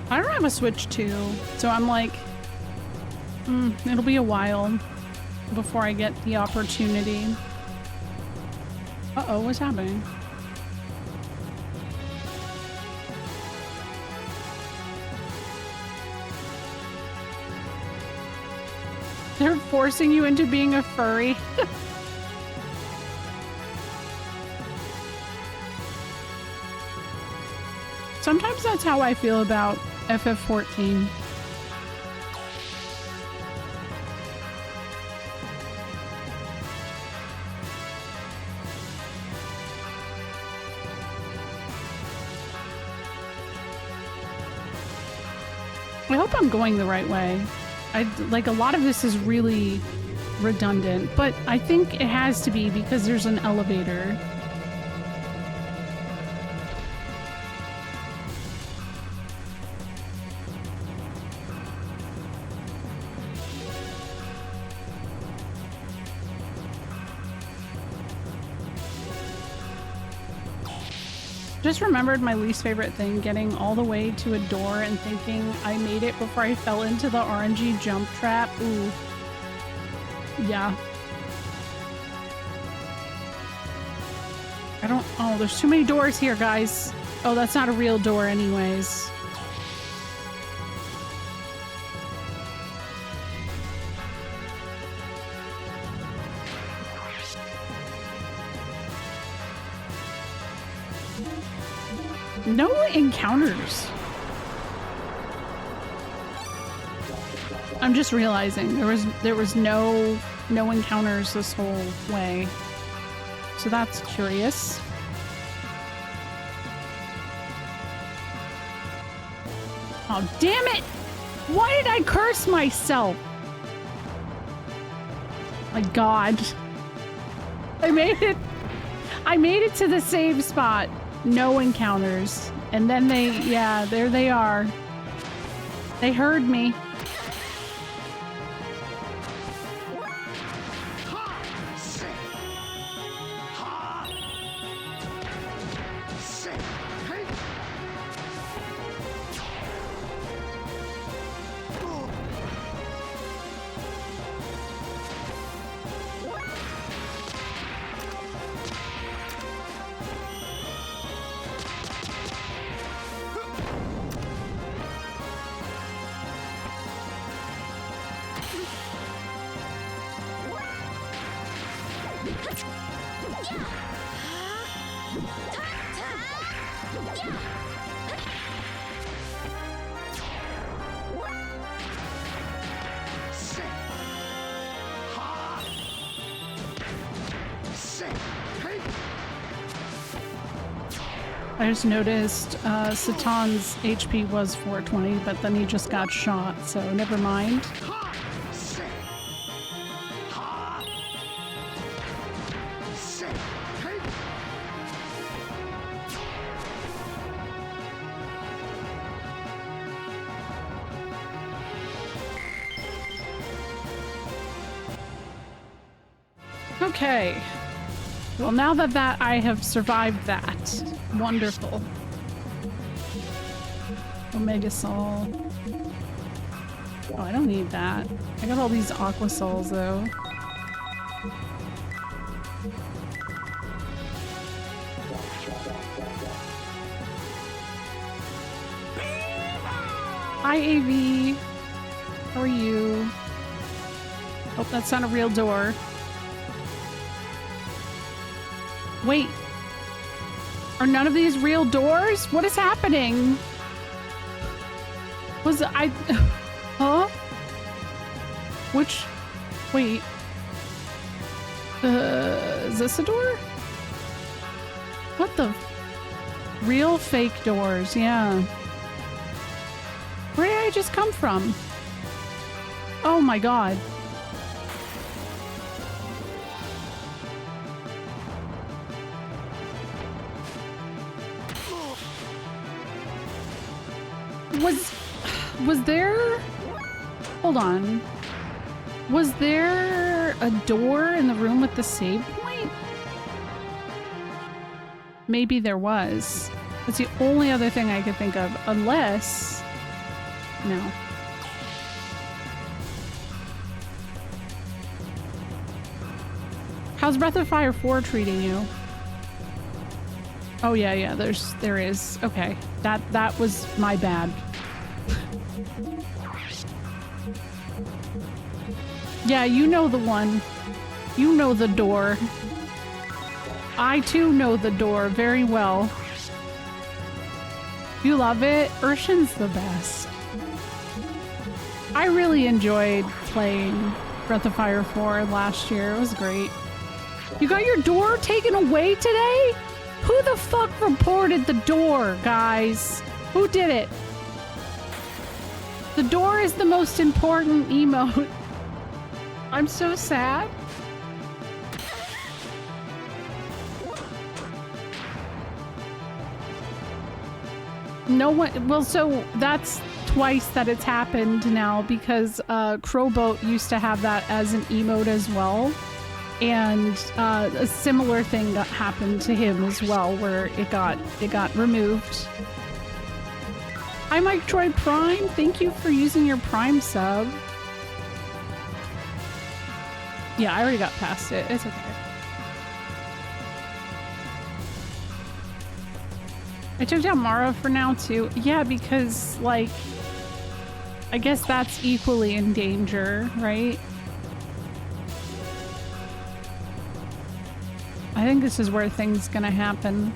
I don't have a Switch 2, so I'm like, it'll be a while before I get the opportunity. Uh-oh, what's happening? They're forcing you into being a furry. Sometimes that's how I feel about FF14. I hope I'm going the right way. Like, a lot of this is really redundant, but I think it has to be because there's an elevator. Just remembered my least favorite thing, getting all the way to a door and thinking I made it before I fell into the RNG jump trap. Ooh. Yeah. Oh, there's too many doors here, guys. Oh, that's not a real door anyways. No encounters. I'm just realizing there was no encounters this whole way. So that's curious. Oh, damn it! Why did I curse myself? My God. I made it to the save spot. No encounters. And then there they are. They heard me. I just noticed Satan's HP was 420, but then he just got shot, so never mind. Okay. Well, now that I have survived that. Wonderful. Omega Soul. Oh, I don't need that. I got all these Aqua Souls, though. Hi, AV. How are you? Oh, that's not a real door. Wait. Are none of these real doors? What is happening? Was I... Huh? Which... Wait. Is this a door? What the... Real fake doors, yeah. Where did I just come from? Oh my god. Was there... Hold on. Was there a door in the room with the save point? Maybe there was. That's the only other thing I could think of, unless... No. How's Breath of Fire 4 treating you? Oh yeah, there is. Okay. That was my bad. Yeah, you know the one. You know the door. I too know the door very well. You love it? Urshan's the best. I really enjoyed playing Breath of Fire 4 last year. It was great. You got your door taken away today? Who the fuck reported the door, guys? Who did it? The door is the most important emote. I'm so sad. No one... Well, so that's twice that it's happened now because Crowboat used to have that as an emote as well. And a similar thing happened to him as well, where it got removed. Hi, Mike Troy Prime. Thank you for using your Prime sub. Yeah, I already got past it. It's okay. I took down Mara for now too. Yeah, because like, I guess that's equally in danger, right? I think this is where things gonna happen.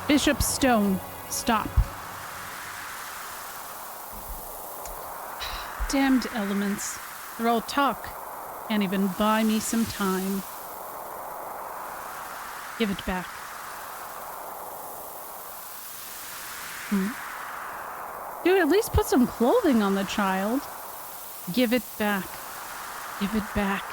Bishop Stone, stop. Damned elements. They're all talk. Can't even buy me some time. Give it back. Dude, at least put some clothing on the child. Give it back. Give it back.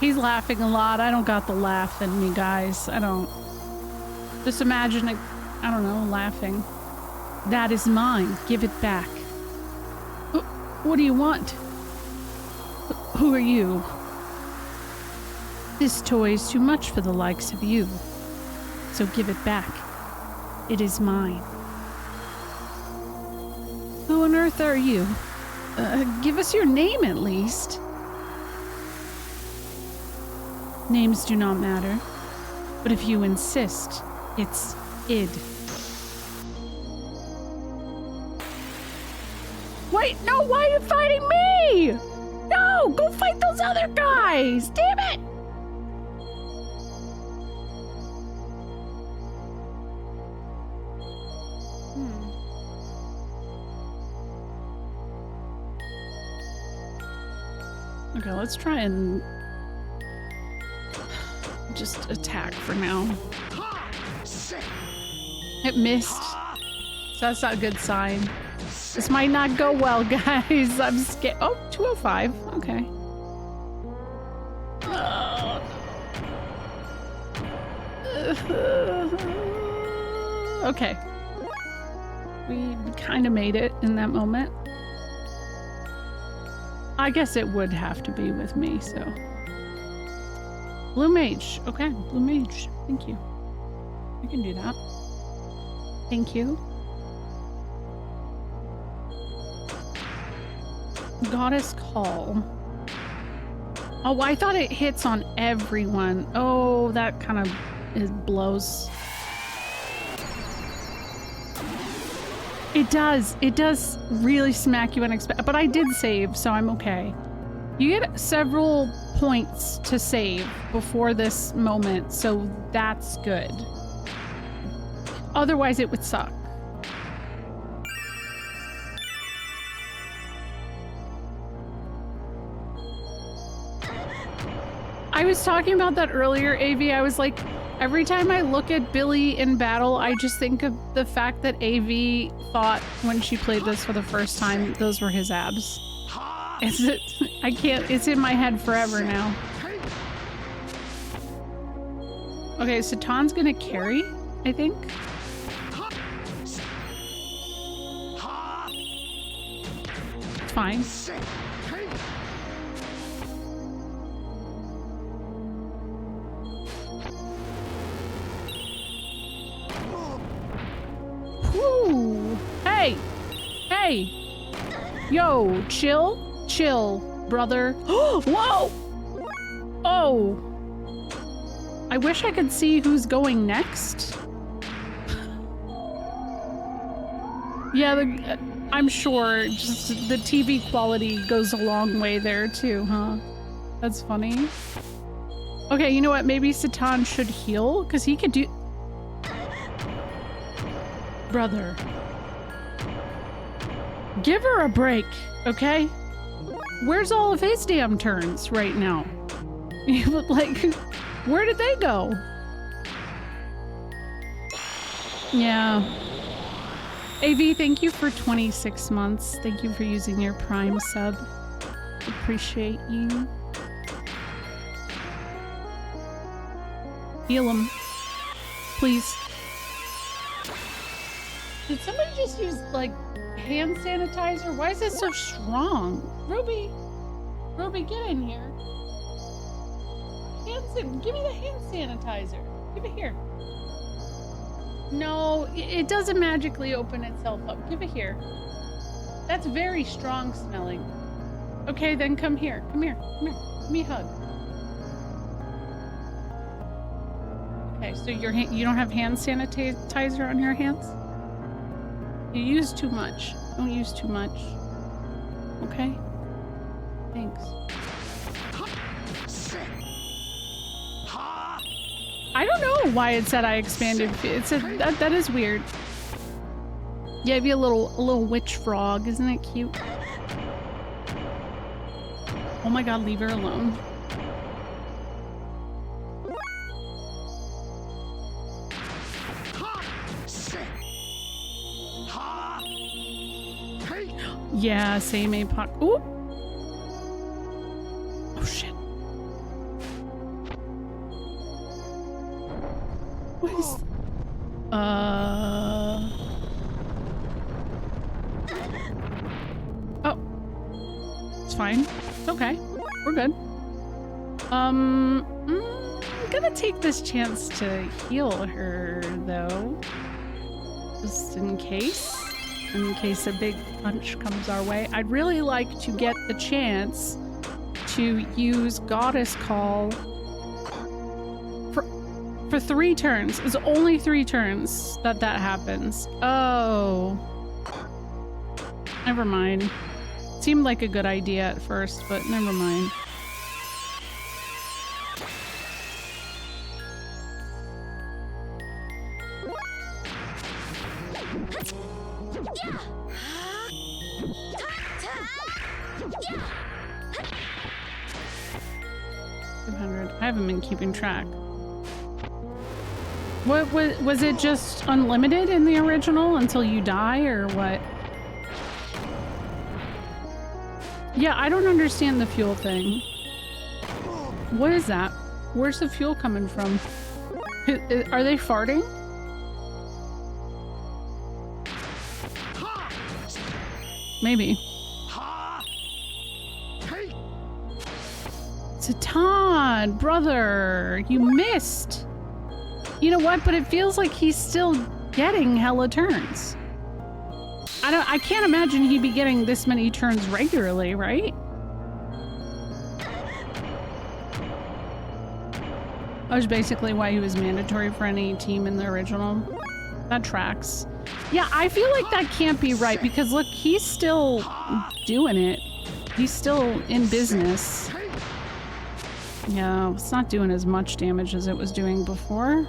He's laughing a lot. I don't got the laugh in me, guys. I don't. Just imagine it, I don't know, laughing. That is mine. Give it back. What do you want? Who are you? This toy is too much for the likes of you. So give it back. It is mine. Who on earth are you? Give us your name at least. Names do not matter. But if you insist, it's id. Wait, no, why are you fighting me? No, go fight those other guys! Damn it! Okay, let's try and just attack for now. It missed. So that's not a good sign. This might not go well, guys. I'm scared. Oh, 205. Okay. Okay. We kind of made it in that moment. I guess it would have to be with me, so. Blue mage. Okay, blue mage. Thank you. I can do that. Thank you. Goddess Call. Oh, I thought it hits on everyone. Oh, that kind of blows. It does. It does really smack you unexpected. But I did save, so I'm okay. You get several points to save before this moment, so that's good. Otherwise, it would suck. I was talking about that earlier, AV. I was like, every time I look at Billy in battle, I just think of the fact that AV thought when she played this for the first time, those were his abs. I can't, it's in my head forever now. Okay, so Tan's gonna carry, I think. It's fine. Whoo! Hey! Hey! Yo, chill? Chill, brother. Whoa! Oh! I wish I could see who's going next. Yeah, I'm sure just the TV quality goes a long way there too, huh? That's funny. Okay, you know what? Maybe Satan should heal, because he could do... Brother. Give her a break, okay? Where's all of his damn turns right now? Like, where did they go? Yeah. AV, thank you for 26 months. Thank you for using your Prime sub. Appreciate you. Heal him. Please. Did somebody just use, like, hand sanitizer? Why is it so strong? Ruby! Ruby, get in here. Give me the hand sanitizer. Give it here. No, it doesn't magically open itself up. Give it here. That's very strong smelling. Okay, then come here. Come here. Come here. Give me a hug. Okay, so you don't have hand sanitizer on your hands? You use too much. Don't use too much. Okay? Thanks. I don't know why it said I expanded. It said that is weird. Yeah, be a little witch frog. Isn't it cute? Oh my god, leave her alone. Yeah, same APOC. Ooh! Oh shit. What is... Oh. It's fine. It's okay. We're good. I'm gonna take this chance to heal her, though. Just in case. In case a big punch comes our way. I'd really like to get the chance to use Goddess Call for 3 turns. It's only 3 turns that happens. Oh. Never mind. Seemed like a good idea at first, but never mind. I haven't been keeping track. What was it just unlimited in the original until you die or what? Yeah, I don't understand the fuel thing. What is that? Where's the fuel coming from? Are they farting? Maybe. Satan, brother, you missed. You know what? But it feels like he's still getting hella turns. I can't imagine he'd be getting this many turns regularly, right? That was basically why he was mandatory for any team in the original. That tracks. Yeah, I feel like that can't be right because look, he's still doing it. He's still in business. Yeah, it's not doing as much damage as it was doing before.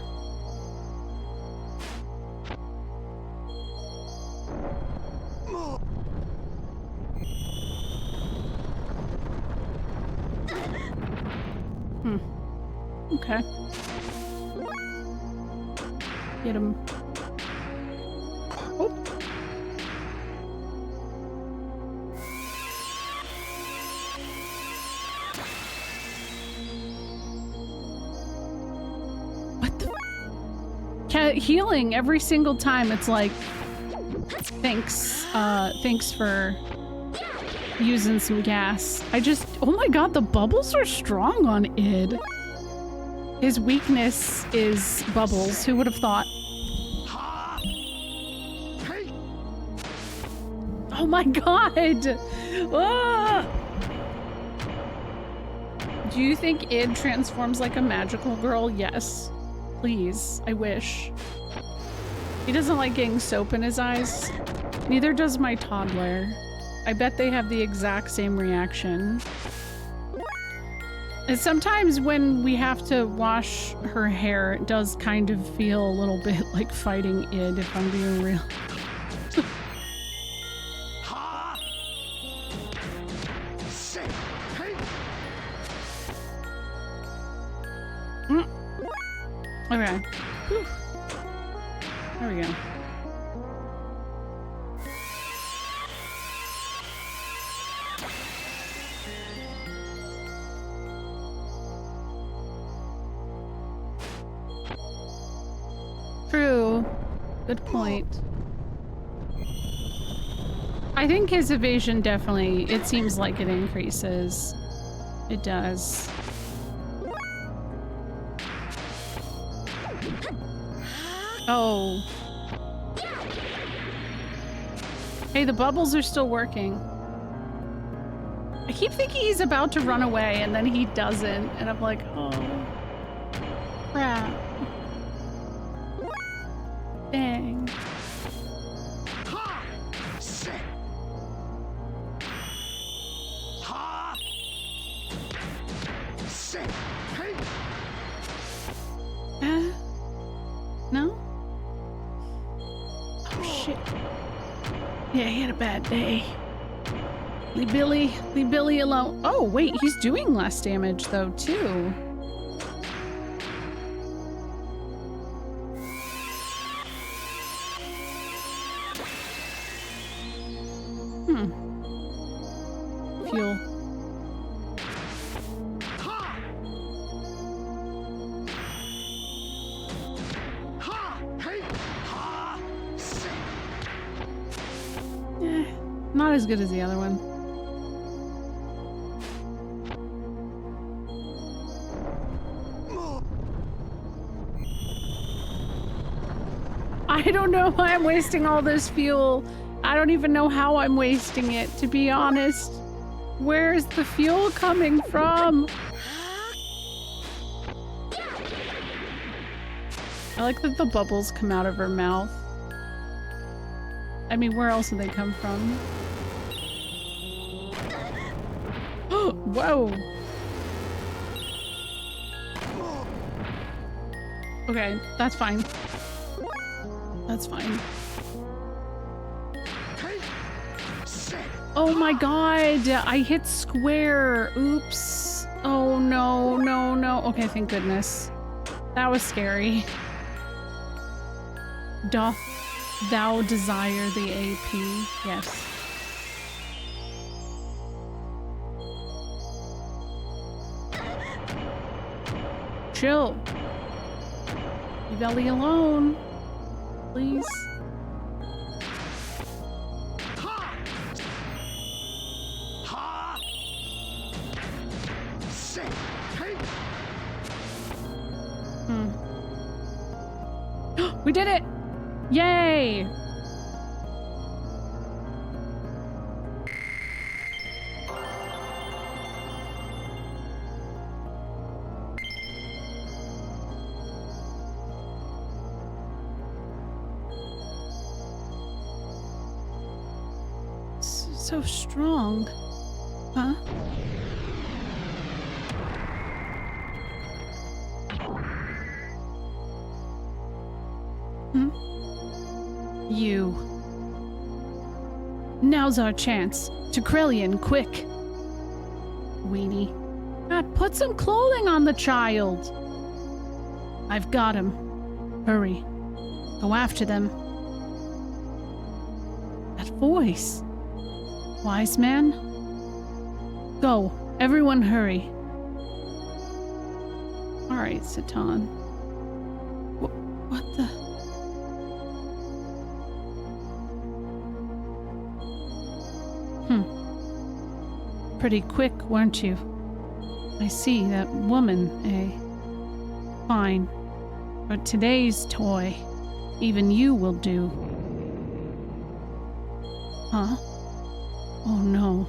Okay. Get him. Oh. What the? Healing every single time. It's like, thanks for using some gas. Oh my god, the bubbles are strong on Id. His weakness is bubbles. Who would have thought? Oh my god! Ah! Do you think Id transforms like a magical girl? Yes. Please. I wish. He doesn't like getting soap in his eyes. Neither does my toddler. I bet they have the exact same reaction. And sometimes when we have to wash her hair, it does kind of feel a little bit like fighting Id, if I'm being real. Okay. Whew. There we go. True. Good point. I think his evasion definitely, it seems like it increases. It does. Oh. Hey, the bubbles are still working. I keep thinking he's about to run away and then he doesn't. And I'm like, oh. Crap. Dang. No? Oh shit. Yeah, he had a bad day. Leave Billy alone. Oh wait, he's doing less damage though too. Fuel. Not as good as the other one. I don't know why I'm wasting all this fuel. I don't even know how I'm wasting it, to be honest. Where's the fuel coming from? I like that the bubbles come out of her mouth. I mean, where else do they come from? Whoa! Okay, that's fine. That's fine. Oh my god! I hit square! Oops. Oh no, no, no. Okay, thank goodness. That was scary. Doth thou desire the AP? Yes. Chill. Leave Ellie alone. Please. We did it! Yay! So strong. Huh? You. Now's our chance. To Krillian, quick. Weenie. God, put some clothing on the child. I've got him. Hurry. Go after them. That voice. Wise man? Go. Everyone hurry. Alright, Satan. What the... Pretty quick, weren't you? I see, that woman, eh? Fine. But today's toy, even you will do. Huh? Oh no.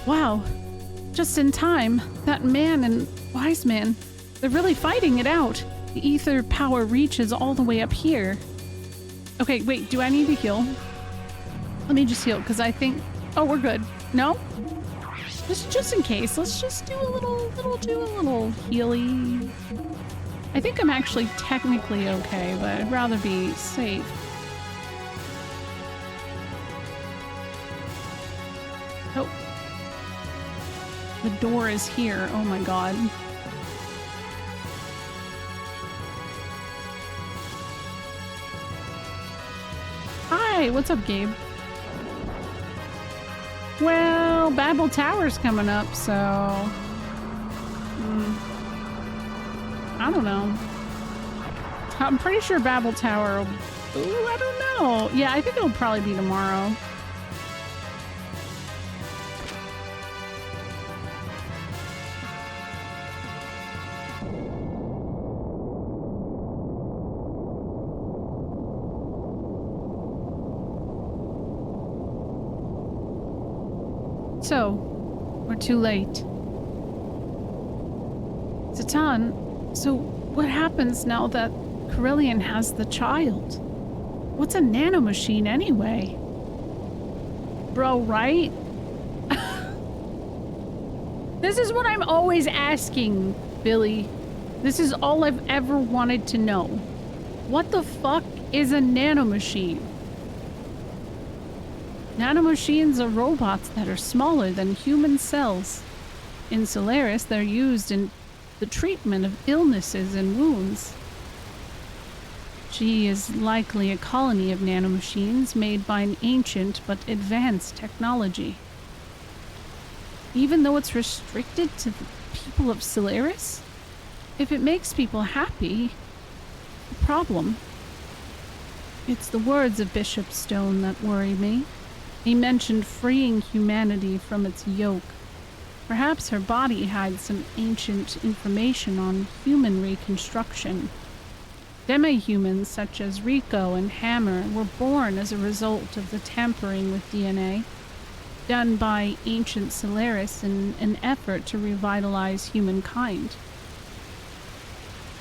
Wow, just in time. That man and Wise Man, they're really fighting it out. The ether power reaches all the way up here. Okay, wait, do I need to heal? Let me just heal, because I think... Oh, we're good. No? Just in case, let's just do a little healy. I think I'm actually technically okay, but I'd rather be safe. Oh. The door is here. Oh my god. Hi, what's up, Gabe? Well, Babel Tower's coming up, so... I don't know. I'm pretty sure Babel Tower will... Ooh, I don't know. Yeah, I think it'll probably be tomorrow. So, we're too late. Satan, so what happens now that Krillian has the child? What's a nanomachine anyway? Bro, right? This is what I'm always asking, Billy. This is all I've ever wanted to know. What the fuck is a nanomachine? Nanomachines are robots that are smaller than human cells. In Solaris, they're used in the treatment of illnesses and wounds. G is likely a colony of nanomachines made by an ancient but advanced technology. Even though it's restricted to the people of Solaris? If it makes people happy, the problem. It's the words of Bishop Stone that worry me. He mentioned freeing humanity from its yoke. Perhaps her body hides some ancient information on human reconstruction. Demi-humans such as Rico and Hammer were born as a result of the tampering with DNA, done by ancient Solaris in an effort to revitalize humankind.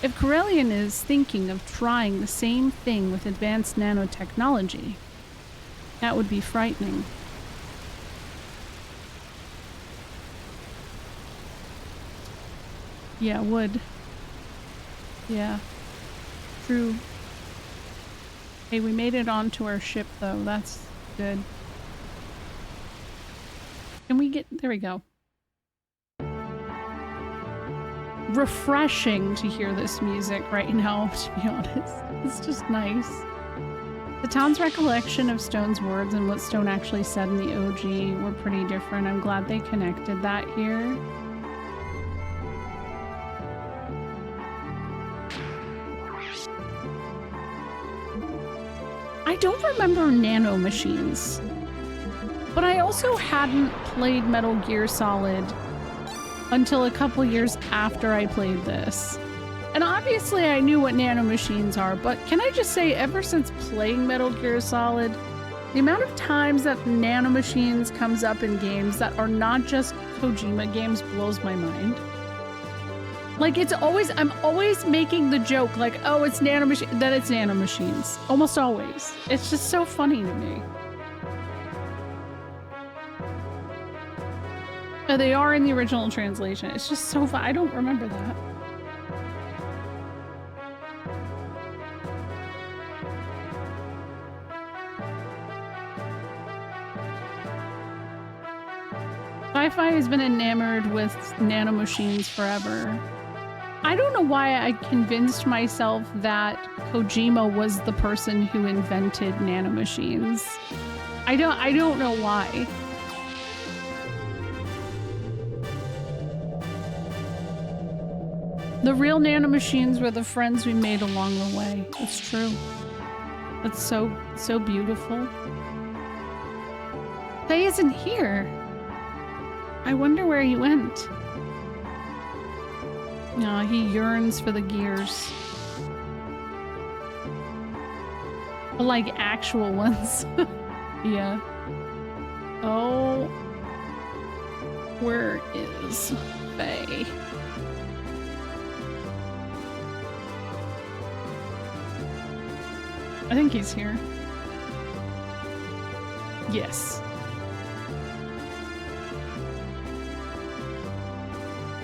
If Krillian is thinking of trying the same thing with advanced nanotechnology, that would be frightening. Yeah, wood. Yeah. True. Hey, we made it onto our ship, though. That's good. Can we get... There we go. Refreshing to hear this music right now, to be honest. It's just nice. The town's recollection of Stone's words and what Stone actually said in the OG were pretty different. I'm glad they connected that here. I don't remember nano machines, but I also hadn't played Metal Gear Solid until a couple years after I played this. And obviously I knew what nano machines are, but can I just say, ever since playing Metal Gear Solid, the amount of times that nano machines comes up in games that are not just Kojima games blows my mind. Like, it's always, I'm always making the joke, like, oh, it's nano machine, then it's nano machines. Almost always. It's just so funny to me. Oh, they are in the original translation. It's just so fun. I don't remember that. Sci-fi has been enamored with nanomachines forever. I don't know why I convinced myself that Kojima was the person who invented nanomachines. I don't know why. The real nanomachines were the friends we made along the way. It's true. That's so beautiful. Faye isn't here. I wonder where he went. No, he yearns for the gears. Like actual ones. Yeah. Oh. Where is Faye? I think he's here. Yes.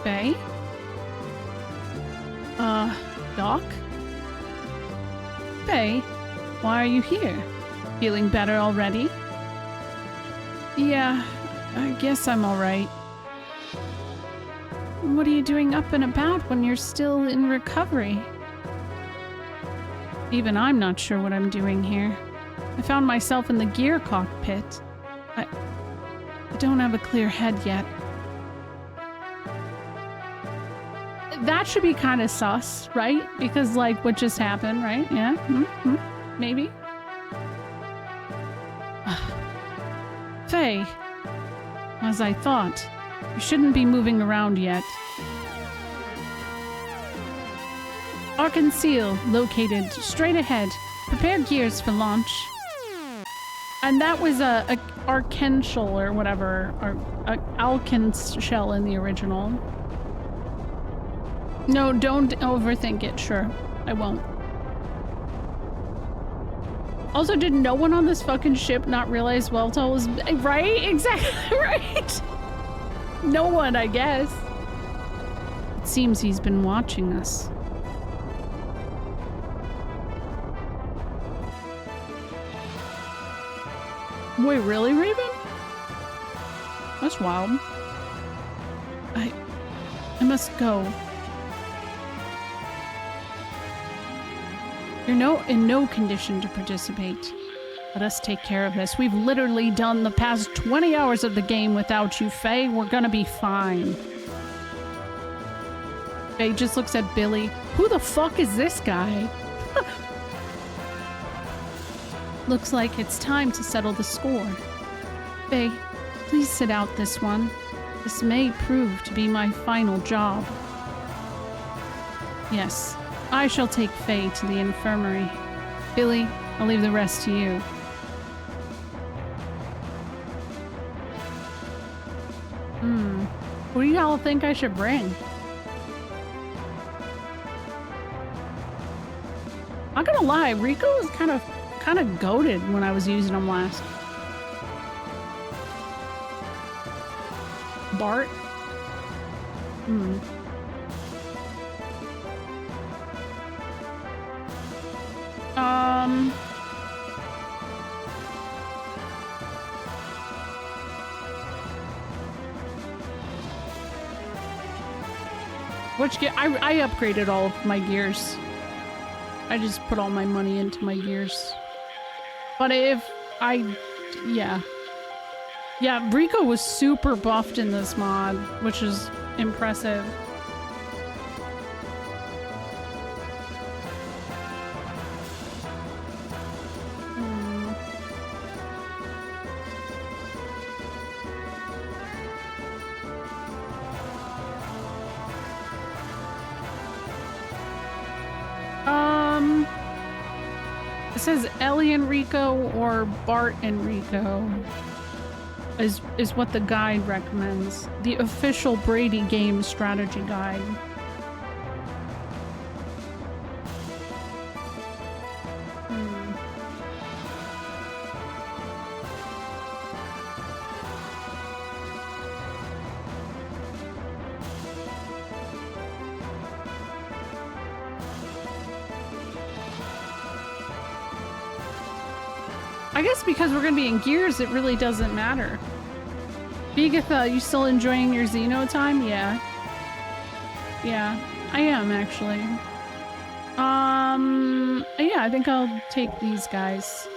Faye? Doc? Faye, why are you here? Feeling better already? Yeah, I guess I'm alright. What are you doing up and about when you're still in recovery? Even I'm not sure what I'm doing here. I found myself in the gear cockpit. I don't have a clear head yet. That should be kind of sus, right? Because, like, what just happened, right? Yeah? Maybe? Faye, as I thought, you shouldn't be moving around yet. Arc and Seal located straight ahead. Prepare gears for launch. And that was a Archangel or whatever, or Alkin shell in the original. No, don't overthink it. Sure, I won't. Also, did no one on this fucking ship not realize Weltel was... Right? Exactly right. No one, I guess. It seems he's been watching us. Wait, really, Raven? That's wild. I must go. You're in no condition to participate. Let us take care of this. We've literally done the past 20 hours of the game without you, Faye. We're gonna be fine. Faye just looks at Billy. Who the fuck is this guy? Looks like it's time to settle the score. Faye, please sit out this one. This may prove to be my final job. Yes. I shall take Faye to the infirmary. Billy, I'll leave the rest to you. What do y'all think I should bring? Not gonna lie, Rico was kind of goated when I was using him last. Which gear? I upgraded all of my gears. I just put all my money into my gears. But if I... yeah. Yeah, Rico was super buffed in this mod, which is impressive. It says Ellie and Rico or Bart and Rico is what the guide recommends. The official Brady game strategy guide. I guess because we're gonna be in Gears, it really doesn't matter. Bigatha, you still enjoying your Xeno time? Yeah. Yeah, I am actually. Yeah, I think I'll take these guys.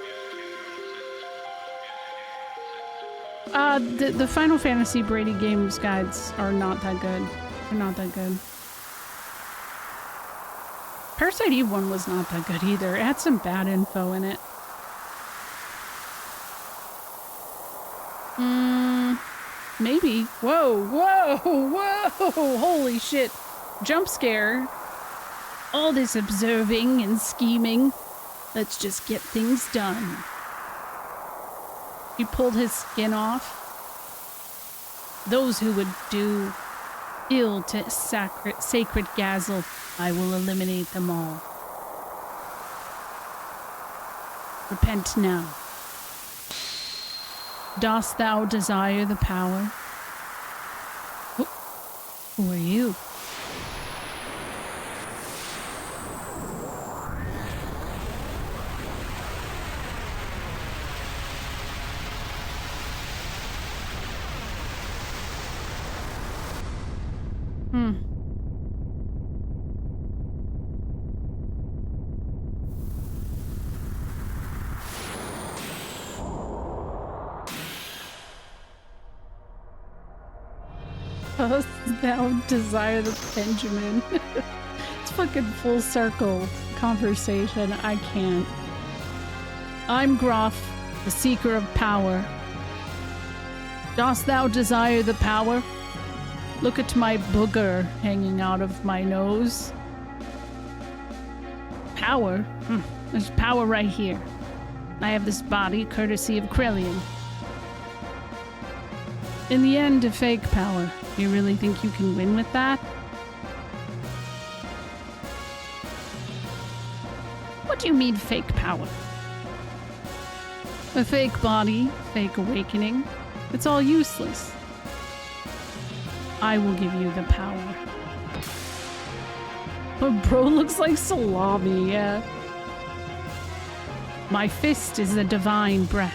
The Final Fantasy Brady games guides are not that good. They're not that good. Parasite Eve one was not that good either. It had some bad info in it. Maybe. Whoa, whoa, whoa! Holy shit. Jump scare. All this observing and scheming. Let's just get things done. He pulled his skin off. Those who would do ill to sacred Gazel, I will eliminate them all. Repent now. Dost thou desire the power? Who are you? Dost thou desire the Benjamin? It's fucking full circle conversation. I can't. I'm Groff, the seeker of power. Dost thou desire the power? Look at my booger hanging out of my nose. Power? There's power right here. I have this body courtesy of Krellian. In the end, a fake power. You really think you can win with that? What do you mean fake power? A fake body, fake awakening. It's all useless. I will give you the power. But bro looks like salami, yeah. My fist is the divine breath.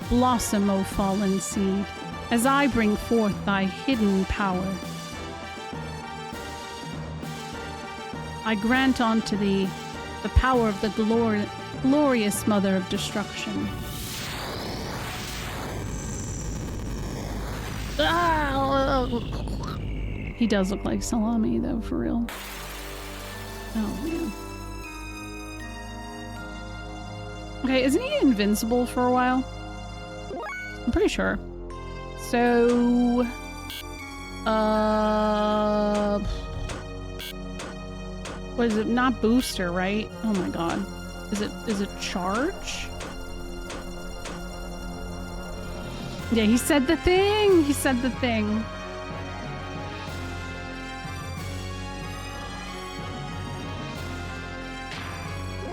Blossom, O fallen seed, as I bring forth thy hidden power. I grant unto thee the power of the glorious mother of destruction. He does look like salami, though, for real. Oh, man. Okay, isn't he invincible for a while? I'm pretty sure. So... what is it? Not booster, right? Oh my god. Is it charge? Yeah, he said the thing! He said the thing.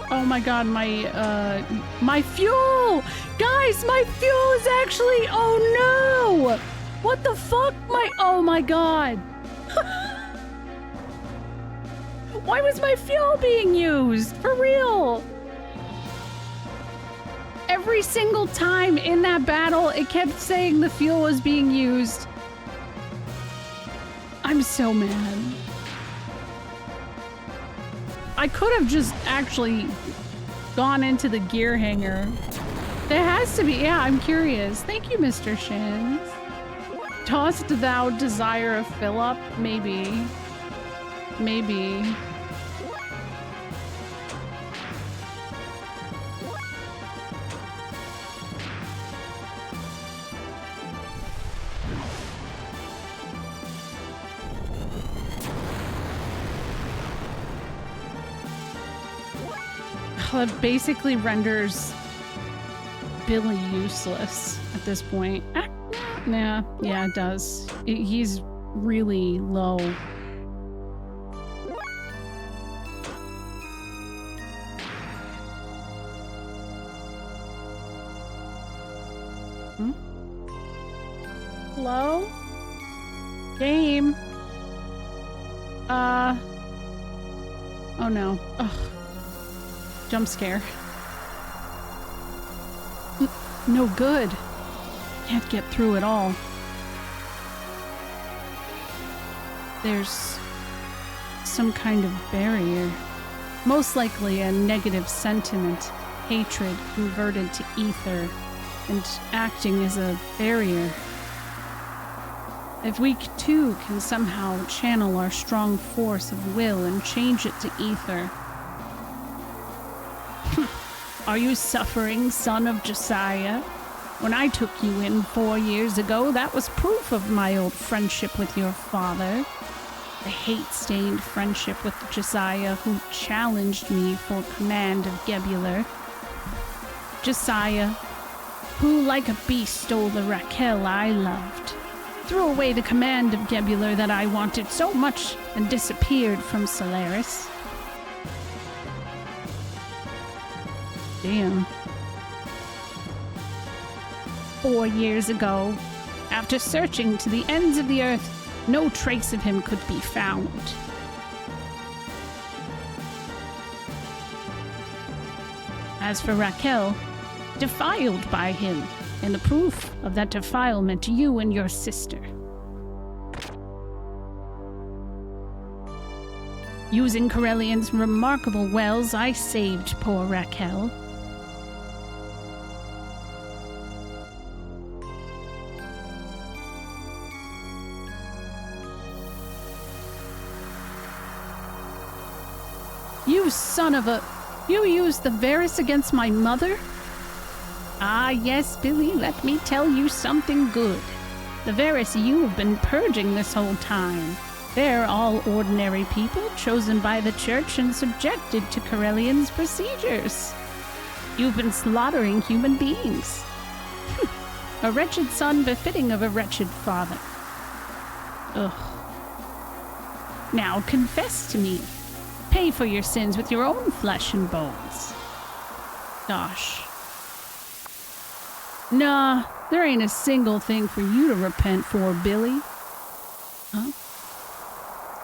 Oh my god, my fuel! Guys, my fuel is actually, oh no! What the fuck? Oh my god! Why was my fuel being used? For real? Every single time in that battle, it kept saying the fuel was being used. I'm so mad. I could have just actually gone into the gear hangar. There has to be, yeah, I'm curious. Thank you, Mr. Shins. Tossed thou desire of Philip? Maybe. Maybe. That basically renders Billy useless at this point. Nah, yeah, it does. He's really low. Hmm? Hello? Game? Oh no. Ugh. Jump scare. No good. Can't get through it all. There's some kind of barrier. Most likely a negative sentiment, hatred converted to ether, and acting as a barrier. If we too can somehow channel our strong force of will and change it to ether. Are you suffering, son of Josiah? When I took you in 4 years ago, that was proof of my old friendship with your father. The hate-stained friendship with Josiah, who challenged me for command of Gebular. Josiah, who like a beast stole the Raquel I loved, threw away the command of Gebular that I wanted so much and disappeared from Solaris. Damn. 4 years ago, after searching to the ends of the earth, no trace of him could be found. As for Raquel, defiled by him, and the proof of that defilement you and your sister. Using Corellian's remarkable wells, I saved poor Raquel. You son of a... You used the Varus against my mother? Ah, yes, Billy, let me tell you something good. The Varus you've been purging this whole time. They're all ordinary people chosen by the church and subjected to Corellian's procedures. You've been slaughtering human beings. A wretched son befitting of a wretched father. Ugh. Now confess to me. Pay for your sins with your own flesh and bones. Gosh. Nah, there ain't a single thing for you to repent for, Billy. Huh?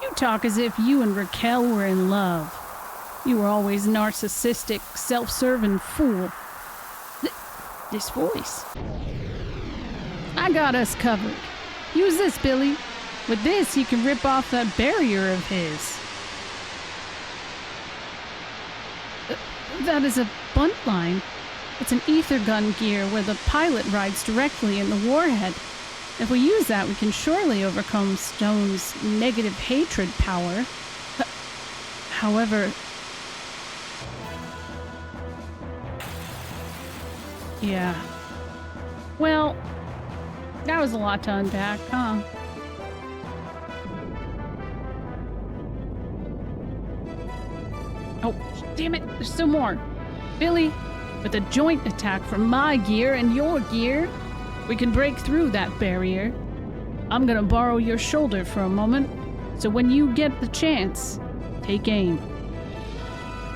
You talk as if you and Raquel were in love. You were always narcissistic, self-serving fool. This voice. I got us covered. Use this, Billy. With this, he can rip off that barrier of his. That is a bunt line. It's an ether gun gear where the pilot rides directly in the warhead. If we use that, we can surely overcome Stone's negative hatred power. However... Yeah. Well, that was a lot to unpack, huh? Oh, damn it, there's still more. Billy, with a joint attack from my gear and your gear, we can break through that barrier. I'm gonna borrow your shoulder for a moment, so when you get the chance, take aim.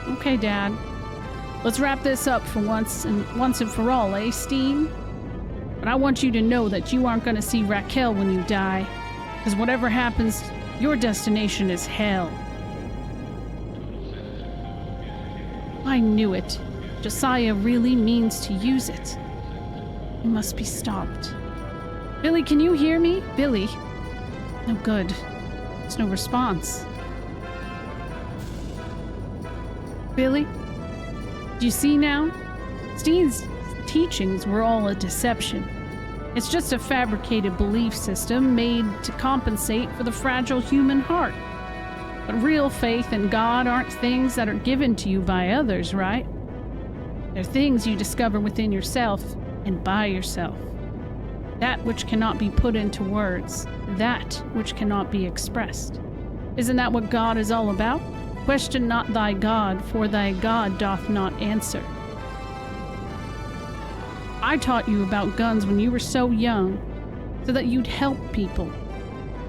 Okay, Dad. Let's wrap this up for once and for all, eh, Steen? But I want you to know that you aren't gonna see Raquel when you die, because whatever happens, your destination is hell. I knew it. Josiah really means to use it. He must be stopped. Billy, can you hear me? Billy? No good. There's no response. Billy? Do you see now? Steen's teachings were all a deception. It's just a fabricated belief system made to compensate for the fragile human heart. But real faith and God aren't things that are given to you by others, right? They're things you discover within yourself and by yourself. That which cannot be put into words, that which cannot be expressed. Isn't that what God is all about? Question not thy God, for thy God doth not answer. I taught you about guns when you were so young, so that you'd help people.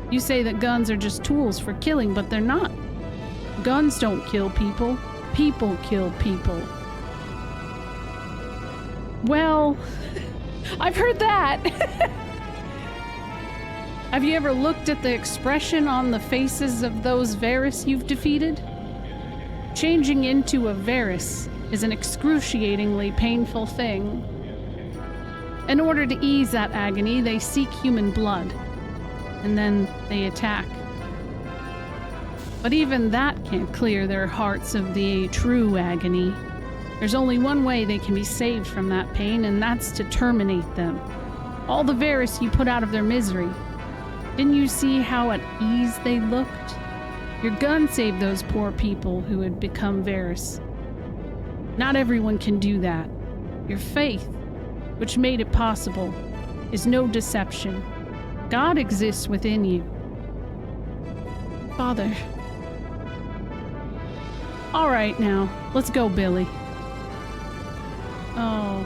You say that guns are just tools for killing, but they're not. Guns don't kill people. People kill people. Well, I've heard that. Have you ever looked at the expression on the faces of those Varys you've defeated? Changing into a Varys is an excruciatingly painful thing. In order to ease that agony, they seek human blood, and then they attack. But even that can't clear their hearts of the true agony. There's only one way they can be saved from that pain, and that's to terminate them. All the Varys you put out of their misery. Didn't you see how at ease they looked? Your gun saved those poor people who had become Varys. Not everyone can do that. Your faith, which made it possible, is no deception. God exists within you. Father. All right now, let's go, Billy. Oh.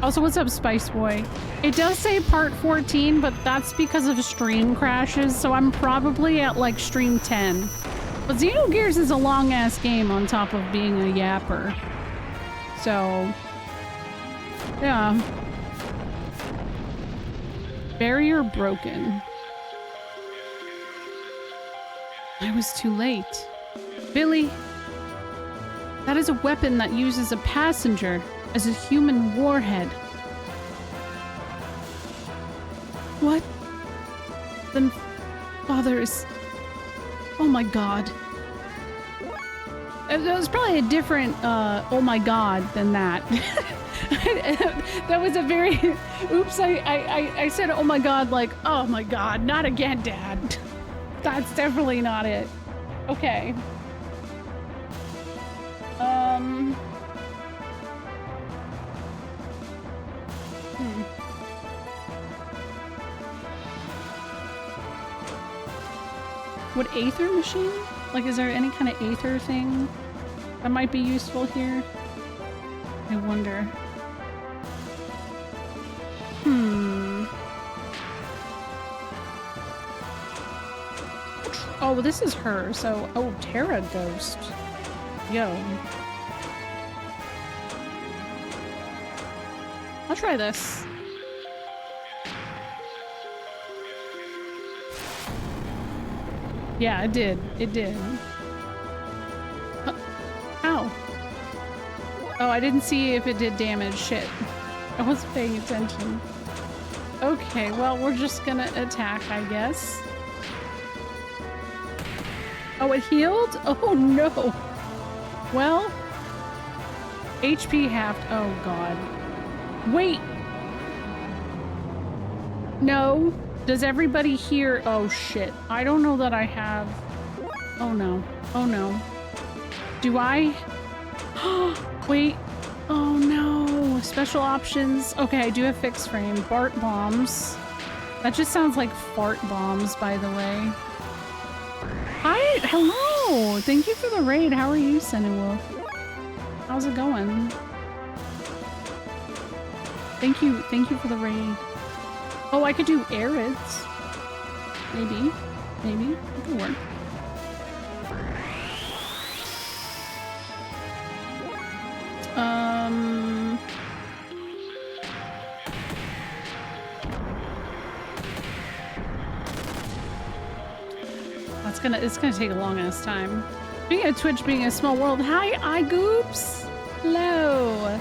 Also, what's up, Spice Boy? It does say part 14, but that's because of stream crashes, so I'm probably at like stream 10. But Xenogears is a long-ass game on top of being a yapper. So, yeah. Barrier broken. I was too late. Billy, that is a weapon that uses a passenger as a human warhead. What? Then Father is... Oh my god. That was probably a different, oh my god than that. That was a very... Oops, I said oh my god like, oh my god, not again, Dad. That's definitely not it. Okay. What Aether machine? Like, is there any kind of Aether thing that might be useful here? I wonder. Oh, this is her, so... Oh, Terra Ghost. Yo. I'll try this. Yeah, it did. It did. Ow. Oh, I didn't see if it did damage. Shit. I wasn't paying attention. Okay, well, we're just gonna attack, I guess. Oh, it healed? Oh, no. Well, HP halved. Oh, God. Wait. No. Does everybody hear? Oh, shit. I don't know that I have... Oh, no. Oh, no. Do I? Wait. Oh, no. Special options. Okay, I do have fixed frame. Bart bombs. That just sounds like fart bombs, by the way. Hi. Hello. Thank you for the raid. How are you, Wolf? How's it going? Thank you for the raid. Oh, I could do Arids. Maybe. Maybe. It could work. That's it's gonna take a long ass time. Speaking of Twitch being a small world, hi iGoops! Hello!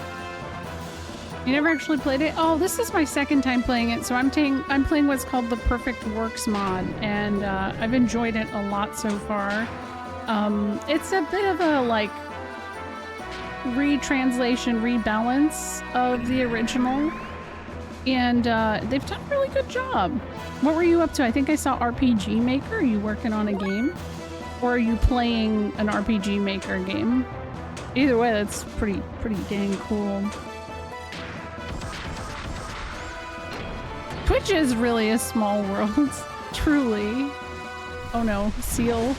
You never actually played it? Oh, this is my second time playing it, so I'm playing what's called the Perfect Works mod, and I've enjoyed it a lot so far. It's a bit of a like retranslation, rebalance of the original, and they've done a really good job. What were you up to? I think I saw RPG Maker. Are you working on a game? Or are you playing an RPG Maker game? Either way, that's pretty dang cool. Twitch is really a small world, truly. Oh no, seal.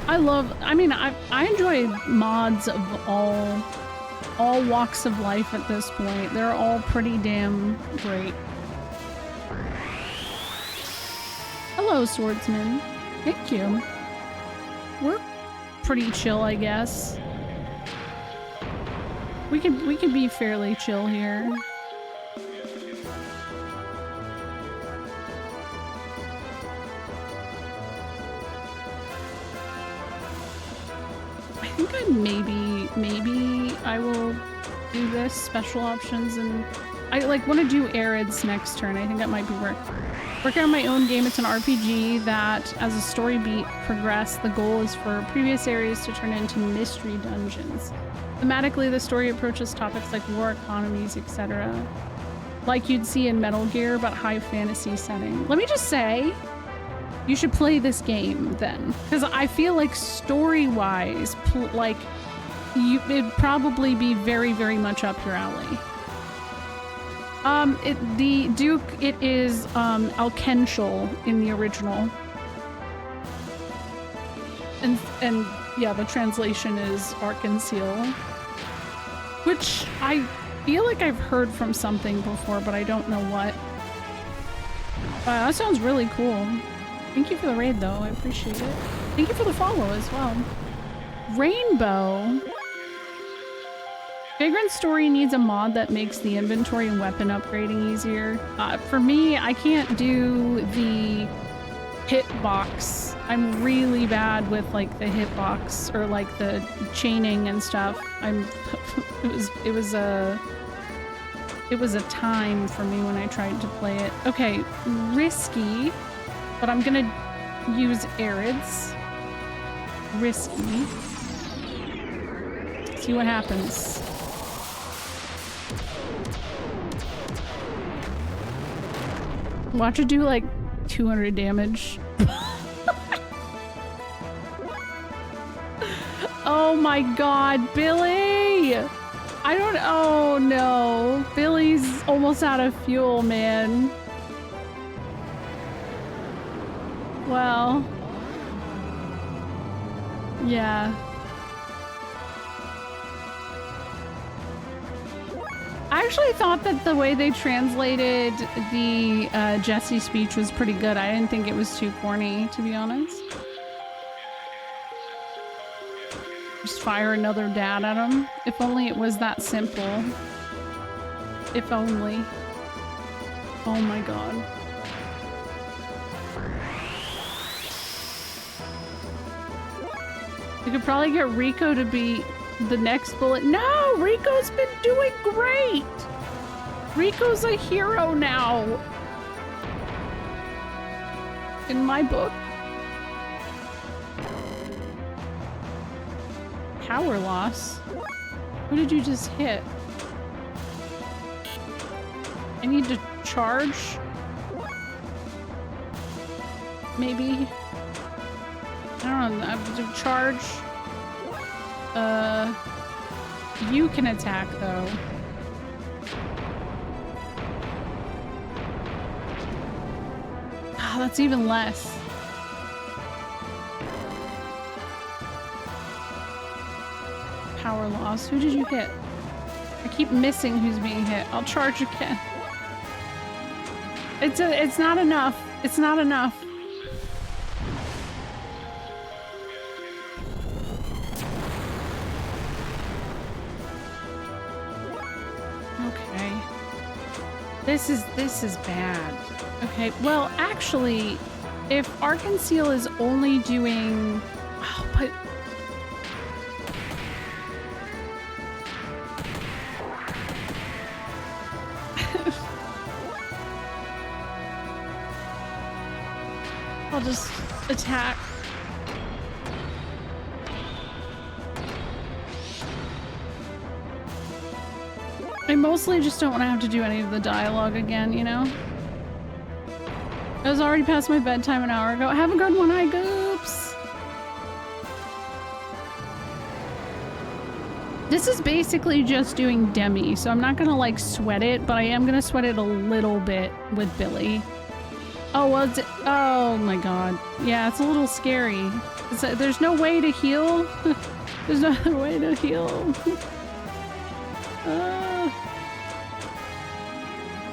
I enjoy mods of all walks of life at this point. They're all pretty damn great. Hello, swordsman. Thank you. We're pretty chill, I guess. We can be fairly chill here. I think maybe I will do this special options, and I like want to do Arid's next turn. I think that might be working on my own game. It's an RPG that, as a story beat progress, the goal is for previous areas to turn into mystery dungeons. Thematically, the story approaches topics like war, economies, etc. Like you'd see in Metal Gear, but high fantasy setting. Let me just say, you should play this game then, because I feel like story-wise, it'd probably be very, very much up your alley. The Duke, it is Alkenshal in the original, and yeah, the translation is Arkansas, which I feel like I've heard from something before, but I don't know what. Wow, that sounds really cool. Thank you for the raid, though. I appreciate it. Thank you for the follow as well. Rainbow. Vagrant Story needs a mod that makes the inventory and weapon upgrading easier. For me, I can't do the hitbox. I'm really bad with like the hitbox or like the chaining and stuff. It was a time for me when I tried to play it. Okay, risky, but I'm gonna use Arid's. Risky. See what happens. Watch it do like 200 damage. Oh my god, Billy! Oh no. Billy's almost out of fuel, man. Well. Yeah. I actually thought that the way they translated the Jesse speech was pretty good. I didn't think it was too corny, to be honest. Just fire another dad at him. If only it was that simple. If only. Oh my god. We could probably get Rico to be the next bullet. No, Rico's been doing great. Rico's a hero now. In my book. Power loss. What did you just hit? I need to charge. Maybe. I don't know. I have to charge. You can attack though. Ah, that's even less. Power loss. Who did you hit? I keep missing who's being hit. I'll charge again. It's not enough. It's not enough. This is bad. Okay, well, actually, if Arc-and-Seal is only doing... Oh, but... I'll just attack. I mostly just don't want to have to do any of the dialogue again, you know? I was already past my bedtime an hour ago. Have a good one, hi Goops! This is basically just doing Demi, so I'm not gonna like sweat it, but I am gonna sweat it a little bit with Billy. Oh, well, oh my god. Yeah, it's a little scary. There's no way to heal. There's no other way to heal.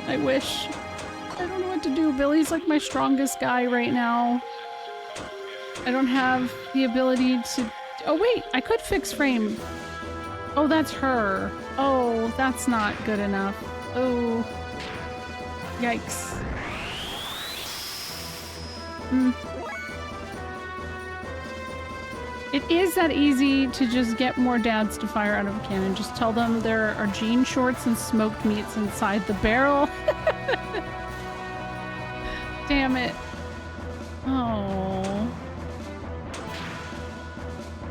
I wish. I don't know what to do. Billy's like my strongest guy right now. I don't have the ability to... Oh wait, I could fix frame. Oh, that's her. Oh, that's not good enough. Oh. Yikes. It is that easy to just get more dads to fire out of a cannon. Just tell them there are jean shorts and smoked meats inside the barrel. Damn it. Oh.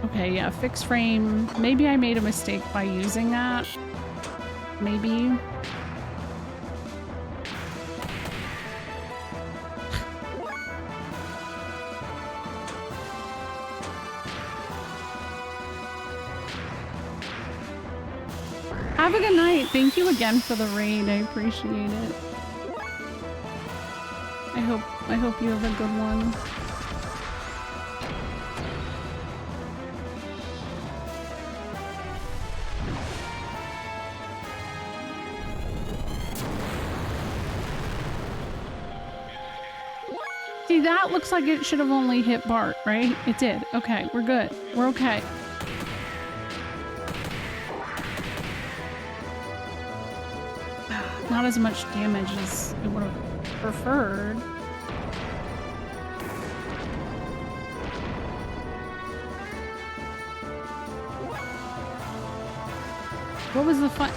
Okay, yeah, fix frame. Maybe I made a mistake by using that. Maybe. Have a good night. Thank you again for the raid. I appreciate it. I hope you have a good one. See, that looks like it should have only hit Bart, right? It did. Okay, we're good. We're okay. Not as much damage as I would have preferred. What was the fun?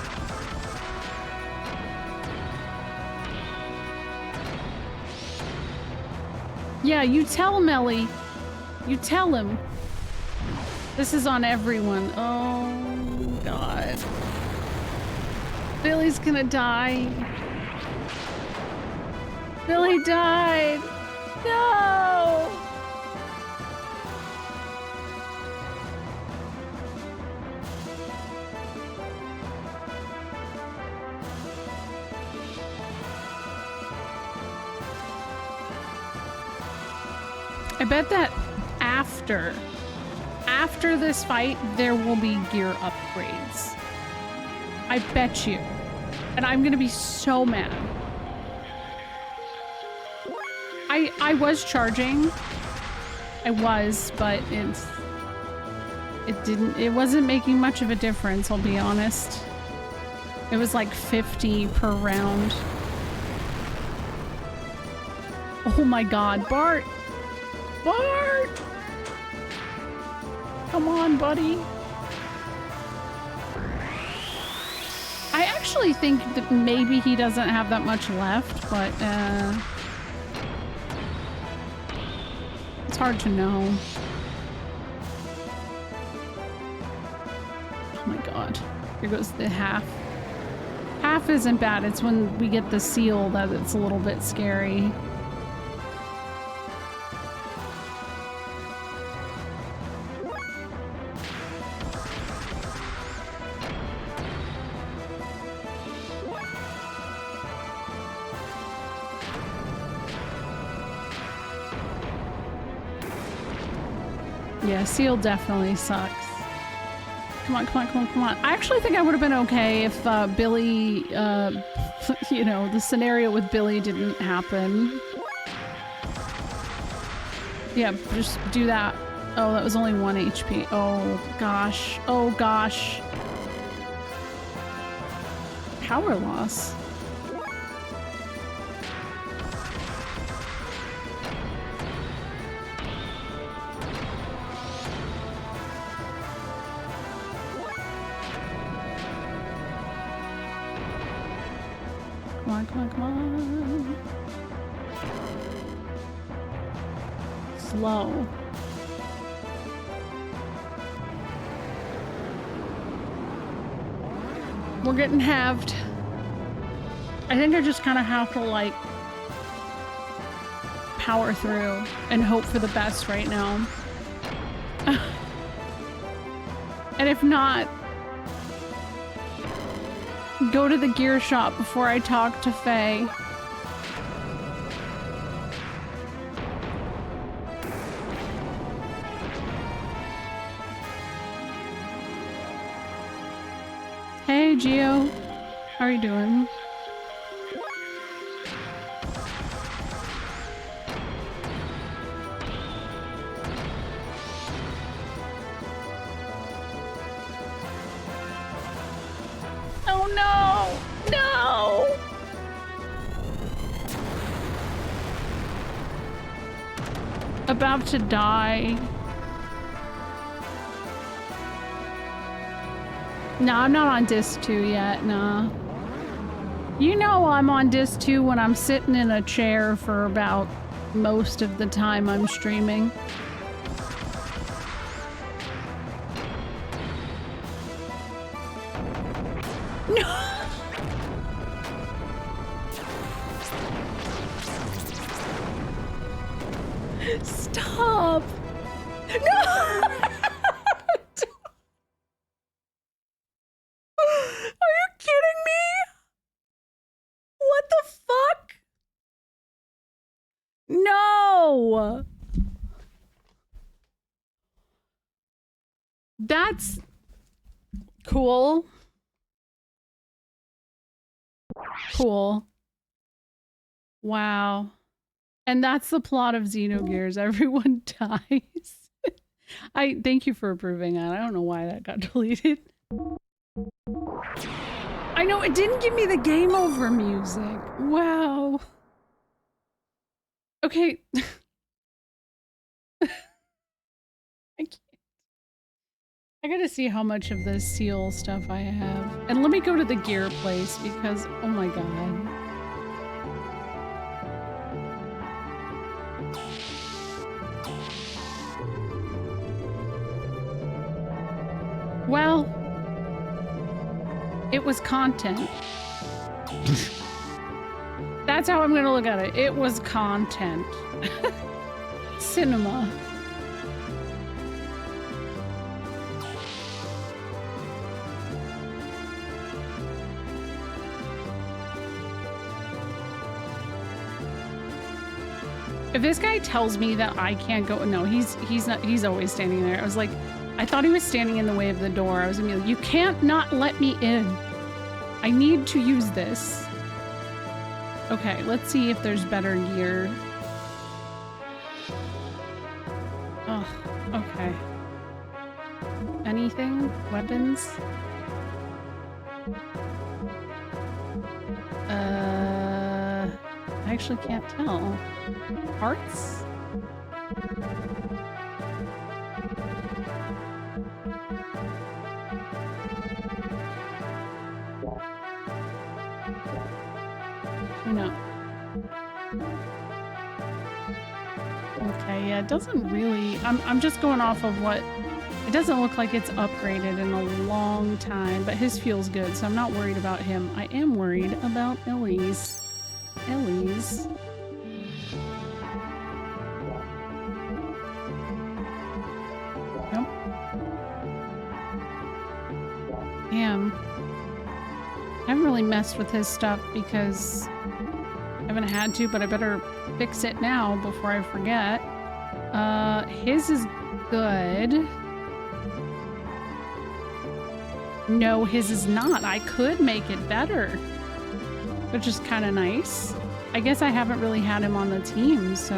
Yeah, you tell Melly. You tell him. This is on everyone. Oh, God. Billy's gonna die. Billy died. No! I bet that after this fight, there will be gear upgrades. I bet you. And I'm gonna be so mad. I was charging. I was, but it wasn't making much of a difference, I'll be honest. It was like 50 per round. Oh my god, Bart! Bart! Come on, buddy. I actually think that maybe he doesn't have that much left, but it's hard to know. Oh my god. Here goes the half. Half isn't bad. It's when we get the seal that it's a little bit scary. Yeah, seal definitely sucks. Come on, come on, come on, come on. I actually think I would have been okay if Billy, you know, the scenario with Billy didn't happen. Yeah, just do that. Oh, that was only 1 HP. Oh, gosh. Oh, gosh. Power loss. Come on, come on, come on. Slow. We're getting halved. I think I just kind of have to, like, power through and hope for the best right now. And if not, go to the gear shop before I talk to Faye. Hey, Gio. How are you doing? Oh no! No! About to die. No, I'm not on disc 2 yet, nah. You know I'm on disc 2 when I'm sitting in a chair for about most of the time I'm streaming. No! Stop! No! Are you kidding me? What the fuck? No! That's cool. Cool. Wow. And that's the plot of Xenogears. Everyone dies. I thank you for approving that. I don't know why that got deleted. I know, it didn't give me the game over music. Wow. Okay. I can't. I gotta see how much of this seal stuff I have. And let me go to the gear place because, oh my god. Well, it was content. That's how I'm gonna look at it. It was content. Cinema. If this guy tells me that I can't go, no, he's not, he's always standing there. I was like, I thought he was standing in the way of the door. I was gonna be like, you can't not let me in. I need to use this. Okay, let's see if there's better gear. Oh, okay. Anything? Weapons? I actually can't tell. Parts? No. Okay, yeah, it doesn't really... I'm just going off of what... It doesn't look like it's upgraded in a long time, but his fuel's good, so I'm not worried about him. I am worried about Ellie's. Ellie's. Nope. Damn. I haven't really messed with his stuff because I haven't had to, but I better fix it now before I forget. His is good. No, his is not. I could make it better, which is kind of nice. I guess I haven't really had him on the team, so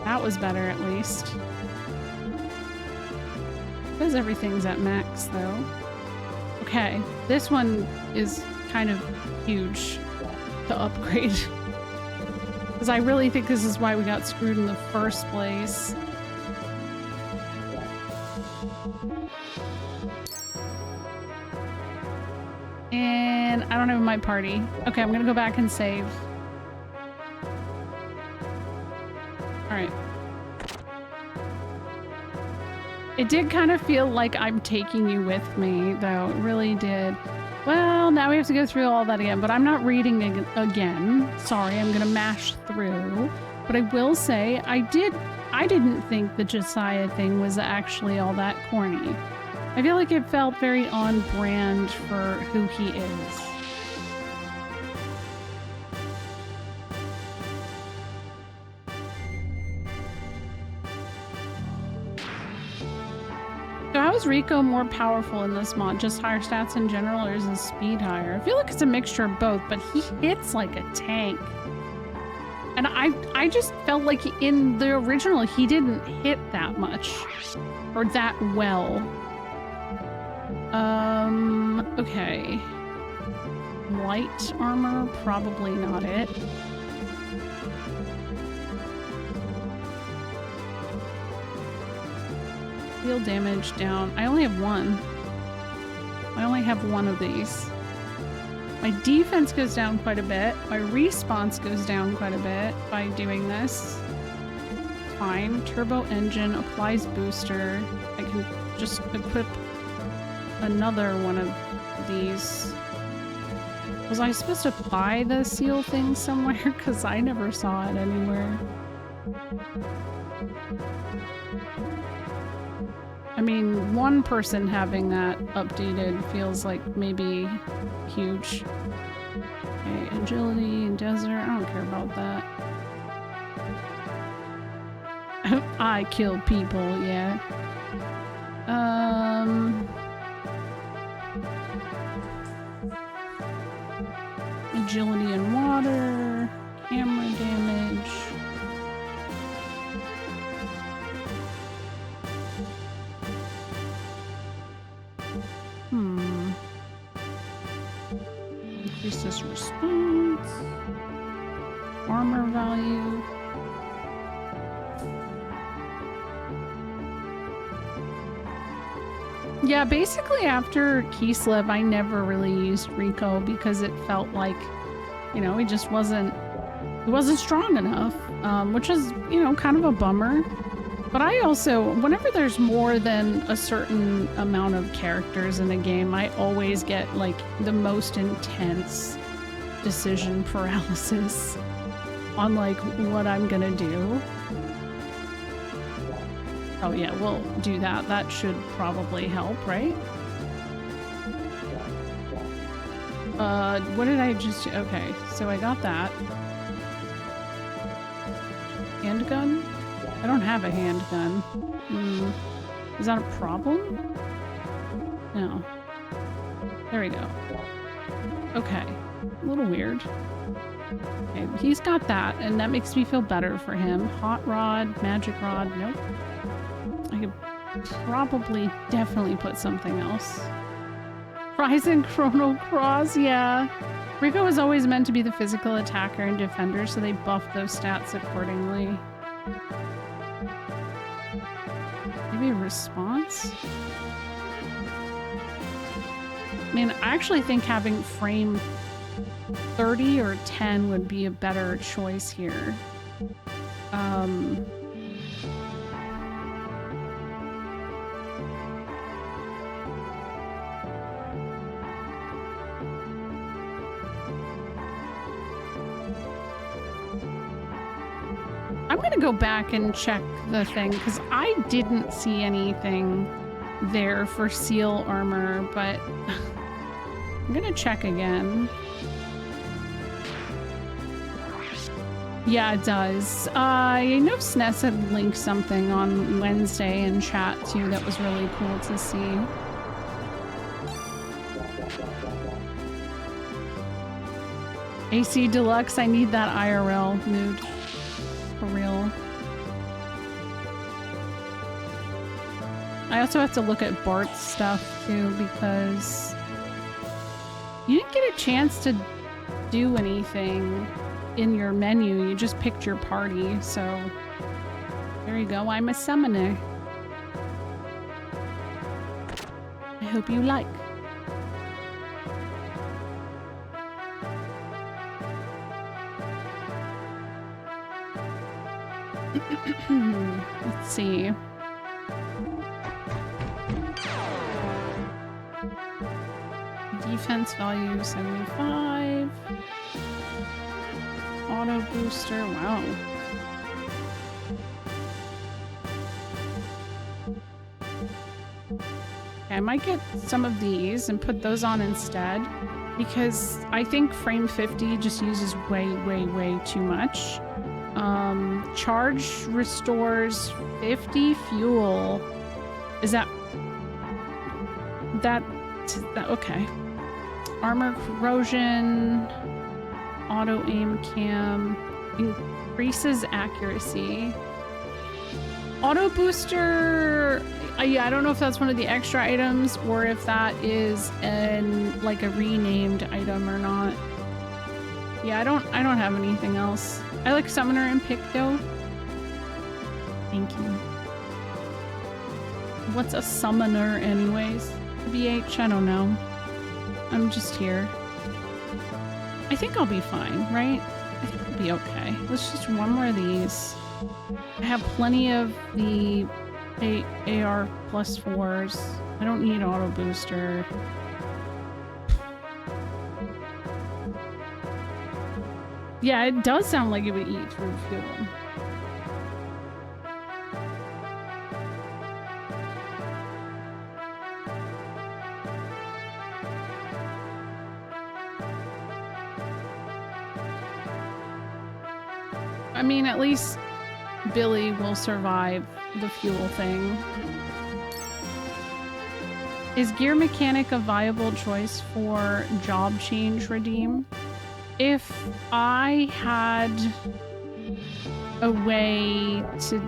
that was better at least. Because everything's at max, though. Okay, this one is kind of huge to upgrade. Because I really think this is why we got screwed in the first place. And I don't don't have my party. Okay, I'm gonna go back and save. Alright. It did kind of feel like I'm taking you with me, though. It really did. Well, now we have to go through all that again, but I'm not reading again. Sorry, I'm gonna mash through. But I will say, I didn't think the Josiah thing was actually all that corny. I feel like it felt very on brand for who he is. So how is Rico more powerful in this mod? Just higher stats in general, or is his speed higher? I feel like it's a mixture of both, but he hits like a tank. And I just felt like in the original, he didn't hit that much. Or that well. Okay. Light armor, probably not it. Heal damage down. I only have one. I only have one of these. My defense goes down quite a bit. My response goes down quite a bit by doing this. Fine. Turbo engine applies booster. I can just equip another one of these. Was I supposed to buy the seal thing somewhere? Because I never saw it anywhere. I mean, one person having that updated feels like maybe huge. Okay, agility and desert. I don't care about that. I kill people, yeah. Agility in water, camera damage. Increases response, armor value. Yeah, basically after Kislev, I never really used Rico because it felt like, you know, he wasn't strong enough, which is, you know, kind of a bummer. But I also, whenever there's more than a certain amount of characters in a game, I always get like the most intense decision paralysis on like what I'm gonna do. Oh yeah, we'll do that. That should probably help, right? What did I just do? Okay, so I got that. Handgun? I don't have a handgun. Is that a problem? No. There we go. Okay. A little weird. Okay, he's got that, and that makes me feel better for him. Hot rod, magic rod, nope. I could probably definitely put something else. Ryzen Chrono Cross, yeah. Rico was always meant to be the physical attacker and defender, so they buffed those stats accordingly. Maybe a response? I mean, I actually think having frame 30 or 10 would be a better choice here. I'm gonna go back and check the thing because I didn't see anything there for seal armor, but I'm gonna check again. Yeah, it does. I know SNES had linked something on Wednesday in chat too that was really cool to see. AC Deluxe, I need that IRL mood. For real. I also have to look at Bart's stuff too because you didn't get a chance to do anything in your menu. You just picked your party, so there you go. I'm a summoner. I hope you like. Let's see. Defense value 75. Auto booster. Wow. Okay, I might get some of these and put those on instead because I think frame 50 just uses way, way, way too much. Charge restores 50 fuel. Is that okay. Armor corrosion, auto aim cam, increases accuracy. Auto booster, yeah, I don't know if that's one of the extra items or if that is like a renamed item or not. Yeah, I don't have anything else. I like Summoner and Picto. Thank you. What's a summoner anyways? BH, I don't know. I'm just here. I think I'll be fine, right? I think I'll be okay. Let's just do one more of these. I have plenty of the AR plus 4s. I don't need auto booster. Yeah, it does sound like it would eat through fuel. I mean, at least Billy will survive the fuel thing. Is gear mechanic a viable choice for job change redeem? If I had a way to,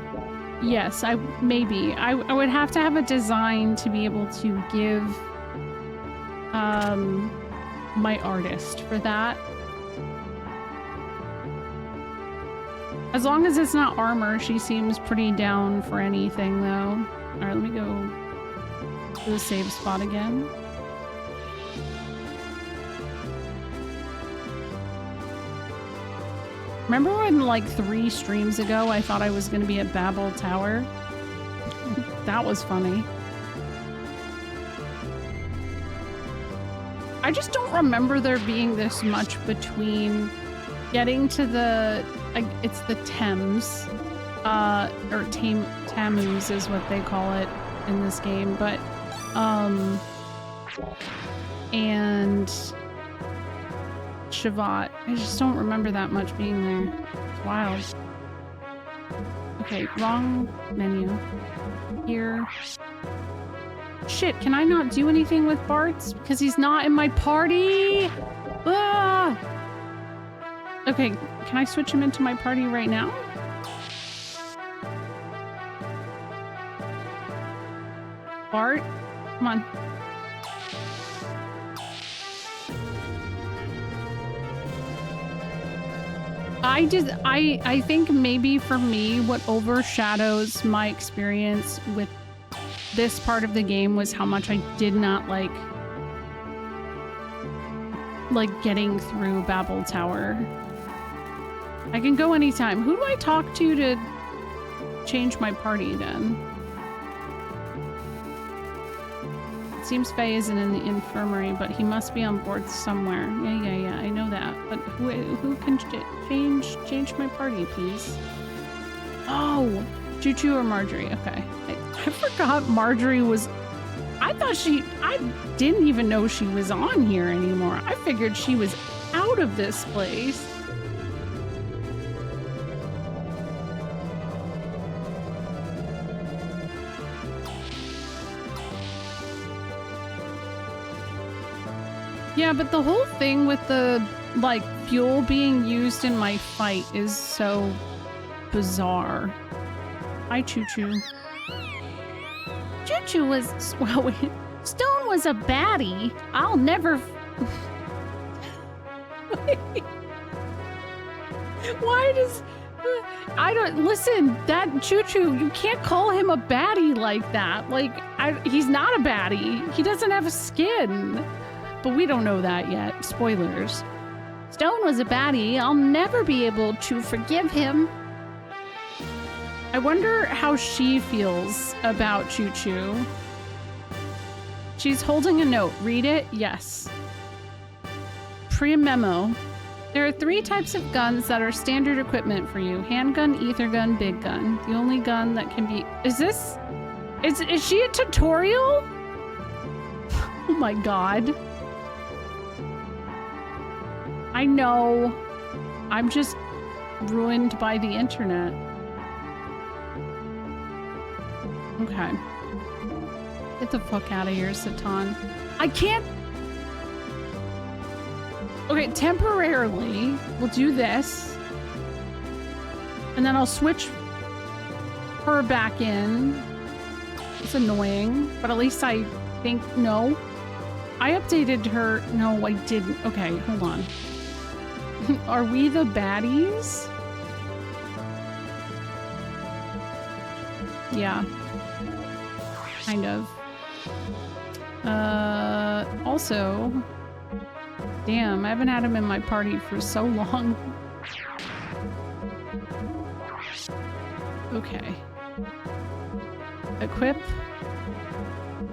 yes, maybe. I would have to have a design to be able to give my artist for that. As long as it's not armor, she seems pretty down for anything, though. All right, let me go to the save spot again. Remember when, like, 3 streams ago, I thought I was going to be at Babel Tower? That was funny. I just don't remember there being this much between getting to the... it's the Thames, or Tammuz is what they call it in this game, but, and Shavat. I just don't remember that much being there. It's wild. Okay, wrong menu. Here. Shit, can I not do anything with Bart's? Because he's not in my party? Ah! Okay, can I switch him into my party right now? Bart? Come on. I think maybe for me, what overshadows my experience with this part of the game was how much I did not like getting through Babel Tower. I can go anytime. Who do I talk to change my party then? It seems Faye isn't in the infirmary, but he must be on board somewhere. Yeah, I know that. But who can change my party, please? Oh, Choo-Choo or Marjorie. Okay. I forgot Marjorie was... I didn't even know she was on here anymore. I figured she was out of this place. Yeah, but the whole thing with the, like, fuel being used in my fight is so bizarre. Hi, Choo-Choo. Choo-Choo was... Well, wait. Stone was a baddie. I'll never... Why does... I don't... Listen, that Choo-Choo, you can't call him a baddie like that. Like, he's not a baddie. He doesn't have a skin. But we don't know that yet. Spoilers. Stone was a baddie. I'll never be able to forgive him. I wonder how she feels about Choo Choo. She's holding a note. Read it? Yes. Pre-memo. There are 3 types of guns that are standard equipment for you. Handgun, ether gun, big gun. The only gun that can be... Is this... Is she a tutorial? Oh my god. I know. I'm just ruined by the internet. Okay. Get the fuck out of here, Satan. I can't... Okay, temporarily, we'll do this. And then I'll switch her back in. It's annoying, but at least I think... No. I updated her... No, I didn't. Okay, hold on. Are we the baddies? Yeah. Kind of. Also... Damn, I haven't had him in my party for so long. Okay. Equip.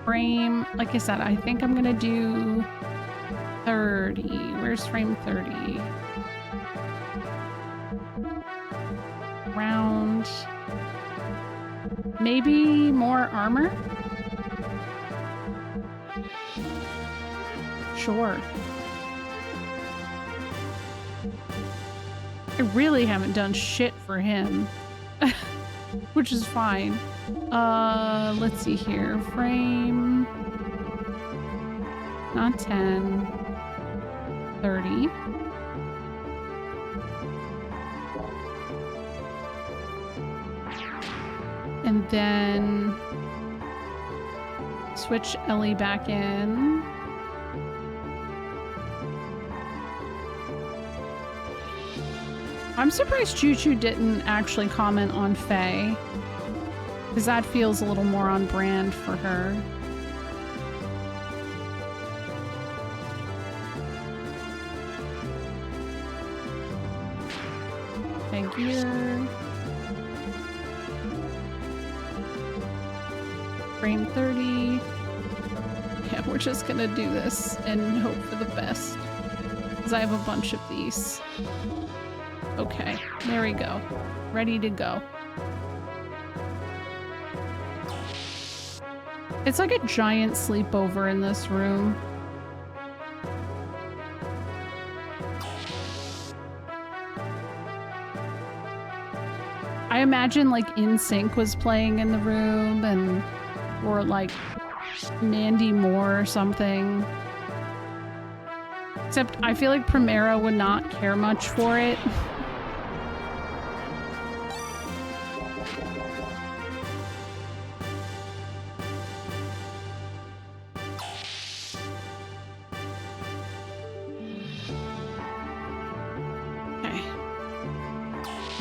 Frame. Like I said, I think I'm gonna do 30. Where's frame 30? Round. Maybe more armor? Sure. I really haven't done shit for him. Which is fine. Let's see here. Frame... Not 10. 30. And then... Switch Ellie back in. I'm surprised Choo Choo didn't actually comment on Faye, because that feels a little more on brand for her. Thank you. Frame 30. Yeah, we're just gonna do this and hope for the best, because I have a bunch of these. Okay, there we go. Ready to go. It's like a giant sleepover in this room. I imagine like NSYNC was playing in the room, and or like Mandy Moore or something. Except I feel like Primera would not care much for it.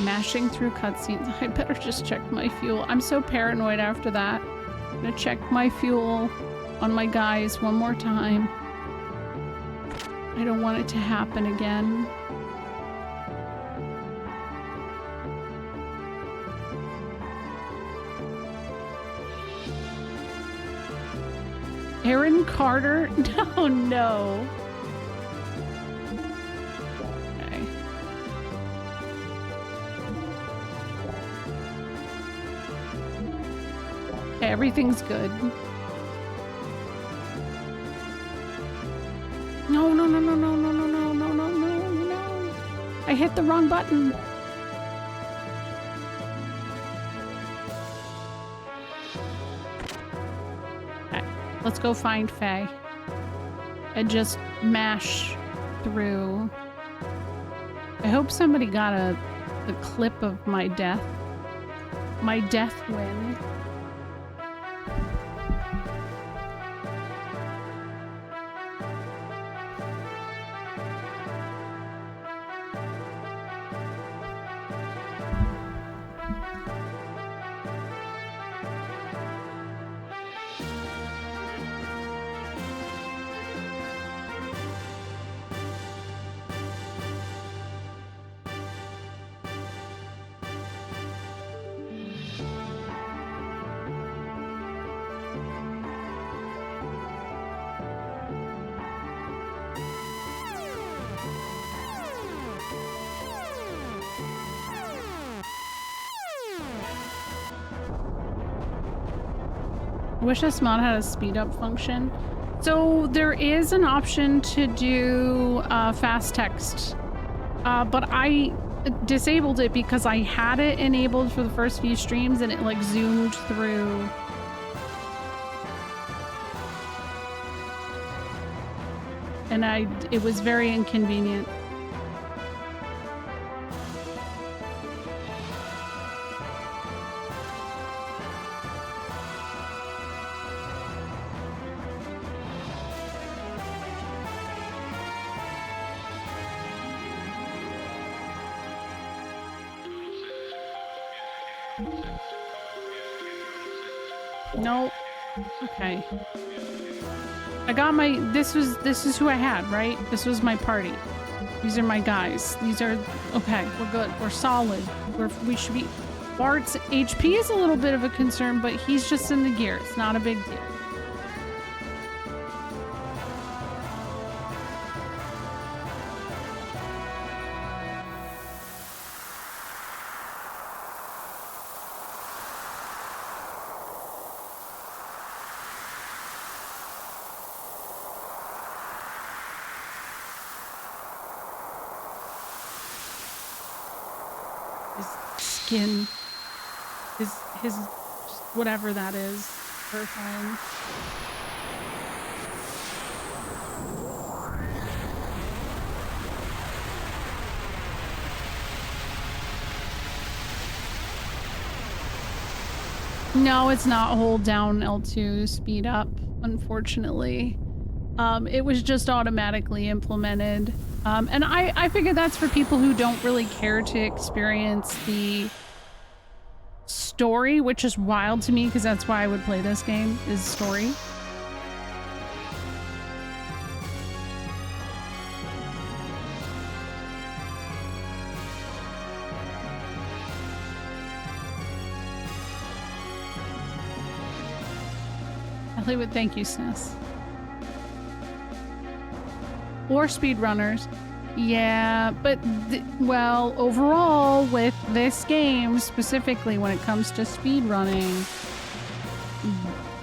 Mashing through cutscenes. I better just check my fuel. I'm so paranoid after that. I'm gonna check my fuel on my guys one more time. I don't want it to happen again. Aaron Carter? No, no. Everything's good. No, no, no, no, no, no, no, no, no, no, no, no. I hit the wrong button. Okay, let's go find Faye. And just mash through. I hope somebody got a clip of my death. My death win. I wish this mod had a speed up function. So there is an option to do fast text, but I disabled it because I had it enabled for the first few streams and it like zoomed through. And it was very inconvenient. Nope. Okay. I got my, this is who I had, right? This was my party. These are my guys. These are, okay, we're good. We're solid. We should be, Bart's HP is a little bit of a concern, but he's just in the gear. It's not a big deal. Skin, his whatever that is, her thing. No, it's not hold down L2 to speed up, unfortunately. It was just automatically implemented. And I figure that's for people who don't really care to experience the story, which is wild to me because that's why I would play this game, is story. Hollywood, thank you, Sis. Or speedrunners. Yeah, but well, overall with this game specifically when it comes to speedrunning,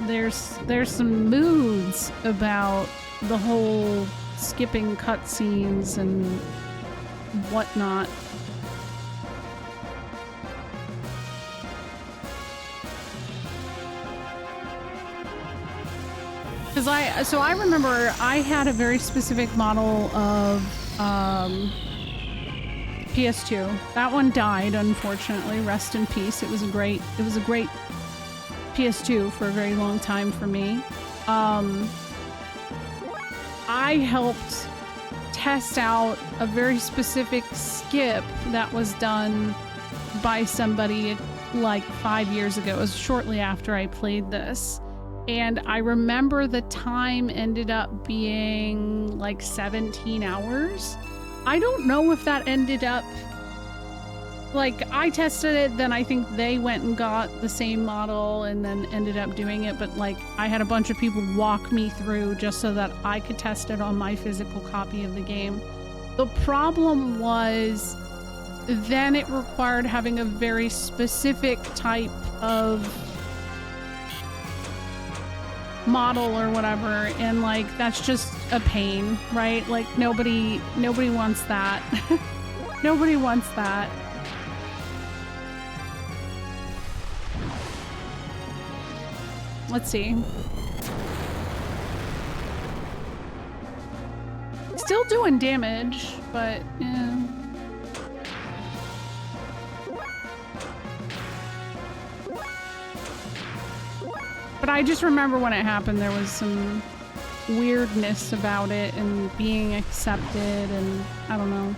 there's some moods about the whole skipping cutscenes and whatnot. So I remember I had a very specific model of PS2. That one died, unfortunately. Rest in peace. It was a great PS2 for a very long time for me. I helped test out a very specific skip that was done by somebody like 5 years ago. It was shortly after I played this. And I remember the time ended up being like 17 hours. I don't know if that ended up, like I tested it, then I think they went and got the same model and then ended up doing it. But like I had a bunch of people walk me through just so that I could test it on my physical copy of the game. The problem was then it required having a very specific type of model or whatever, and like that's just a pain, right? Like nobody wants that. Nobody wants that. Let's see. Still doing damage, but yeah. But I just remember when it happened, there was some weirdness about it and being accepted, and I don't know.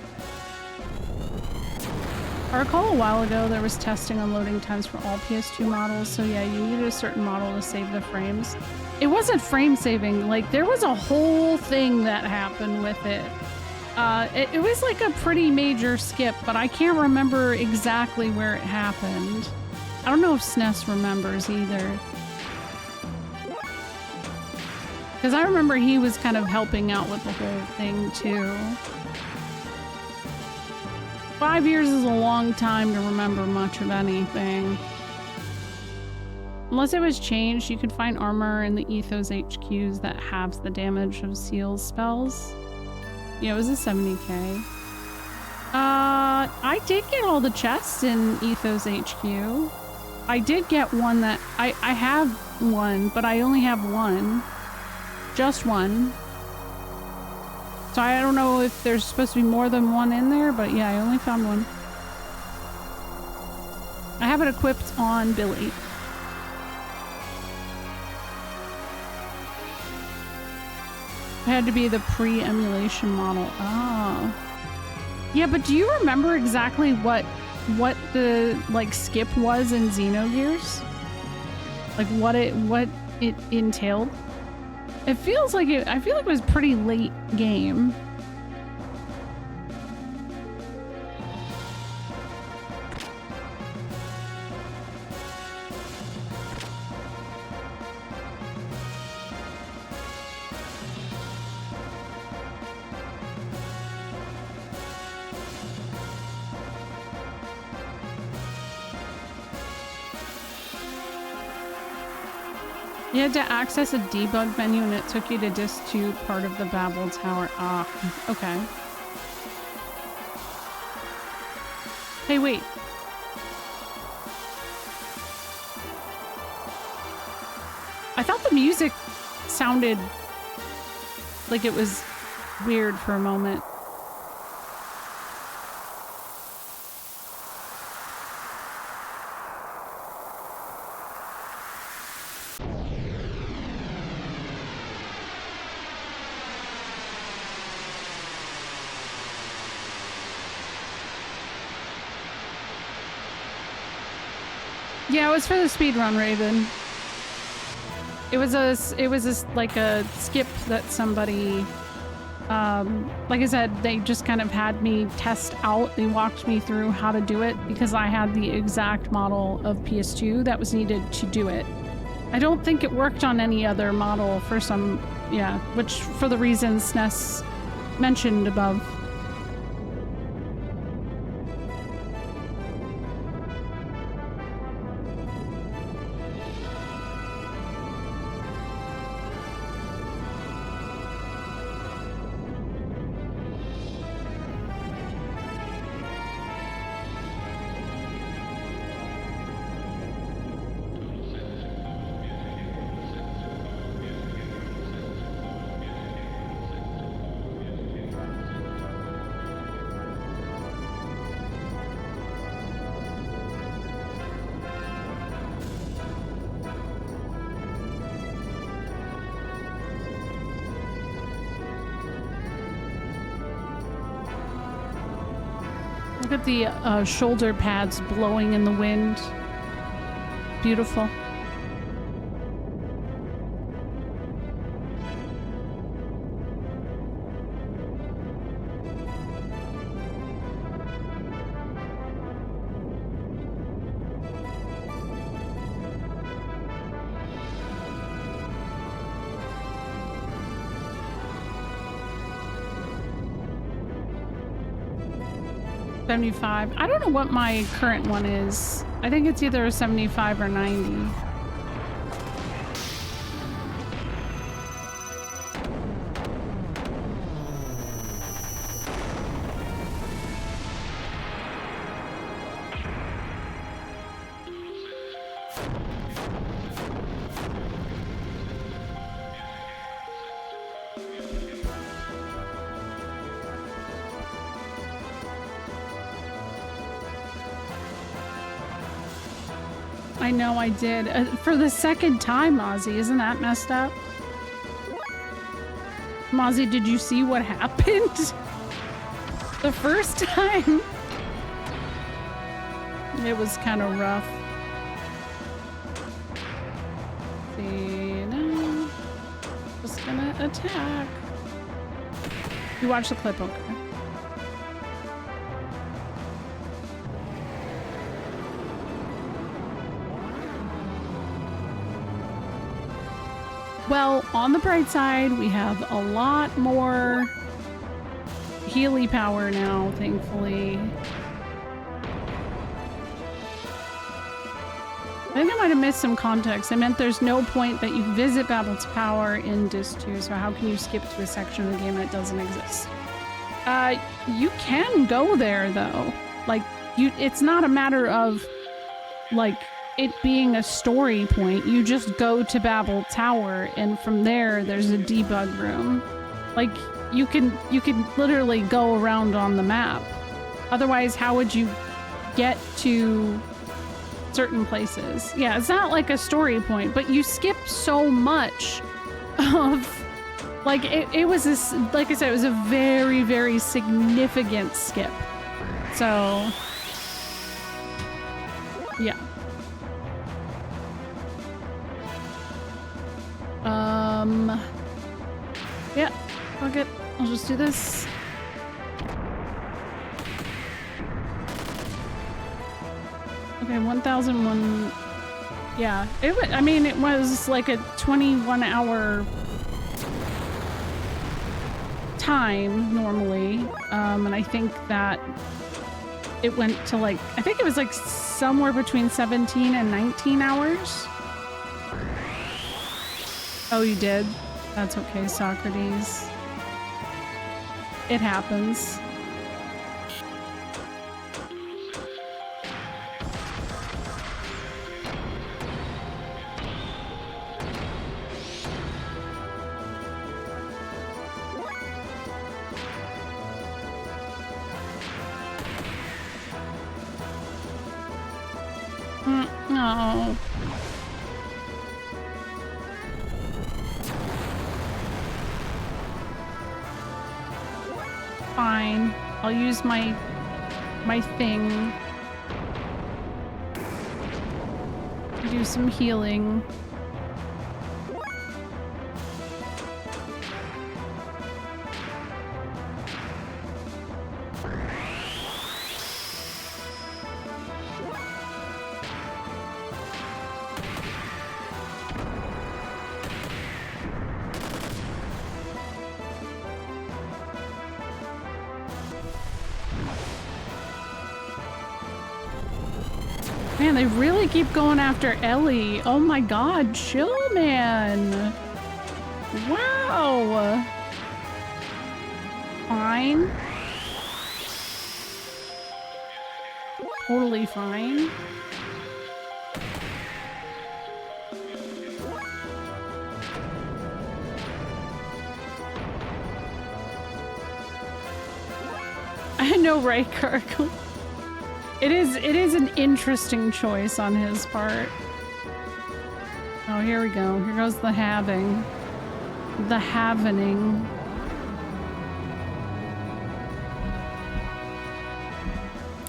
I recall a while ago there was testing on loading times for all PS2 models, so yeah, you needed a certain model to save the frames. It wasn't frame saving, like there was a whole thing that happened with it. It was like a pretty major skip, but I can't remember exactly where it happened. I don't know if SNES remembers either. Because I remember he was kind of helping out with the whole thing, too. 5 years is a long time to remember much of anything. Unless it was changed, you could find armor in the Ethos HQs that halves the damage of Seal's spells. Yeah, it was a 70k. I did get all the chests in Ethos HQ. I did get one that... I have one, but I only have one. Just one. So I don't know if there's supposed to be more than one in there, but yeah, I only found one. I have it equipped on Billy. It had to be the pre-emulation model. Oh. Yeah, but do you remember exactly what the like skip was in Xenogears? Like what it entailed? It feels like I feel like it was pretty late game. You had to access a debug menu and it took you to disc 2, part of the Babel Tower. Ah, okay. Hey, wait. I thought the music sounded like it was weird for a moment. Yeah, it was for the speedrun, Raven. It was like a skip that somebody, like I said, they just kind of had me test out. They walked me through how to do it because I had the exact model of PS2 that was needed to do it. I don't think it worked on any other model for some, yeah, which for the reasons Ness mentioned above. Look at the shoulder pads blowing in the wind. Beautiful. $75. I don't know what my current one is. I think it's either a 75 or 90. I know I did. For the second time, Ozzy. Isn't that messed up? Mozzie, did you see what happened? The first time. It was kind of rough. See, no. Just gonna attack. You watch the clip, okay? Well, on the bright side, we have a lot more Healy power now, thankfully. I think I might have missed some context. I meant there's no point that you visit Babel Tower in Disc 2, so how can you skip to a section of the game that doesn't exist? You can go there, though. Like, it's not a matter of, like, it being a story point. You just go to Babel Tower, and from there, there's a debug room. Like, you can literally go around on the map. Otherwise, how would you get to certain places? Yeah, it's not like a story point, but you skip so much of, like, it was this, like I said, it was a very, very significant skip. So, yeah. Yeah, fuck it. I'll just do this. Okay, 1001. Yeah, I mean, it was like a 21-hour time normally. And I think that it went to like, I think it was like somewhere between 17 and 19 hours. Oh, you did? That's okay, Socrates. It happens. No. Fine. I'll use my thing to do some healing. Man, they really keep going after Ellie. Oh my god, chill, man. Wow. Fine. Totally fine. I know, right, Kirk? It is an interesting choice on his part. Oh, here we go. Here goes the having. The havening.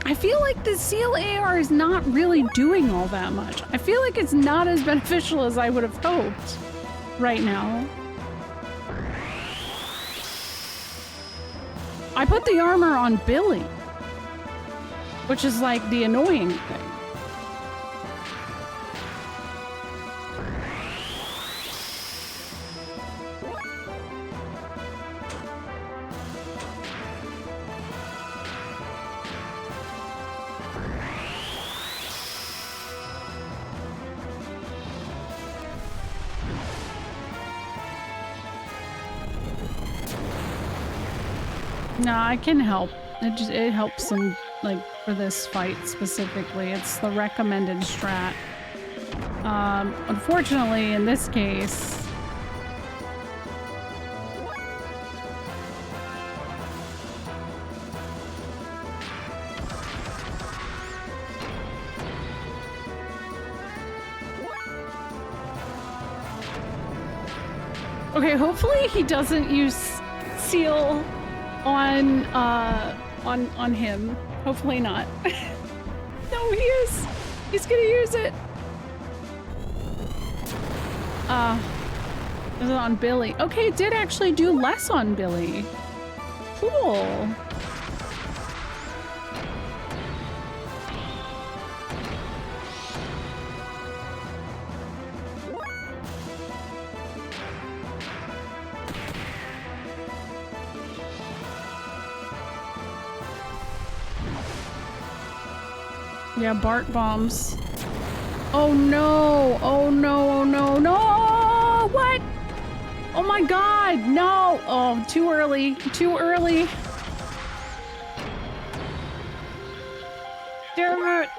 I feel like the Seal AR is not really doing all that much. I feel like it's not as beneficial as I would have hoped right now. I put the armor on Billy, which is like the annoying thing. No, I can help. It helps in, like, for this fight specifically. It's the recommended strat. Unfortunately, in this case, okay, hopefully he doesn't use Seal on him. Hopefully not. No, he is. He's gonna use it. Is it on Billy? Okay, it did actually do less on Billy. Cool. Yeah, Bart bombs. Oh no! Oh no! Oh no! No! What? Oh my god! No! Oh, too early. Too early. Damn it!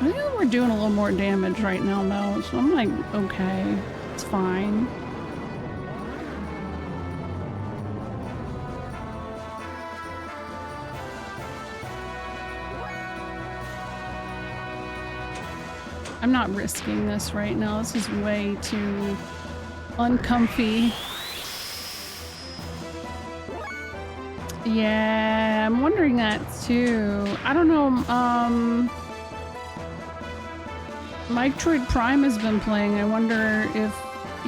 I think we're doing a little more damage right now, though, so I'm like, okay, it's fine. I'm not risking this right now. This is way too uncomfy. Yeah, I'm wondering that too. I don't know, Mike Troid Prime has been playing. I wonder if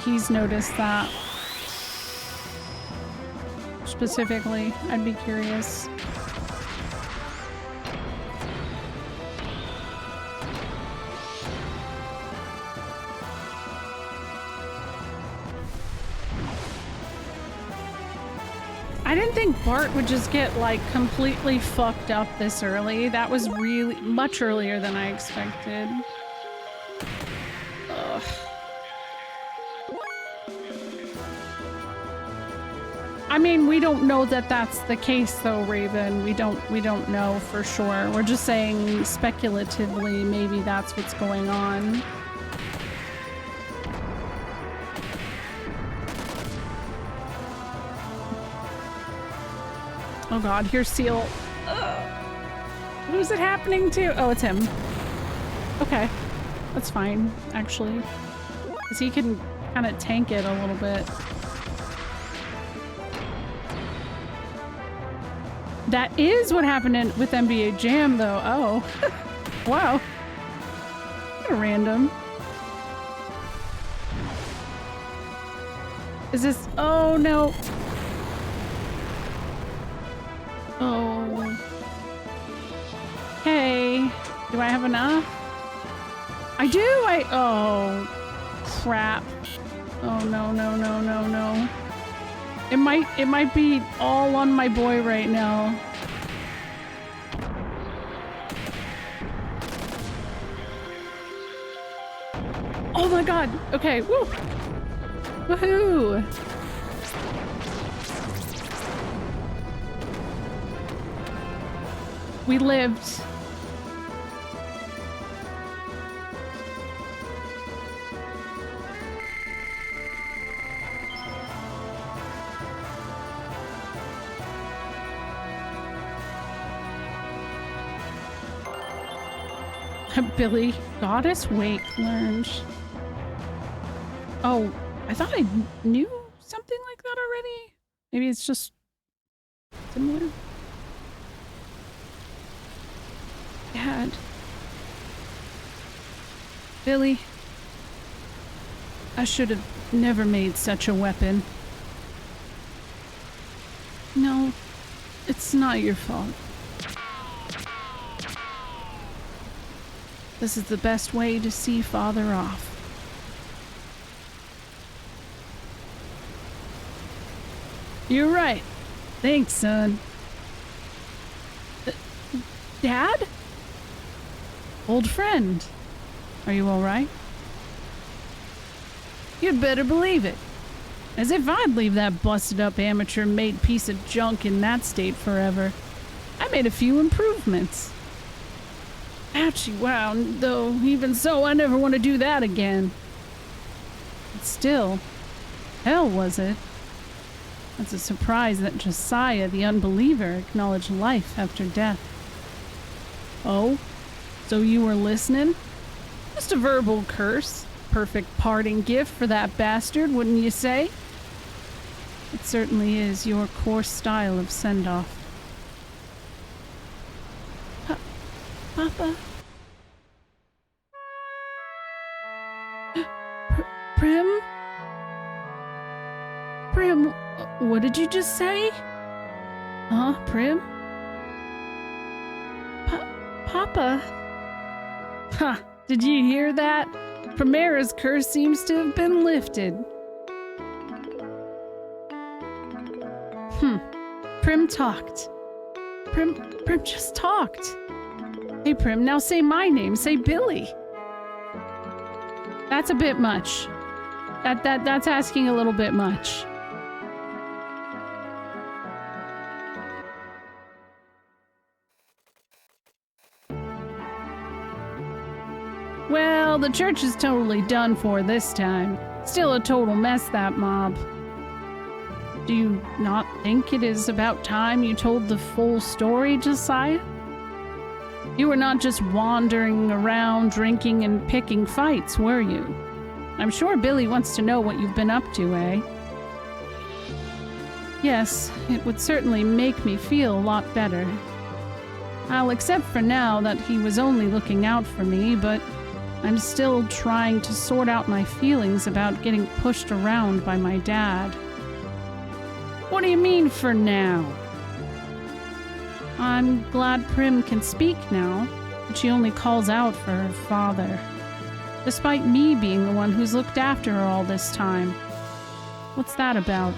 he's noticed that. Specifically, I'd be curious. I didn't think Bart would just get, like, completely fucked up this early. That was really much earlier than I expected. Ugh. I mean, we don't know that that's the case, though, Raven. We don't know for sure. We're just saying speculatively maybe that's what's going on. Oh god, here's Seal. Who's it happening to? Oh, it's him. Okay. That's fine, actually. Because he can kind of tank it a little bit. That is what happened with NBA Jam, though. Oh. Wow. Kind of random. Is this... Oh, no. Oh. Hey. Do I have enough? I do! Oh. Crap. Oh, no, no, no, no, no. It might be all on my boy right now. Oh my god! Okay, woo! Woohoo! We lived. Billy, Goddess Wake learned. Oh, I thought I knew something like that already. Maybe it's just similar. Dad. Billy. I should have never made such a weapon. No, it's not your fault. This is the best way to see Father off. You're right. Thanks, son. Dad? Old friend. Are you all right? You'd better believe it. As if I'd leave that busted-up amateur-made piece of junk in that state forever. I made a few improvements. Ouchie, wow, though, even so, I never want to do that again. But still, hell was it? It's a surprise that Josiah, the unbeliever, acknowledged life after death. Oh? So you were listening? Just a verbal curse. Perfect parting gift for that bastard, wouldn't you say? It certainly is your coarse style of send-off. Papa? Prim? Prim, what did you just say? Huh, Prim? Papa? Huh, did you hear that? Primera's curse seems to have been lifted. Prim talked. Prim just talked. Hey, Prim, now say my name. Say Billy. That's a bit much. That's asking a little bit much. Well, the church is totally done for this time. Still a total mess, that mob. Do you not think it is about time you told the full story, Josiah? You were not just wandering around drinking and picking fights, were you? I'm sure Billy wants to know what you've been up to, eh? Yes, it would certainly make me feel a lot better. I'll accept for now that he was only looking out for me, but I'm still trying to sort out my feelings about getting pushed around by my dad. What do you mean, for now? I'm glad Prim can speak now, but she only calls out for her father, despite me being the one who's looked after her all this time. What's that about?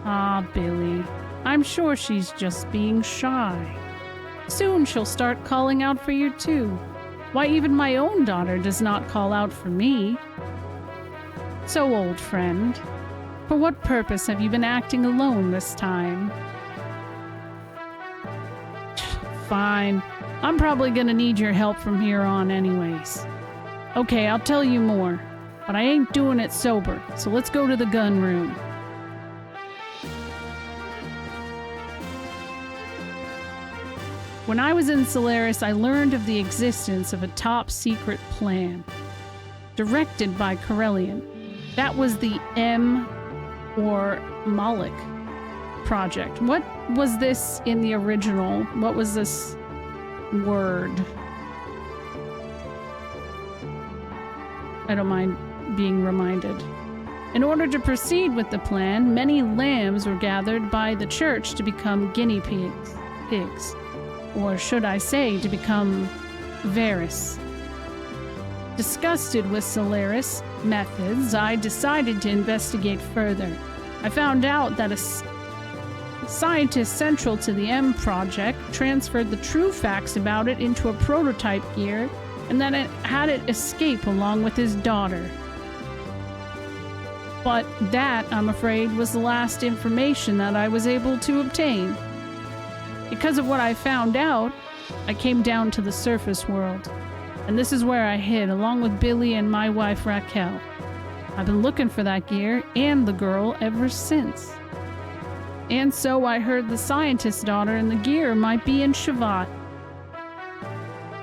Ah, Billy. I'm sure she's just being shy. Soon she'll start calling out for you too. Why, even my own daughter does not call out for me. So, old friend, for what purpose have you been acting alone this time? Fine. I'm probably gonna need your help from here on anyways. Okay, I'll tell you more, but I ain't doing it sober, so let's go to the gun room. When I was in Solaris, I learned of the existence of a top-secret plan, directed by Corellian. That was the M, or Moloch, project. What was this in the original? What was this word? I don't mind being reminded. In order to proceed with the plan, many lambs were gathered by the church to become guinea pigs. Or should I say, to become Varys. Disgusted with Solaris methods, I decided to investigate further. I found out that a scientist central to the M project transferred the true facts about it into a prototype gear, and then it had it escape along with his daughter. But that, I'm afraid, was the last information that I was able to obtain. Because of what I found out, I came down to the surface world, and this is where I hid, along with Billy and my wife Raquel. I've been looking for that gear and the girl ever since. And so I heard the scientist's daughter and the gear might be in Shavat.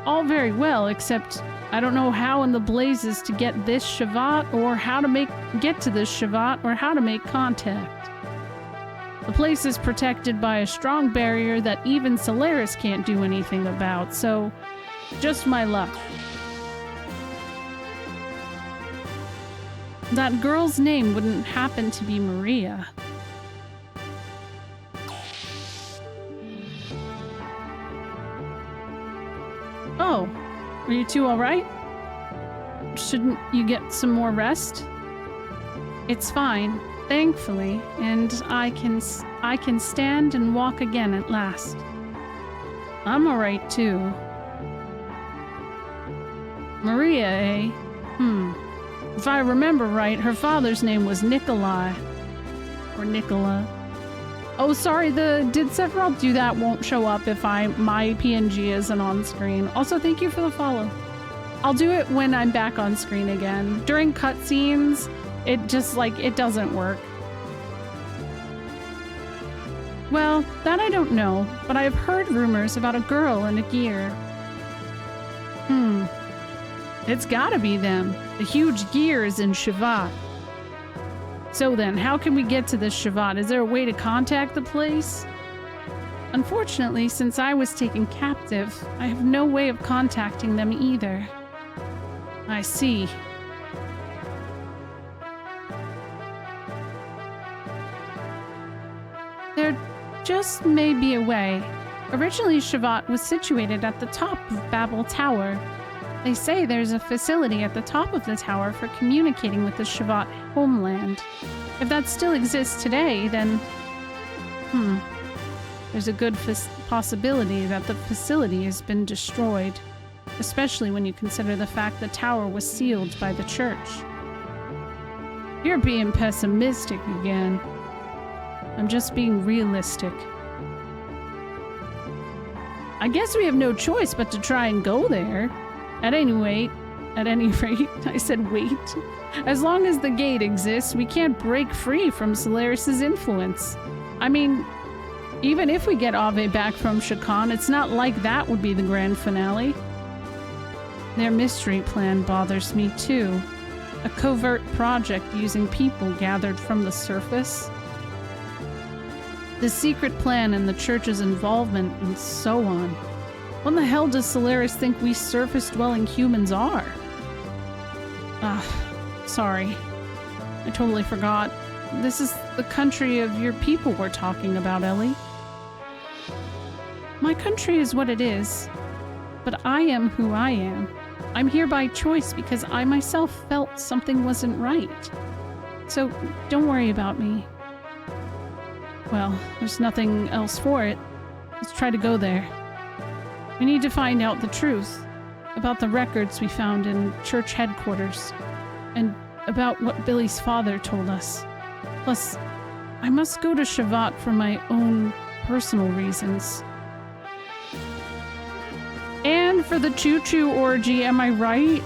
All very well, except I don't know how in the blazes to get this Shavat, or how to get to this Shavat, or how to make contact. The place is protected by a strong barrier that even Solaris can't do anything about, so just my luck. That girl's name wouldn't happen to be Maria. Oh, are you two alright? Shouldn't you get some more rest? It's fine, thankfully, and I can stand and walk again at last. I'm alright too. Maria, eh? If I remember right, her father's name was Nikolai. Or Nicola. Oh, sorry, did Sephiroth do that won't show up if my PNG isn't on screen. Also, thank you for the follow. I'll do it when I'm back on screen again. During cutscenes, it just, it doesn't work. Well, that I don't know, but I've heard rumors about a girl and a gear. It's gotta be them. The huge gear is in Shavat. So then, how can we get to this Shavat? Is there a way to contact the place? Unfortunately, since I was taken captive, I have no way of contacting them either. I see. There just may be a way. Originally, Shavat was situated at the top of Babel Tower. They say there's a facility at the top of the tower for communicating with the Shavat homeland. If that still exists today, then There's a good possibility that the facility has been destroyed, especially when you consider the fact the tower was sealed by the church. You're being pessimistic again. I'm just being realistic. I guess we have no choice but to try and go there. At any rate, I said wait. As long as the gate exists, we can't break free from Solaris's influence. I mean, even if we get Ave back from Shakan, it's not like that would be the grand finale. Their mystery plan bothers me too. A covert project using people gathered from the surface. The secret plan and the church's involvement and so on. What the hell does Solaris think we surface-dwelling humans are? Sorry. I totally forgot. This is the country of your people we're talking about, Ellie. My country is what it is, but I am who I am. I'm here by choice because I myself felt something wasn't right. So don't worry about me. Well, there's nothing else for it. Let's try to go there. We need to find out the truth about the records we found in church headquarters and about what Billy's father told us. Plus, I must go to Shavat for my own personal reasons. And for the choo-choo orgy, am I right?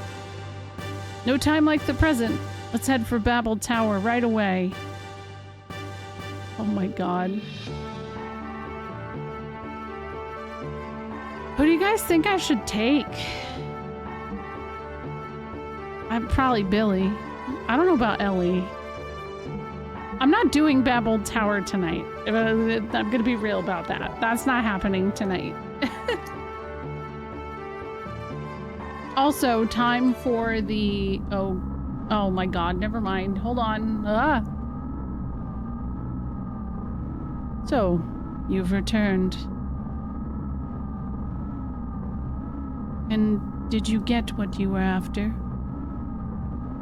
No time like the present. Let's head for Babel Tower right away. Oh my god. Who do you guys think I should take? I'm probably Billy. I don't know about Ellie. I'm not doing Babel Tower tonight. I'm gonna be real about that. That's not happening tonight. Also, time for the... Oh my god, never mind. Hold on. So, you've returned. And did you get what you were after?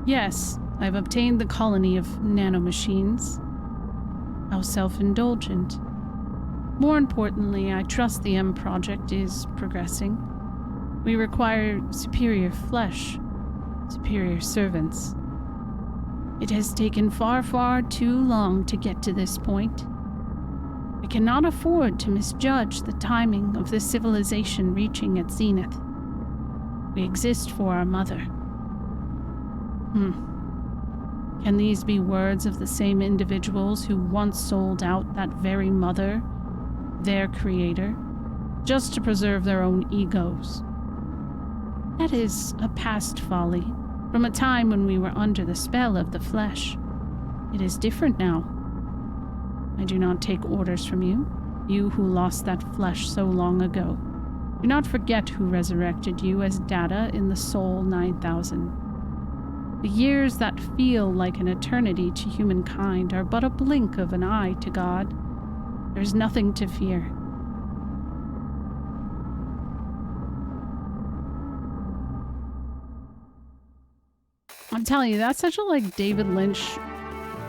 Yes, I've obtained the colony of nanomachines. How self-indulgent. More importantly, I trust the M project is progressing. We require superior flesh, superior servants. It has taken far, far too long to get to this point. We cannot afford to misjudge the timing of this civilization reaching its zenith. We exist for our mother. Can these be words of the same individuals who once sold out that very mother, their creator, just to preserve their own egos? That is a past folly, from a time when we were under the spell of the flesh. It is different now. I do not take orders from you, you who lost that flesh so long ago. Do not forget who resurrected you as data in the Soul 9000. The years that feel like an eternity to humankind are but a blink of an eye to God. There is nothing to fear. I'm telling you, that's such a, like, David Lynch,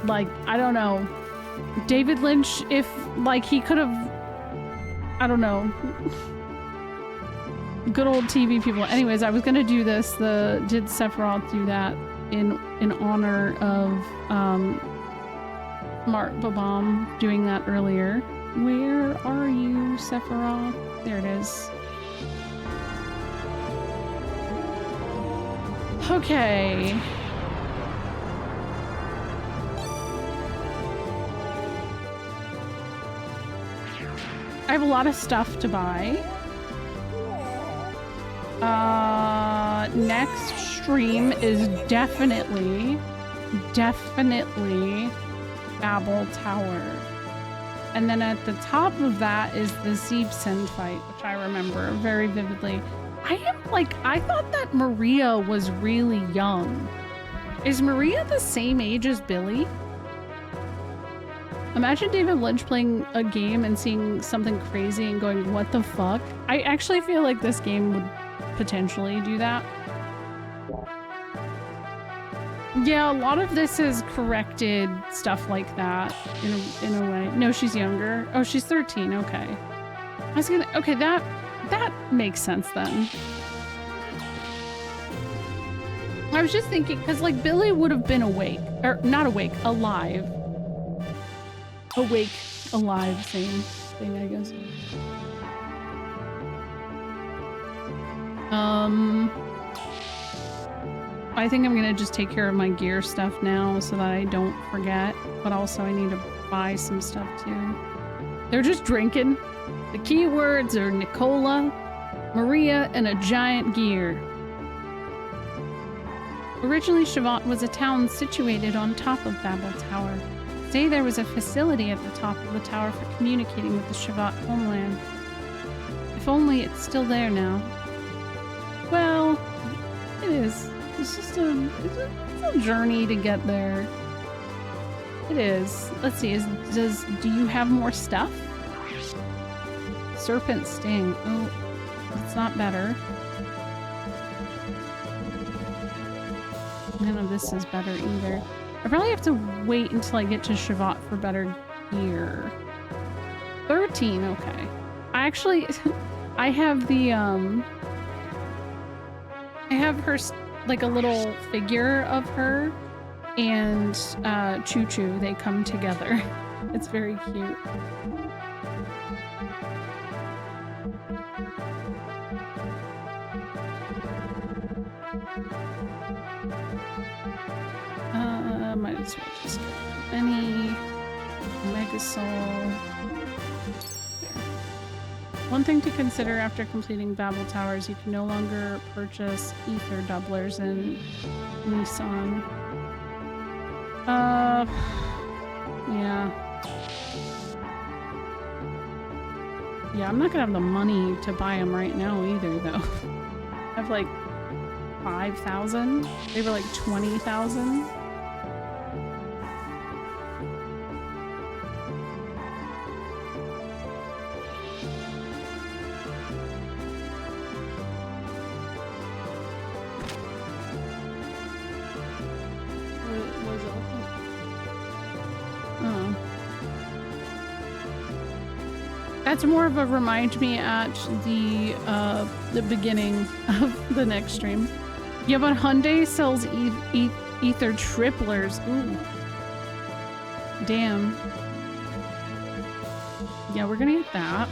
like, I don't know. David Lynch, if, like, he could have, I don't know. Good old TV people. Anyways, I was gonna do this, did Sephiroth do that in honor of, Mart Babam doing that earlier. Where are you, Sephiroth? There it is. Okay. I have a lot of stuff to buy. Next stream is definitely Babel Tower. And then at the top of that is the Zeebsen fight, which I remember very vividly. I thought that Maria was really young. Is Maria the same age as Billy? Imagine David Lynch playing a game and seeing something crazy and going, what the fuck? I actually feel like this game would potentially do that. Yeah, a lot of this is corrected stuff like that in a way. No, she's younger. Oh, she's 13. Okay. I was gonna. Okay, that makes sense then. I was just thinking because like Billy would have been awake or not awake, alive. Awake, alive, same thing, I guess. I think I'm gonna just take care of my gear stuff now so that I don't forget, but also I need to buy some stuff too. They're just drinking. The key words are Nicola, Maria, and a giant gear. Originally, Shavat was a town situated on top of Babel Tower. Today there was a facility at the top of the tower for communicating with the Shavat homeland. If only it's still there now. Well, it is. It's just it's a journey to get there. It is. Let's see. Do you have more stuff? Serpent sting. Oh, it's not better. None of this is better either. I probably have to wait until I get to Shavat for better gear. 13. Okay. I actually, I have the I have her. Like a little figure of her and Choo Choo. They come together. It's very cute. Might as well just get any Mega Soul. One thing to consider after completing Babel Towers, you can no longer purchase ether doublers in Nissan. Yeah. Yeah, I'm not gonna have the money to buy them right now either, though. I have like 5,000. They were like 20,000. That's more of a remind me at the beginning of the next stream. Yeah, but Hyundai sells ether triplers. Ooh. Damn. Yeah, we're gonna get that.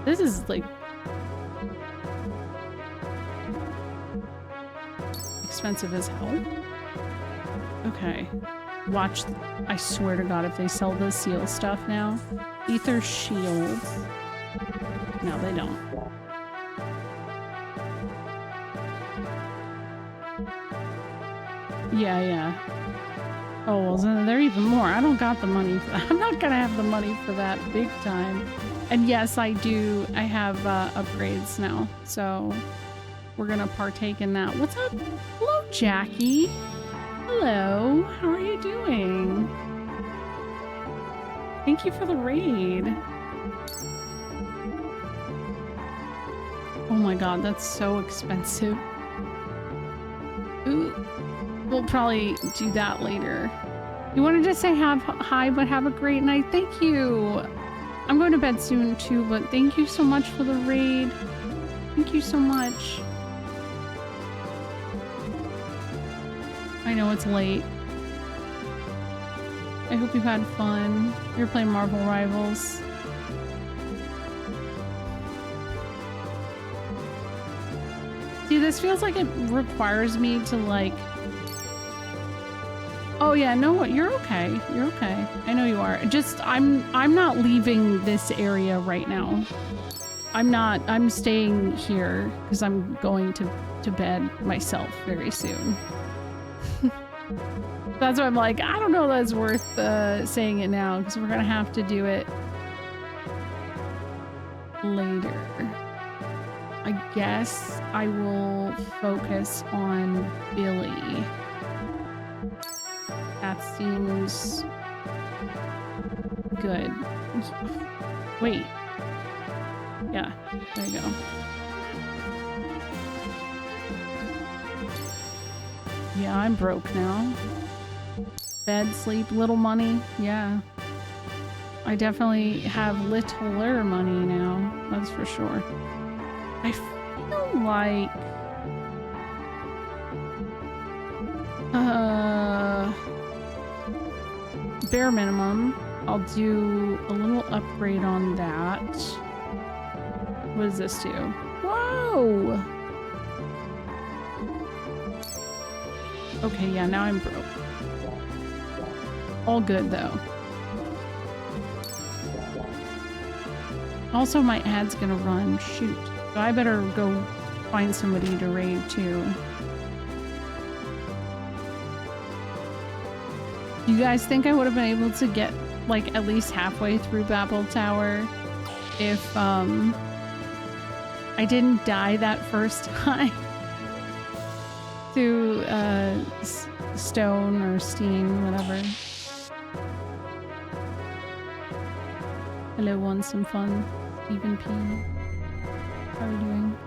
This is like expensive as hell. Okay. Watch. I swear to God, if they sell the seal stuff now. Ether shields. No, they don't. Yeah. Oh, well, then they're even more. I don't got the money for that. I'm not gonna have the money for that big time. And yes, I do. I have upgrades now. So we're gonna partake in that. What's up? Hello, Jackie. Hello, how are you doing? Thank you for the raid. Oh my god, that's so expensive. Ooh, we'll probably do that later. You wanted to say hi, but have a great night. Thank you. I'm going to bed soon too, but thank you so much for the raid. Thank you so much. I know it's late. I hope you had fun. You're playing Marvel Rivals. See, this feels like it requires me to like... Oh yeah, no, you're okay. You're okay. I know you are. Just, I'm not leaving this area right now. I'm staying here because I'm going to bed myself very soon. That's why I'm like, I don't know that's worth saying it now because we're gonna have to do it later. I guess I will focus on Billy. That seems good. Wait. Yeah, there you go. Yeah, I'm broke now. Bed, sleep, little money. Yeah. I definitely have littler money now. That's for sure. I feel like... bare minimum. I'll do a little upgrade on that. What does this do? Whoa! Okay, yeah, now I'm broke. All good, though. Also, my ad's gonna run. Shoot. So I better go find somebody to raid, too. You guys think I would have been able to get, like, at least halfway through Babel Tower if, I didn't die that first time? To, stone or steam, whatever. Hello, want some fun? Stephen P. How are you doing?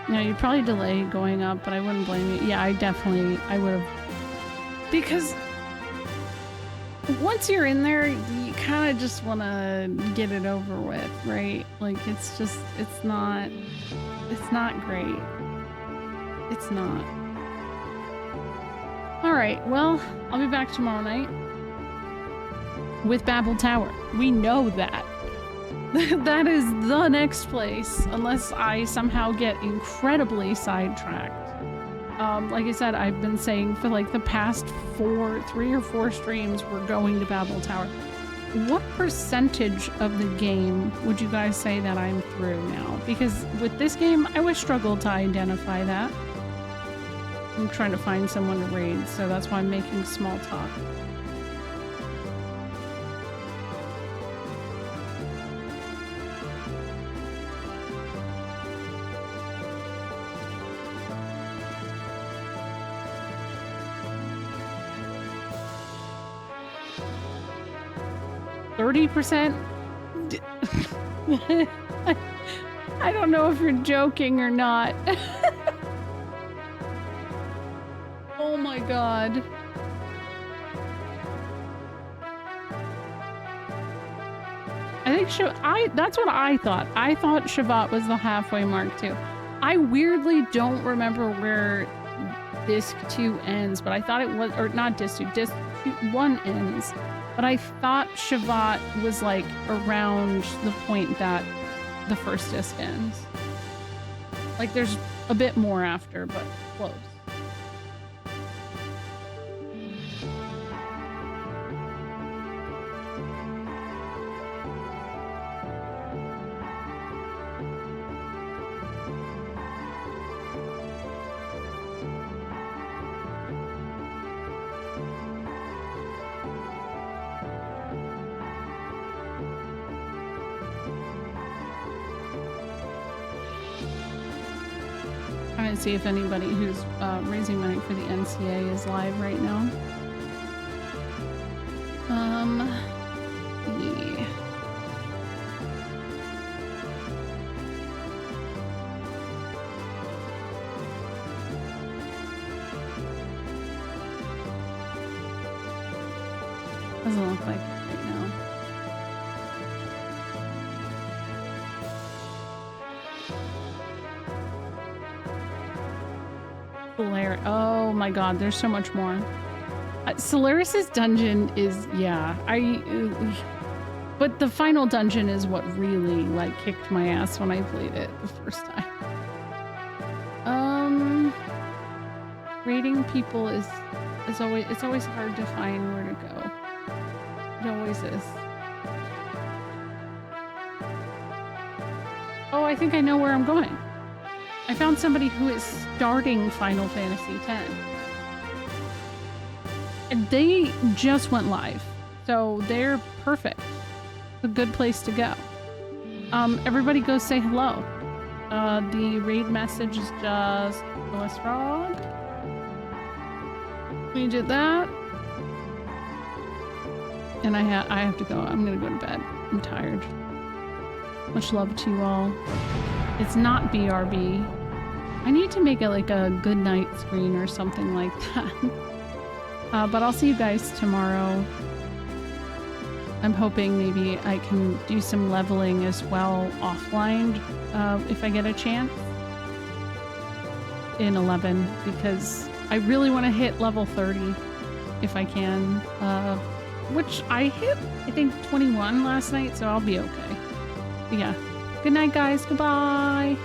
No, you'd probably delay going up, but I wouldn't blame you. Yeah, I would have. Because once you're in there, you kind of just want to get it over with, right? Like, it's not great. It's not. All right, well, I'll be back tomorrow night with Babel Tower. We know that. That is the next place, unless I somehow get incredibly sidetracked. Like I said, I've been saying for like the past 3 or 4 streams, we're going to Babel Tower. What percentage of the game would you guys say that I'm through now? Because with this game, I would struggle to identify that. I'm trying to find someone to raid, so that's why I'm making small talk. %? I don't know if you're joking or not. Oh my god. I think that's what I thought. I thought Shabbat was the halfway mark too. I weirdly don't remember where Disc 2 ends, but I thought it was, or not Disc 2, Disc 1 ends. But I thought Shabbat was like around the point that the first disc ends. Like there's a bit more after, but close. See if anybody who's raising money for the NCA is live right now. Yeah. Doesn't look like it right now. Oh my god, there's so much more. Solaris's dungeon is, yeah, but the final dungeon is what really, like, kicked my ass when I played it the first time. Raiding people is always, it's always hard to find where to go. It always is. Oh, I think I know where I'm going. I found somebody who is starting Final Fantasy X. And they just went live. So they're perfect. a good place to go. Everybody go say hello. The raid message is just OS Frog. We did that. And I have to go. I'm gonna go to bed. I'm tired. Much love to you all. It's not BRB. I need to make it like a good night screen or something like that. But I'll see you guys tomorrow. I'm hoping maybe I can do some leveling as well offline if I get a chance in 11, because I really want to hit level 30 if I can, which I hit, I think, 21 last night, so I'll be okay. But yeah, good night, guys. Goodbye.